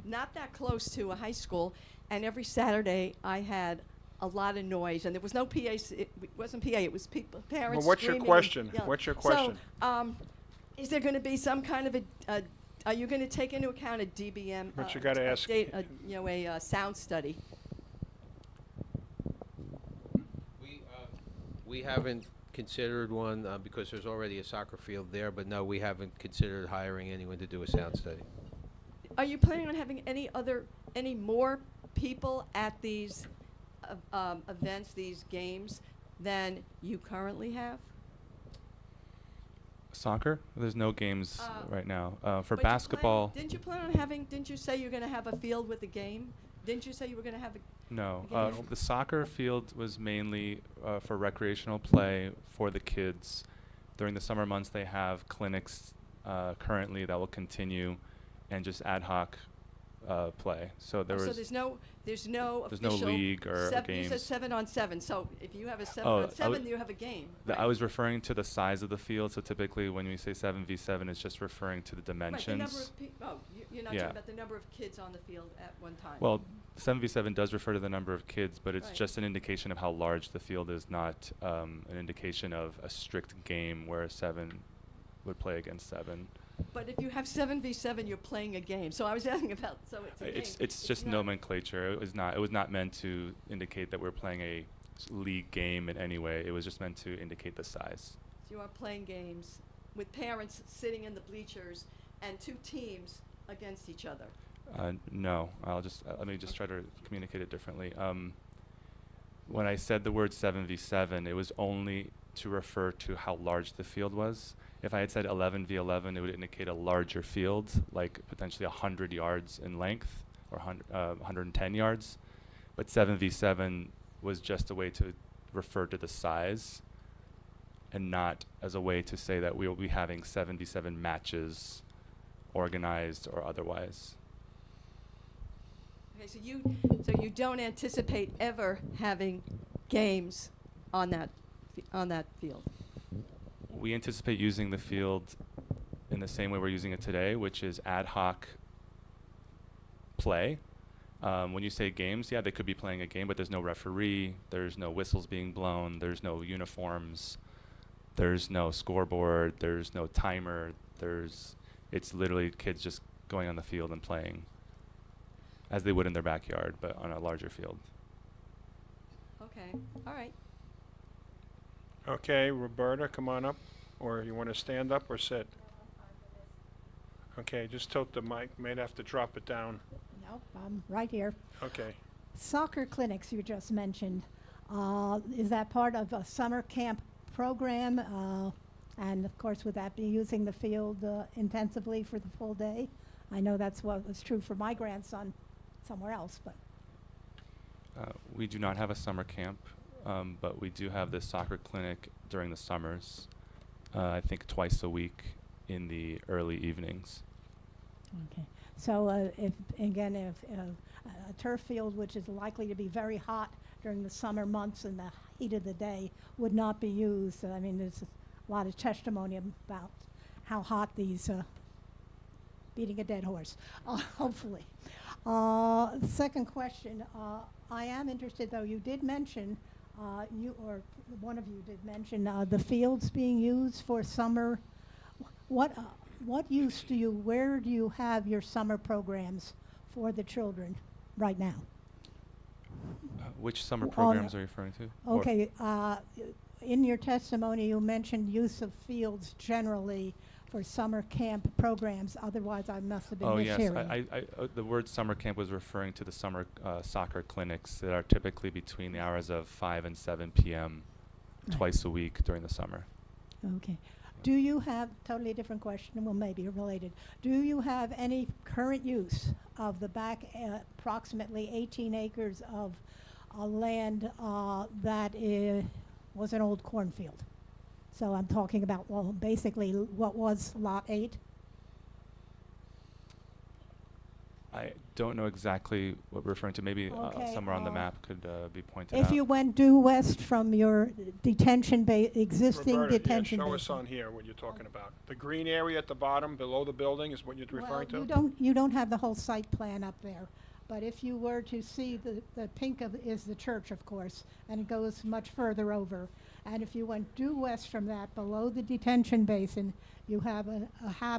not that close to a high school, and every Saturday I had a lot of noise, and there was no PA. It wasn't PA. It was people, parents. Well, what's your screaming and question? yelling. What's your question? So, is there going to be some kind of a are you going to take into account a DBM? But you gotta ask- A sound study. We haven't considered one because there's already a soccer field there, but no, we haven't considered hiring anyone to do a sound study. Are you planning on having any more people at these events, these games, than you currently have? Soccer? There's no games right now. For But basketball, didn't you plan on having? Didn't you say you're going to have a field with a game? Didn't you say you were going to have a? no. Okay. The soccer field was mainly for recreational play for the kids. During the summer months, they have clinics currently that will continue, and just ad hoc play. So there So was. there's no There's no official league or You said games. 7-on-7. So if you have a 7 Oh, on 7, you have a game. I was referring to the size of the field. So typically, when we say 7v7, it's just referring to the dimensions. Right, the number of you're not Yeah. talking about the number of kids on the field at one time. Well, 7v7 does refer to the number of kids, but it's Right. just an indication of how large the field is, not an indication of a strict game where 7 would play against 7. But if you have 7v7, you're playing a game. So I was asking about, so it's a game. It's just not- nomenclature. It was not meant to indicate that we're playing a league game in any way. It was just meant to indicate the size. So you are playing games with parents sitting in the bleachers and 2 teams against each other. No, let me just try to communicate it differently. When I said the word 7v7, it was only to refer to how large the field was. If I had said 11v11, it would indicate a larger field, like potentially 100 yards in length or 110 yards. But 7v7 was just a way to refer to the size and not as a way to say that we will be having 7v7 matches organized or otherwise. Okay, so you don't anticipate ever having games on that field. We anticipate using the field in the same way we're using it today, which is ad hoc play. When you say games, yeah, they could be playing a game, but there's no referee, there's no whistles being blown, there's no uniforms, there's no scoreboard, there's no timer, it's literally kids just going on the field and playing as they would in their backyard, but on a larger field. Okay, all right. Okay, Roberta, come on up, or you want to stand up or sit? Okay, just tilt the mic, may have to drop it down. Nope, I'm right here. Okay. Soccer clinics you just mentioned, is that part of a summer camp program? And of course, would that be using the field intensively for the full day? I know that's what was true for my grandson somewhere else, but. We do not have a summer camp, but we do have this soccer clinic during the summers, I think twice a week in the early evenings. Okay. So if a turf field, which is likely to be very hot during the summer months and the heat of the day, would not be used, I mean, there's a lot of testimony about how hot these, beating a dead horse, hopefully. Second question, I am interested, though, you did mention, one of you did mention the fields being used for summer. What use where do you have your summer programs for the children right now? Which summer programs are you referring to? Okay, in your testimony, you mentioned use of fields generally for summer camp programs. Otherwise, I must have been mishearing. Yes. The word summer camp was referring to the summer soccer clinics that are typically between the hours of 5 and 7 p.m. twice a week during the summer. Okay. Do you have, totally different question, well, maybe related. Do you have any current use of the back approximately 18 acres of land that was an old cornfield? So I'm talking about, well, basically what was Lot 8? I don't know exactly what we're referring to. Maybe Okay, somewhere on the map could be pointed out. If you went due west from your existing Roberta, detention yeah, show basin. us on here what you're talking about. The green area at the bottom, below the building, is what you're referring to? You don't have the whole site plan up there. But if you were to see the pink is the church, of course, and it goes much further over. And if you went due west from that, below the detention basin, you have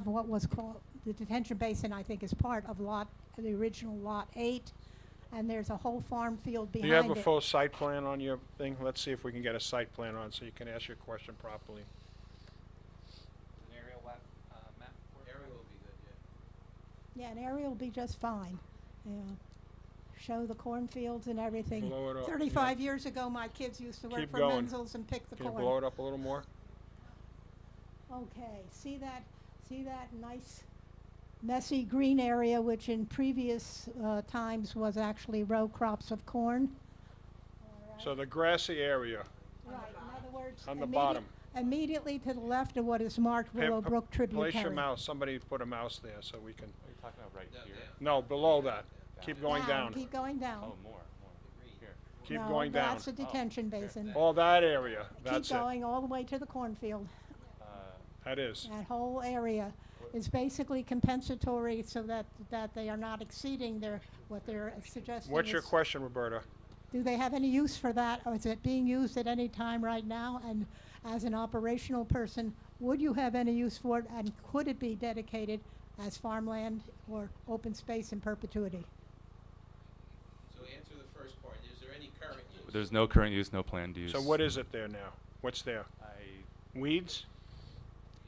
what was called, the detention basin, I think, is part of the original Lot 8, and there's a whole farm field behind Do it. you have a full site plan on your thing? Let's see if we can get a site plan on so you can ask your question properly. An aerial map? Aerial will be good, Yeah, an aerial will be just fine. Yeah. Show the cornfields and everything. Blow it up, 35 years ago, my kids used to work Keep for going. Menzel's and pick the Can you corn. blow it up a little more? Okay, see that nice messy green area, which in previous times was actually row crops of corn? So the grassy area Right, in other words, on the bottom. immediately to the left of what is marked Pa- Willowbrook Tributary. Place your mouse. Somebody put a mouse there so we can. Are you talking about right here? No, below that. Keep going down. Keep going down. Oh, more. Here. Keep No, going down. that's the detention basin. All that area. That's Keep it. going all the way to the cornfield. That is. That whole area is basically compensatory so that they are not exceeding what they're suggesting. What's your is- question, Roberta? Do they have any use for that, or is it being used at any time right now? And as an operational person, would you have any use for it, and could it be dedicated as farmland or open space in perpetuity? So answer the first part. Is there any current use? There's no current use, no planned use. So what is it there now? What's there? Weeds?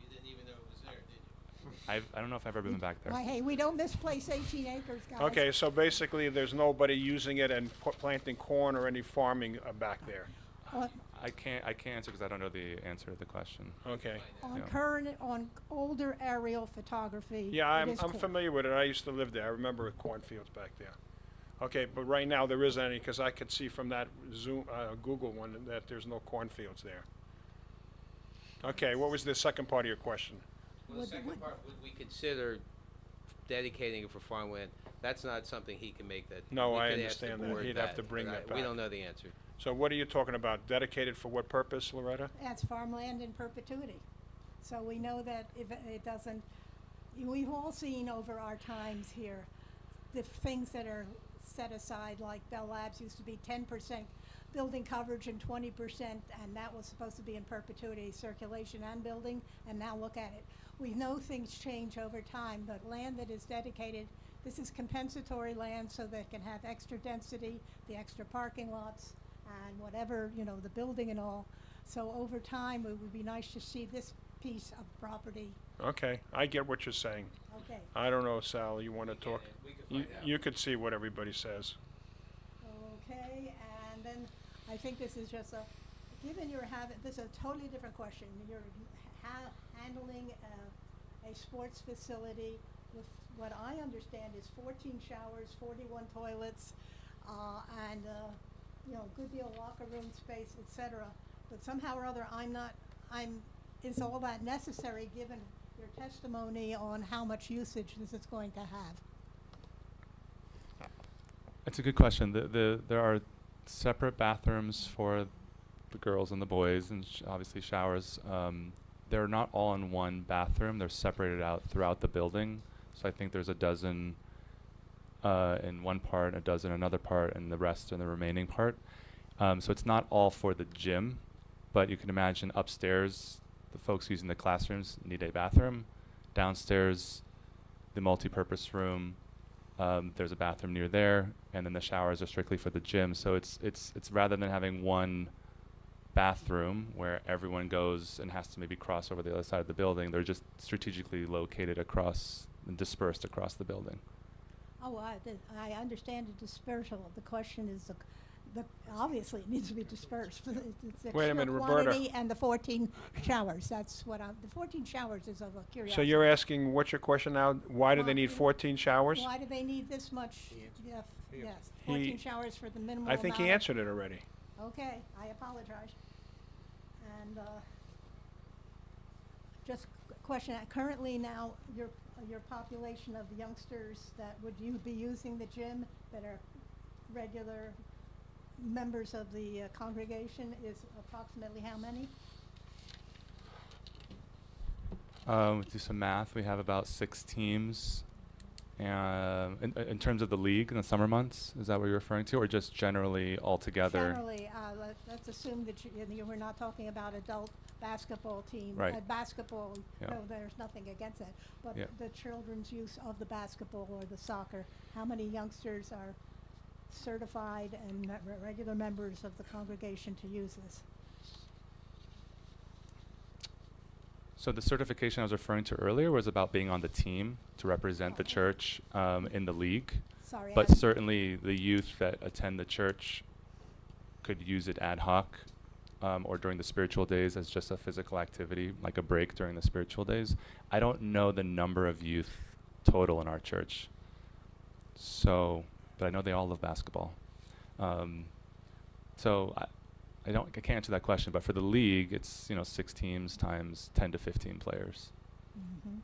You didn't even know it was there, did you? I don't know if I've ever been back there. Why, hey, we don't misplace 18 acres, guys. Okay, so basically, there's nobody using it and planting corn or any farming back there. I can't answer because I don't know the answer to the question. Okay. On Yeah. current, on older aerial photography. Yeah, it is I'm corn. familiar with it. I used to live there. I remember cornfields back there. Okay, but right now, there isn't any, because I could see from that Zoom, Google one that there's no cornfields there. Okay, what was the second part of your question? Well, the second part, would we consider dedicating it for farmland? That's not something he can make that. No, we I could ask the understand that. board He'd have to bring but that We back. don't know the answer. So what are you talking about? Dedicated for what purpose, Loretta? As farmland in perpetuity. So we know that if it doesn't, we've all seen over our times here, the things that are set aside, like Bell Labs used to be 10% building coverage and 20%, and that was supposed to be in perpetuity, circulation and building, and now look at it. We know things change over time, but land that is dedicated, this is compensatory land so that it can have extra density, the extra parking lots, and whatever, you know, the building and all. So over time, it would be nice to see this piece of property. Okay, I get what you're saying. Okay. I don't know, Sal, you want to talk? We can find out. You could see what everybody says. Okay, and then I think this is just given your habit, this is a totally different question. You're handling a sports facility with what I understand is 14 showers, 41 toilets, and you know, good deal of locker room space, etc. But somehow or other, is all that necessary given your testimony on how much usage this is going to have? It's a good question. There are separate bathrooms for the girls and the boys, and obviously showers. They're not all in one bathroom. They're separated out throughout the building. So I think there's a dozen in one part, a dozen in another part, and the rest in the remaining part. So it's not all for the gym, but you can imagine upstairs, the folks using the classrooms need a bathroom. Downstairs, the multi-purpose room, there's a bathroom near there, and then the showers are strictly for the gym. So it's rather than having one bathroom where everyone goes and has to maybe cross over the other side of the building, they're just strategically located across and dispersed across the building. Oh, I understand the dispersal. The question is obviously it needs to be dispersed. It's the Wait a sheer minute, Roberta. quantity and the 14 showers. That's what the 14 showers is of a curiosity. So you're asking, what's your question now? Why do they need 14 showers? Why do they need this much? Yes, He- 14 showers for the minimal I think he amount of- answered it already. Okay, I apologize. And just a question, currently now, your population of youngsters that would you be using the gym that are regular members of the congregation is approximately how many? Do some math. We have about 6 teams. In terms of the league in the summer months, is that what you're referring to, or just generally altogether? Generally, let's assume that you were not talking about adult basketball team. Right. Basketball, Yeah. no, there's nothing against that. But Yeah. the children's use of the basketball or the soccer, how many youngsters are certified and regular members of the congregation to use this? So the certification I was referring to earlier was about being on the team to represent the church in the league. Sorry, But I- certainly the youth that attend the church could use it ad hoc or during the spiritual days as just a physical activity, like a break during the spiritual days. I don't know the number of youth total in our church. So, but I know they all love basketball. So I can't answer that question, but for the league, it's 6 teams times 10 to 15 players. Mhm.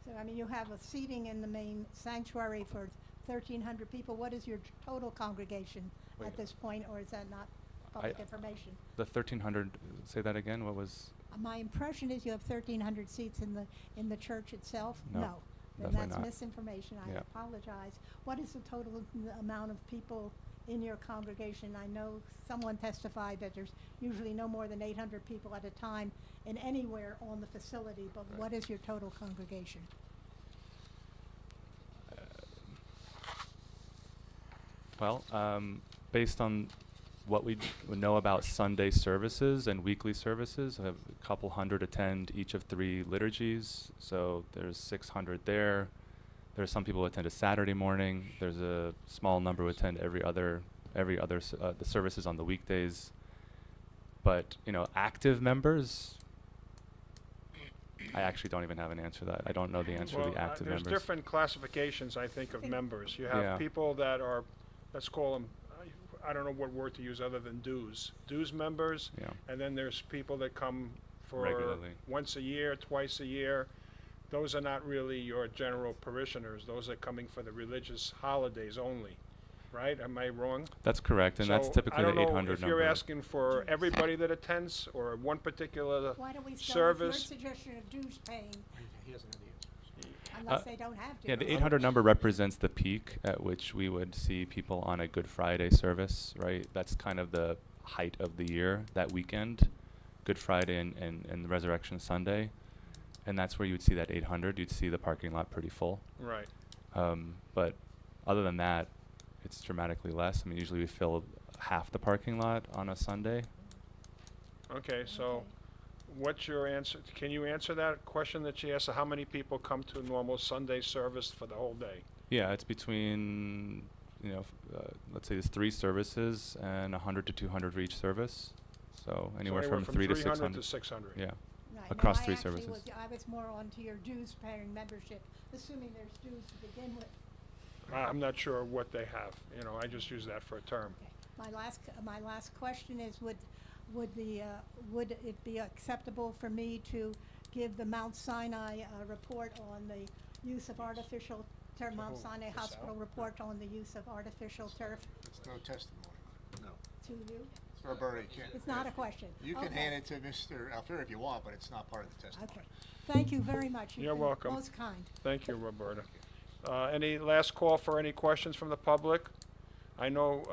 So, I mean, you have a seating in the main sanctuary for 1,300 people. What is your total congregation Wait. at this point, or is that not public information? The 1,300. Say that again. What was? My impression is you have 1,300 seats in the church itself? No, Then definitely that's not. misinformation. I Yeah. apologize. What is the total amount of people in your congregation? I know someone testified that there's usually no more than 800 people at a time in anywhere on the facility, but what is your total congregation? Well, based on what we know about Sunday services and weekly services, I have a couple hundred attend each of 3 liturgies, so there's 600 there. There's some people who attend a Saturday morning. There's a small number who attend every other the services on the weekdays. But active members, I actually don't even have an answer to that. I don't know the answer to the active there's members. different classifications, I think, of members. You have Yeah. people that are, let's call them, I don't know what word to use other than dues members. Yeah. And then there's people that come for Regularly. once a year, twice a year. Those are not really your general parishioners. Those are coming for the religious holidays only, right? Am I wrong? That's correct, and that's So, typically I don't the know 800 if number. you're asking for everybody that attends or one particular Why don't we start with your service. suggestion of dues paying, He doesn't have the answer. unless they don't have to? Yeah, the 800 number represents the peak at which we would see people on a Good Friday service, right? That's kind of the height of the year, that weekend, Good Friday and the Resurrection Sunday. And that's where you would see that 800. You'd see the parking lot pretty full. Right. But other than that, it's dramatically less. I mean, usually we fill half the parking lot on a Sunday. Okay, so what's your answer? Can you answer that question that she asked? How many people come to a normal Sunday service for the whole day? Yeah, it's between, let's say there's 3 services and 100 to 200 for each service. So anywhere from 3 to 300 600. to 600. Yeah, Right, across no, 3 I actually services. I was more onto your dues paying membership, assuming there's dues to begin with. I'm not sure what they have. I just use that for a term. My last question is, would it be acceptable for me to give the Mount Sinai report on the use of artificial turf, Mount Sinai Hospital report on the use of artificial turf It's no testimony, no. to you? Roberta, you can't. It's not a question. You can Okay. hand it to Mr. Alfieri if you want, but it's not part of the testimony. Okay. Thank you very much. You've You're been welcome. most kind. Thank you, Roberta. Any last call for any questions from the public? I know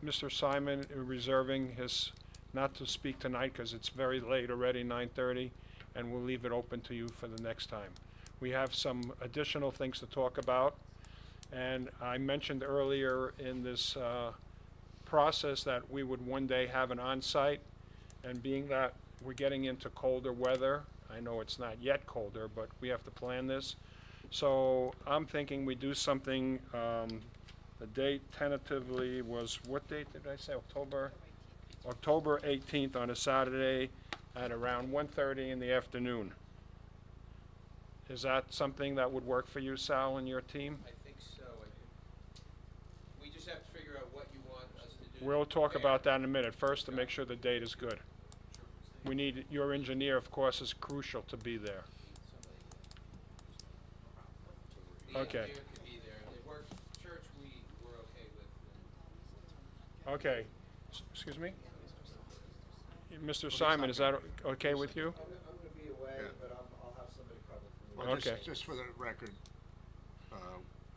Mr. Simon is reserving his not to speak tonight because it's very late already, 9:30, and we'll leave it open to you for the next time. We have some additional things to talk about, and I mentioned earlier in this process that we would one day have an on-site, and being that we're getting into colder weather, I know it's not yet colder, but we have to plan this. So I'm thinking we do something, the date tentatively was, what date did I say, October 18th on a Saturday at around 1:30 in the afternoon. Is that something that would work for you, Sal, and your team? I think so. We just have to figure out what you want us to do. We'll talk about that in a minute. First, to make sure the date is good. We need, your engineer, of course, is crucial to be there. The Okay. engineer could be there. It works, church we're okay with. Okay. Excuse me? Mr. Simon, is that okay with you? I'm gonna be away, Yeah. but I'll have somebody cover for me. Well, Okay. just for the record,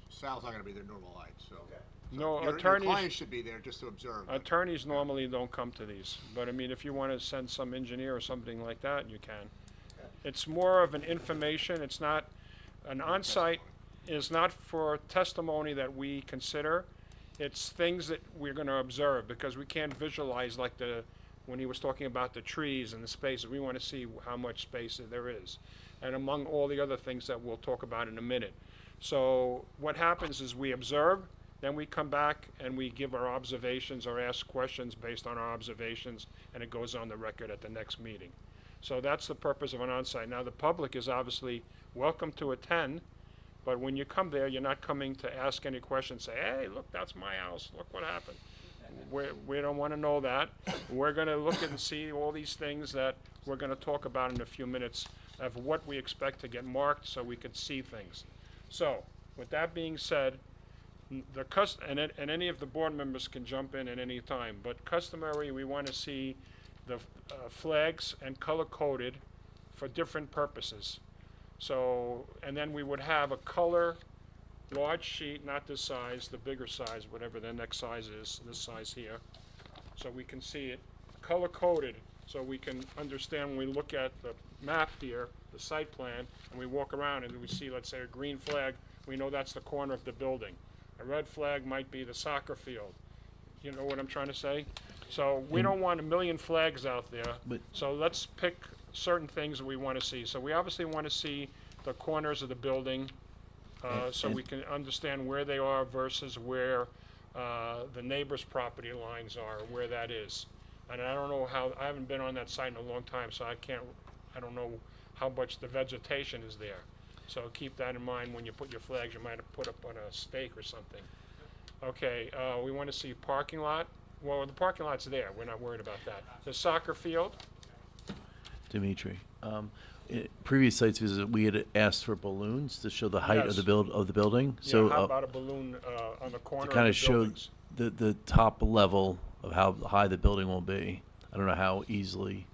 Sal's not gonna be there normal light, so. Okay. No, Your attorneys, client should be there just to observe. but- attorneys normally don't come to these, but I mean, if you want to send some engineer or something like that, you can. It's more of an information, it's not, an on-site is not for testimony that we consider. It's things that we're gonna observe, because we can't visualize like when he was talking about the trees and the spaces, we wanna see how much space there is. And among all the other things that we'll talk about in a minute. So what happens is we observe, then we come back and we give our observations or ask questions based on our observations, and it goes on the record at the next meeting. So that's the purpose of an on-site. Now, the public is obviously welcome to attend, but when you come there, you're not coming to ask any questions, say, hey, look, that's my house, look what happened. We don't want to know that. We're going to look and see all these things that we're going to talk about in a few minutes of what we expect to get marked so we could see things. So, with that being said, and any of the board members can jump in at any time, but customary, we want to see the flags and color-coded for different purposes. So, and then we would have a color large sheet, not this size, the bigger size, whatever the next size is, this size here, so we can see it, color-coded, so we can understand when we look at the map here, the site plan, and we walk around and we see, let's say, a green flag, we know that's the corner of the building. A red flag might be the soccer field. You know what I'm trying to say? So we don't want a million flags out there, so let's pick certain things that we want to see. So we obviously want to see the corners of the building, so we can understand where they are versus where the neighbor's property lines are, where that is. And I don't know how, I haven't been on that site in a long time, so I don't know how much the vegetation is there. So keep that in mind when you put your flags. You might have put up on a stake or something. Okay, we want to see parking lot. Well, the parking lot's there. We're not worried about that. The soccer field. Dimitri, previous sites visit, we had asked for balloons to show the height of the building. Yeah, So how about a balloon on the corner to of kind the of show buildings? the top level of how high the building will be. I don't know how easily.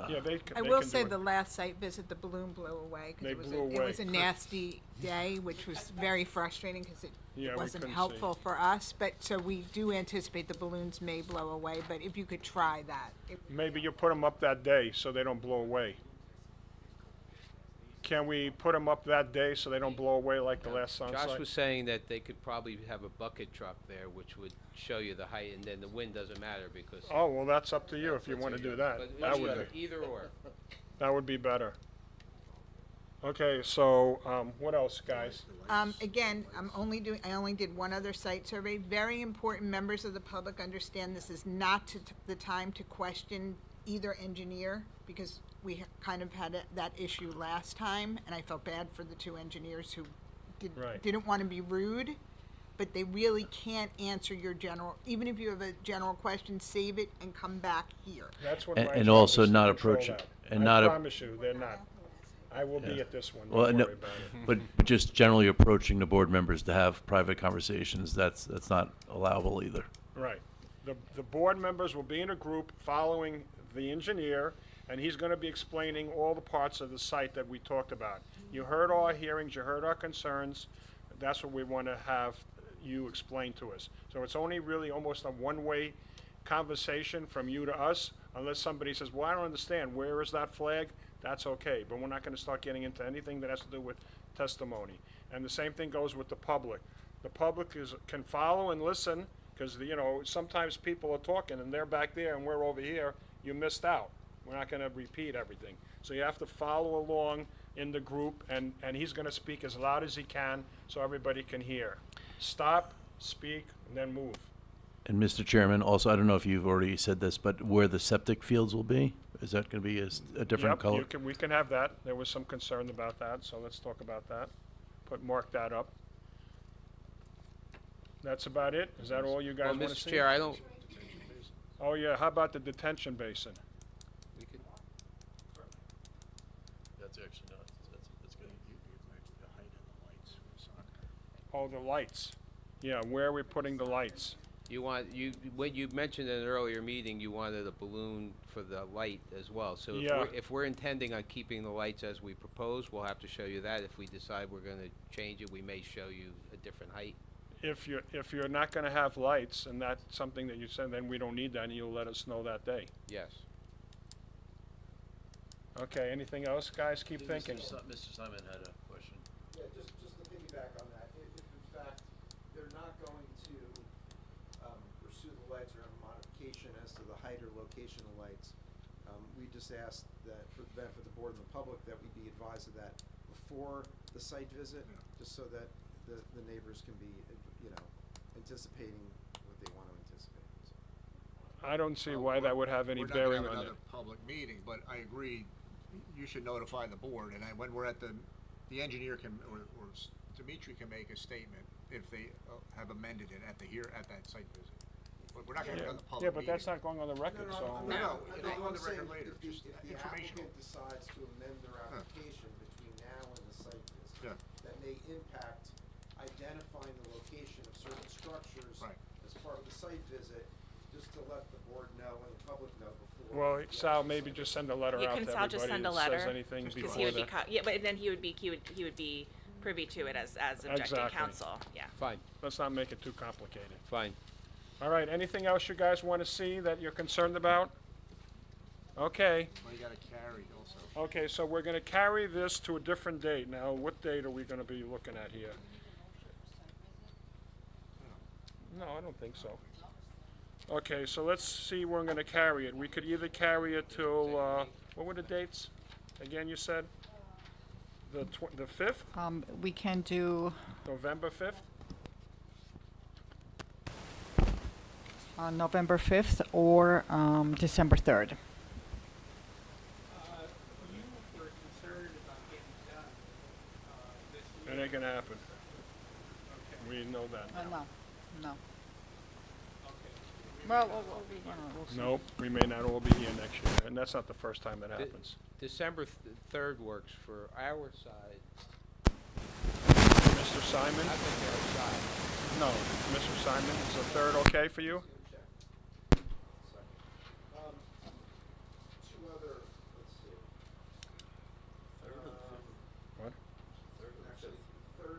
Yeah, I will say the last site visit, the balloon blew away They because blew it was a away. nasty day, which was very frustrating because it Yeah, we wasn't couldn't helpful for us. But so we do anticipate the balloons may blow away. But if you could try that, Maybe you put them up that day so they don't blow away. Can we put them up that day so they don't blow away like the last sun Josh site? was saying that they could probably have a bucket truck there, which would show you the height, and then the wind doesn't matter because. Oh, well, that's up to you if you want to do that. But That would be. either or. That would be better. Okay, so, what else, guys? again, I only did one other site survey. Very important, members of the public understand this is not the time to question either engineer, because we kind of had that issue last time, and I felt bad for the two engineers who didn't want to be rude, but they really can't answer your even if you have a general question, save it and come back here. That's what And- my and job also is to not control approach it, that. and I not a- promise you, they're not. I will be at this one, Well, don't no, worry about it. but just generally approaching the board members to have private conversations, that's not allowable either. Right. The board members will be in a group following the engineer, and he's gonna be explaining all the parts of the site that we talked about. You heard our hearings, you heard our concerns, that's what we wanna have you explain to us. So it's only really almost a one-way conversation from you to us, unless somebody says, well, I don't understand, where is that flag? That's okay, but we're not gonna start getting into anything that has to do with testimony. And the same thing goes with the public. The public can follow and listen, because, sometimes people are talking and they're back there and we're over here, you missed out. We're not gonna repeat everything. So you have to follow along in the group, and he's gonna speak as loud as he can so everybody can hear. Stop, speak, and then move. And Mr. Chairman, also, I don't know if you've already said this, but where the septic fields will be, is that going to be a different Yep, color? we can have that. There was some concern about that, so let's talk about that. Mark that up. That's about it? Is that all you guys Well, want to see? Mr. Chair, I don't. Oh, yeah, how about the detention basin? That's actually not, that's going to be the height of the lights for the soccer. Oh, the lights. Yeah, where are we putting the lights? When you mentioned in an earlier meeting, you wanted a balloon for the light as well. So Yeah. if we're intending on keeping the lights as we propose, we'll have to show you that. If we decide we're gonna change it, we may show you a different height. If you're not gonna have lights, and that's something that you said, then we don't need that, and you'll let us know that day. Yes. Okay, anything else, guys? Keep thinking. Mr. Simon had a question. Yeah, just to piggyback on that, if in fact they're not going to pursue the lights or have a modification as to the height or location of lights, we just asked that for the benefit of the board and the public that we be advised of that before the site visit, just so that the neighbors can be, anticipating what they want to anticipate. So. I don't see why that would have any bearing on it. We're not gonna have another public meeting, but I agree, you should notify the board, and when we're at the engineer can, or Dimitri can make a statement if they have amended it at that site visit. But we're not gonna have another public Yeah, meeting. but that's not going on the record, so. No, it'll go on the I'm saying record later, if just the informational. applicant decides to amend their application between now and the site visit, that may impact identifying the location of certain structures as part of the site visit, just to let the board know and the public know before. Well, Sal, maybe just send a letter You out can to Sal just everybody send a that letter says anything because before he would be that. yeah, but then he would be privy to it as objecting Exactly. counsel, yeah. Fine, Let's not make it too complicated. fine. All right, anything else you guys want to see that you're concerned about? Okay. Well, you gotta carry also. Okay, so we're gonna carry this to a different date. Now, what date are we gonna be looking at here? No, I don't think so. Okay, so let's see when we're gonna carry it. We could either carry it till, what were the dates? Again, you said? The 5th? We can do November 5th? November 5th or December 3rd. It ain't gonna happen. We know that. No. Well, we'll see. Nope, we may not all be here next year, and that's not the first time that happens. December 3rd works for our side. Mr. Simon? I think our side. No, Mr. Simon, is the 3rd okay for you? Two other, let's see. What? Third.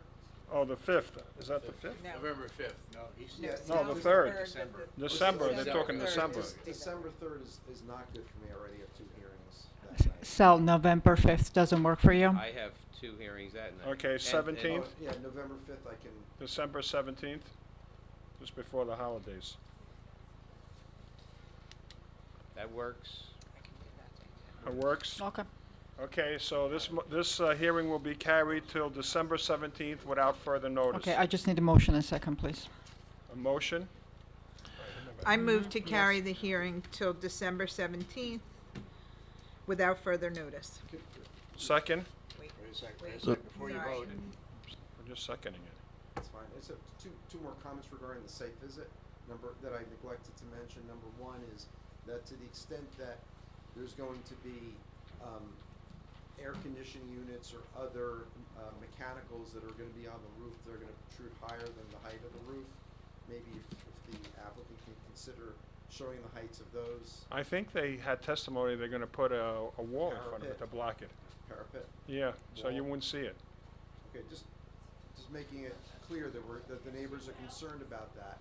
Oh, the 5th, is that the 5th? November 5th. No, he's. No, the 3rd. December. December, they're talking December. December 3rd is not good for me. I already have 2 hearings that night. So November 5th doesn't work for you? I have 2 hearings that night. Okay, 17th, Yeah, November 5th I can, December 17th, just before the holidays. That works. It works? Okay. Okay, so this hearing will be carried till December 17th without further notice. Okay, I just need a motion and second, please. A motion? I move to carry the hearing till December 17th without further notice. Second? Wait a second, before you Sorry. vote. We're just seconding it. that's fine. I just have two more comments regarding the site visit. That I neglected to mention. Number one is that to the extent that there's going to be air conditioning units or other mechanicals that are going to be on the roof, they're going to protrude higher than the height of the roof. Maybe if the applicant can consider showing the heights of those. I think they had testimony they're gonna put a wall in front of it to block it. Parapet. Yeah, so you Wall. wouldn't see it. Okay, just making it clear that the neighbors are concerned about that.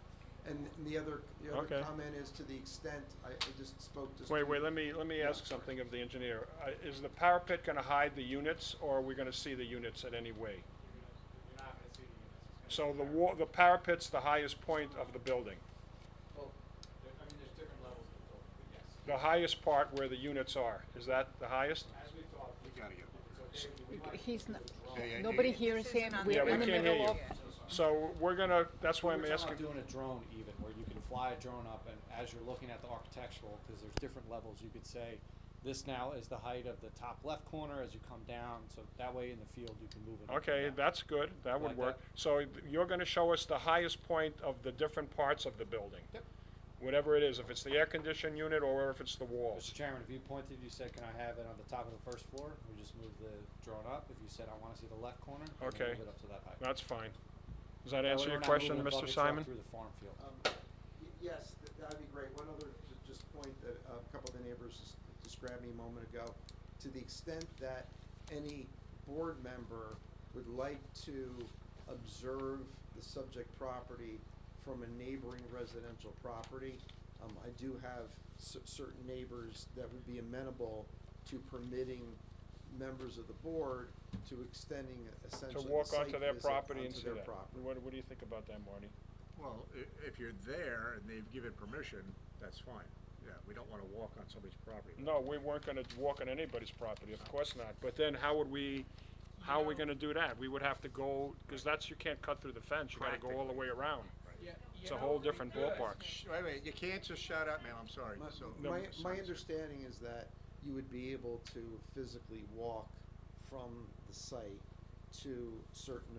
And the other Okay. comment is to the extent, I just spoke to. Wait, let me ask something of the engineer. Is the parapet gonna hide the units, or are we gonna see the units in any way? So the parapet's the highest point of the building. There's different levels of the building, but yes. The highest part where the units are, is that the highest? As we thought, You gotta get. He's not, Yeah, nobody yeah. hears him. on Yeah, We're we in the can't middle hear of. you. So we're gonna, that's why I'm We're talking asking. about doing a drone even, where you can fly a drone up and as you're looking at the architectural, because there's different levels, you could say, this now is the height of the top left corner as you come down, so that way in the field you can move it. up and Okay, down. that's good, that would Like work. that. So you're gonna show us the highest point of the different parts of the building? Yep. Whatever it is, if it's the air conditioned unit or if it's the Mr. walls. Chairman, if you pointed, you said, can I have it on the top of the first floor? We just move the drone up. If you said, I want to see the left corner, then we'll Okay. move it up to that height. That's fine. Does that That way answer we're your not question, moving a Mr. bucket truck Simon? Through the farm field. Yes, that'd be great. One other just point that a couple of the neighbors described me a moment ago. To the extent that any board member would like to observe the subject property from a neighboring residential property, I do have certain neighbors that would be amenable to permitting members of the board to extending essentially To the walk site onto their visit property and onto see their that? property. What do you think about that, Marty? Well, if you're there and they've given permission, that's fine. Yeah, we don't wanna walk on somebody's property. No, we weren't gonna walk on anybody's property, of course not. But then how are we gonna do that? We would have to go, because you can't cut through the fence, you gotta go all the way around. It's a whole different ballpark. Wait a minute, you can't just shout out, ma'am, I'm sorry. So, My understanding is that you would be able to physically walk from the site to certain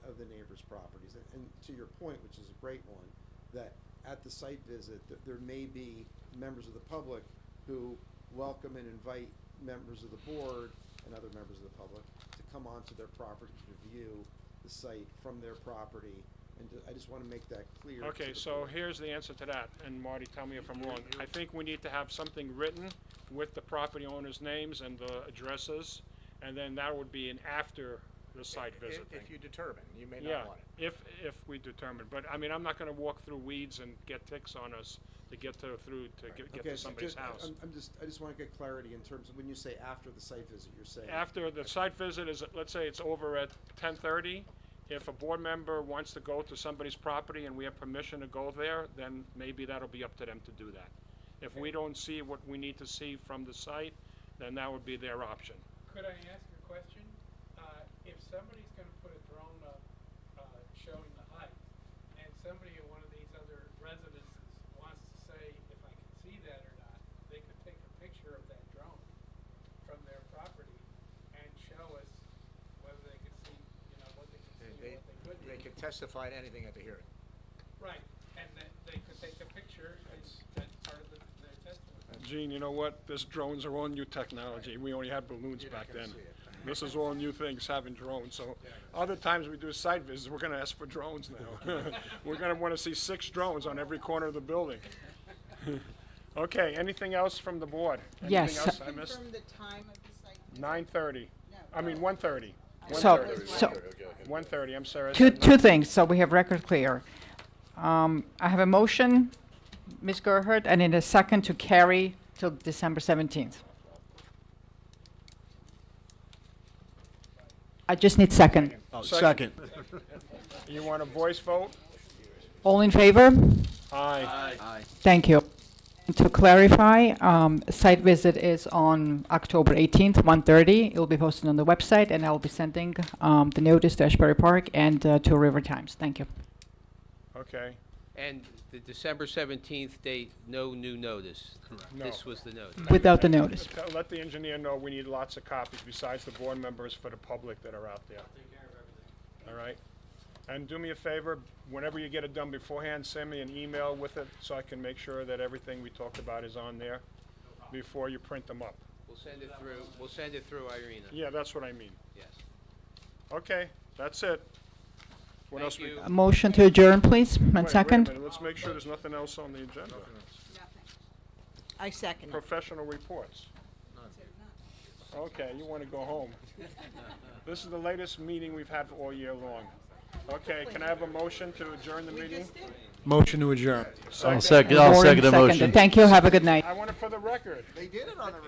of the neighbors' properties. And to your point, which is a great one, that at the site visit, there may be members of the public who welcome and invite members of the board and other members of the public to come onto their property to view the site from their property. And I just want to make that clear. to Okay, the so board. here's the answer to that, and Marty, tell me if I'm wrong. I think we need to have something written with the property owners' names and the addresses, and then that would be an after the site visit thing. If you determine, you may Yeah, not want it. if we determine, but I mean, I'm not gonna walk through weeds and get ticks on us to get to get Okay, to so somebody's just- house. I just want to get clarity in terms of when you say after the site visit, you're saying. After the site visit is, let's say it's over at 10:30, if a board member wants to go to somebody's property and we have permission to go there, then maybe that'll be up to them to do that. If we don't see what we need to see from the site, then that would be their option. Could I ask a question? If somebody's gonna put a drone up, showing the height, and somebody in one of these other residences wants to say if I can see that or not, they could take a picture of that drone from their property and show us whether they could see, what they could see and what they couldn't. They can testify to anything at the hearing. Right, and then they could take a picture, and that's part of their testimony. Gene, you know what? This drones are all new technology. We only had balloons back then. This is all new things, having drones. So other times we do site visits, we're gonna ask for drones now. We're gonna wanna see 6 drones on every corner of the building. Okay, anything else from the board? Yes. Anything else I missed? Confirm the time of the site. 9:30. I mean, 1:30. So, 1:30, I'm sorry. I two said two things, so we have record clear. I have a motion, Ms. Gerhart, and in a second to carry till December 17th. I just need second. Oh, Second. second. You want a voice vote? All in favor? Aye. Thank you. And to clarify, site visit is on October 18th, 1:30. It will be posted on the website, and I'll be sending the notice to Ashbury Park and to River Times. Thank you. Okay. And the December 17th date, no new notice. No. This was the notice. Without the notice. Let the engineer know we need lots of copies besides the board members for the public that are out there. All right? And do me a favor, whenever you get it done beforehand, send me an email with it so I can make sure that everything we talked about is on there before you print them up. We'll send it through Irina. Yeah, that's what I mean. Yes. Okay, that's it. What else Thank we? you. A motion to adjourn, please, Wait, and wait a second. minute, let's make sure there's nothing else on the agenda. I second it. Professional reports. Okay, you want to go home. This is the latest meeting we've had all year long. Okay, can I have a motion to adjourn the meeting? Motion to adjourn. I'll second the Warren motion. seconded. Thank you. Have a good night. I want it for the record. They did it on the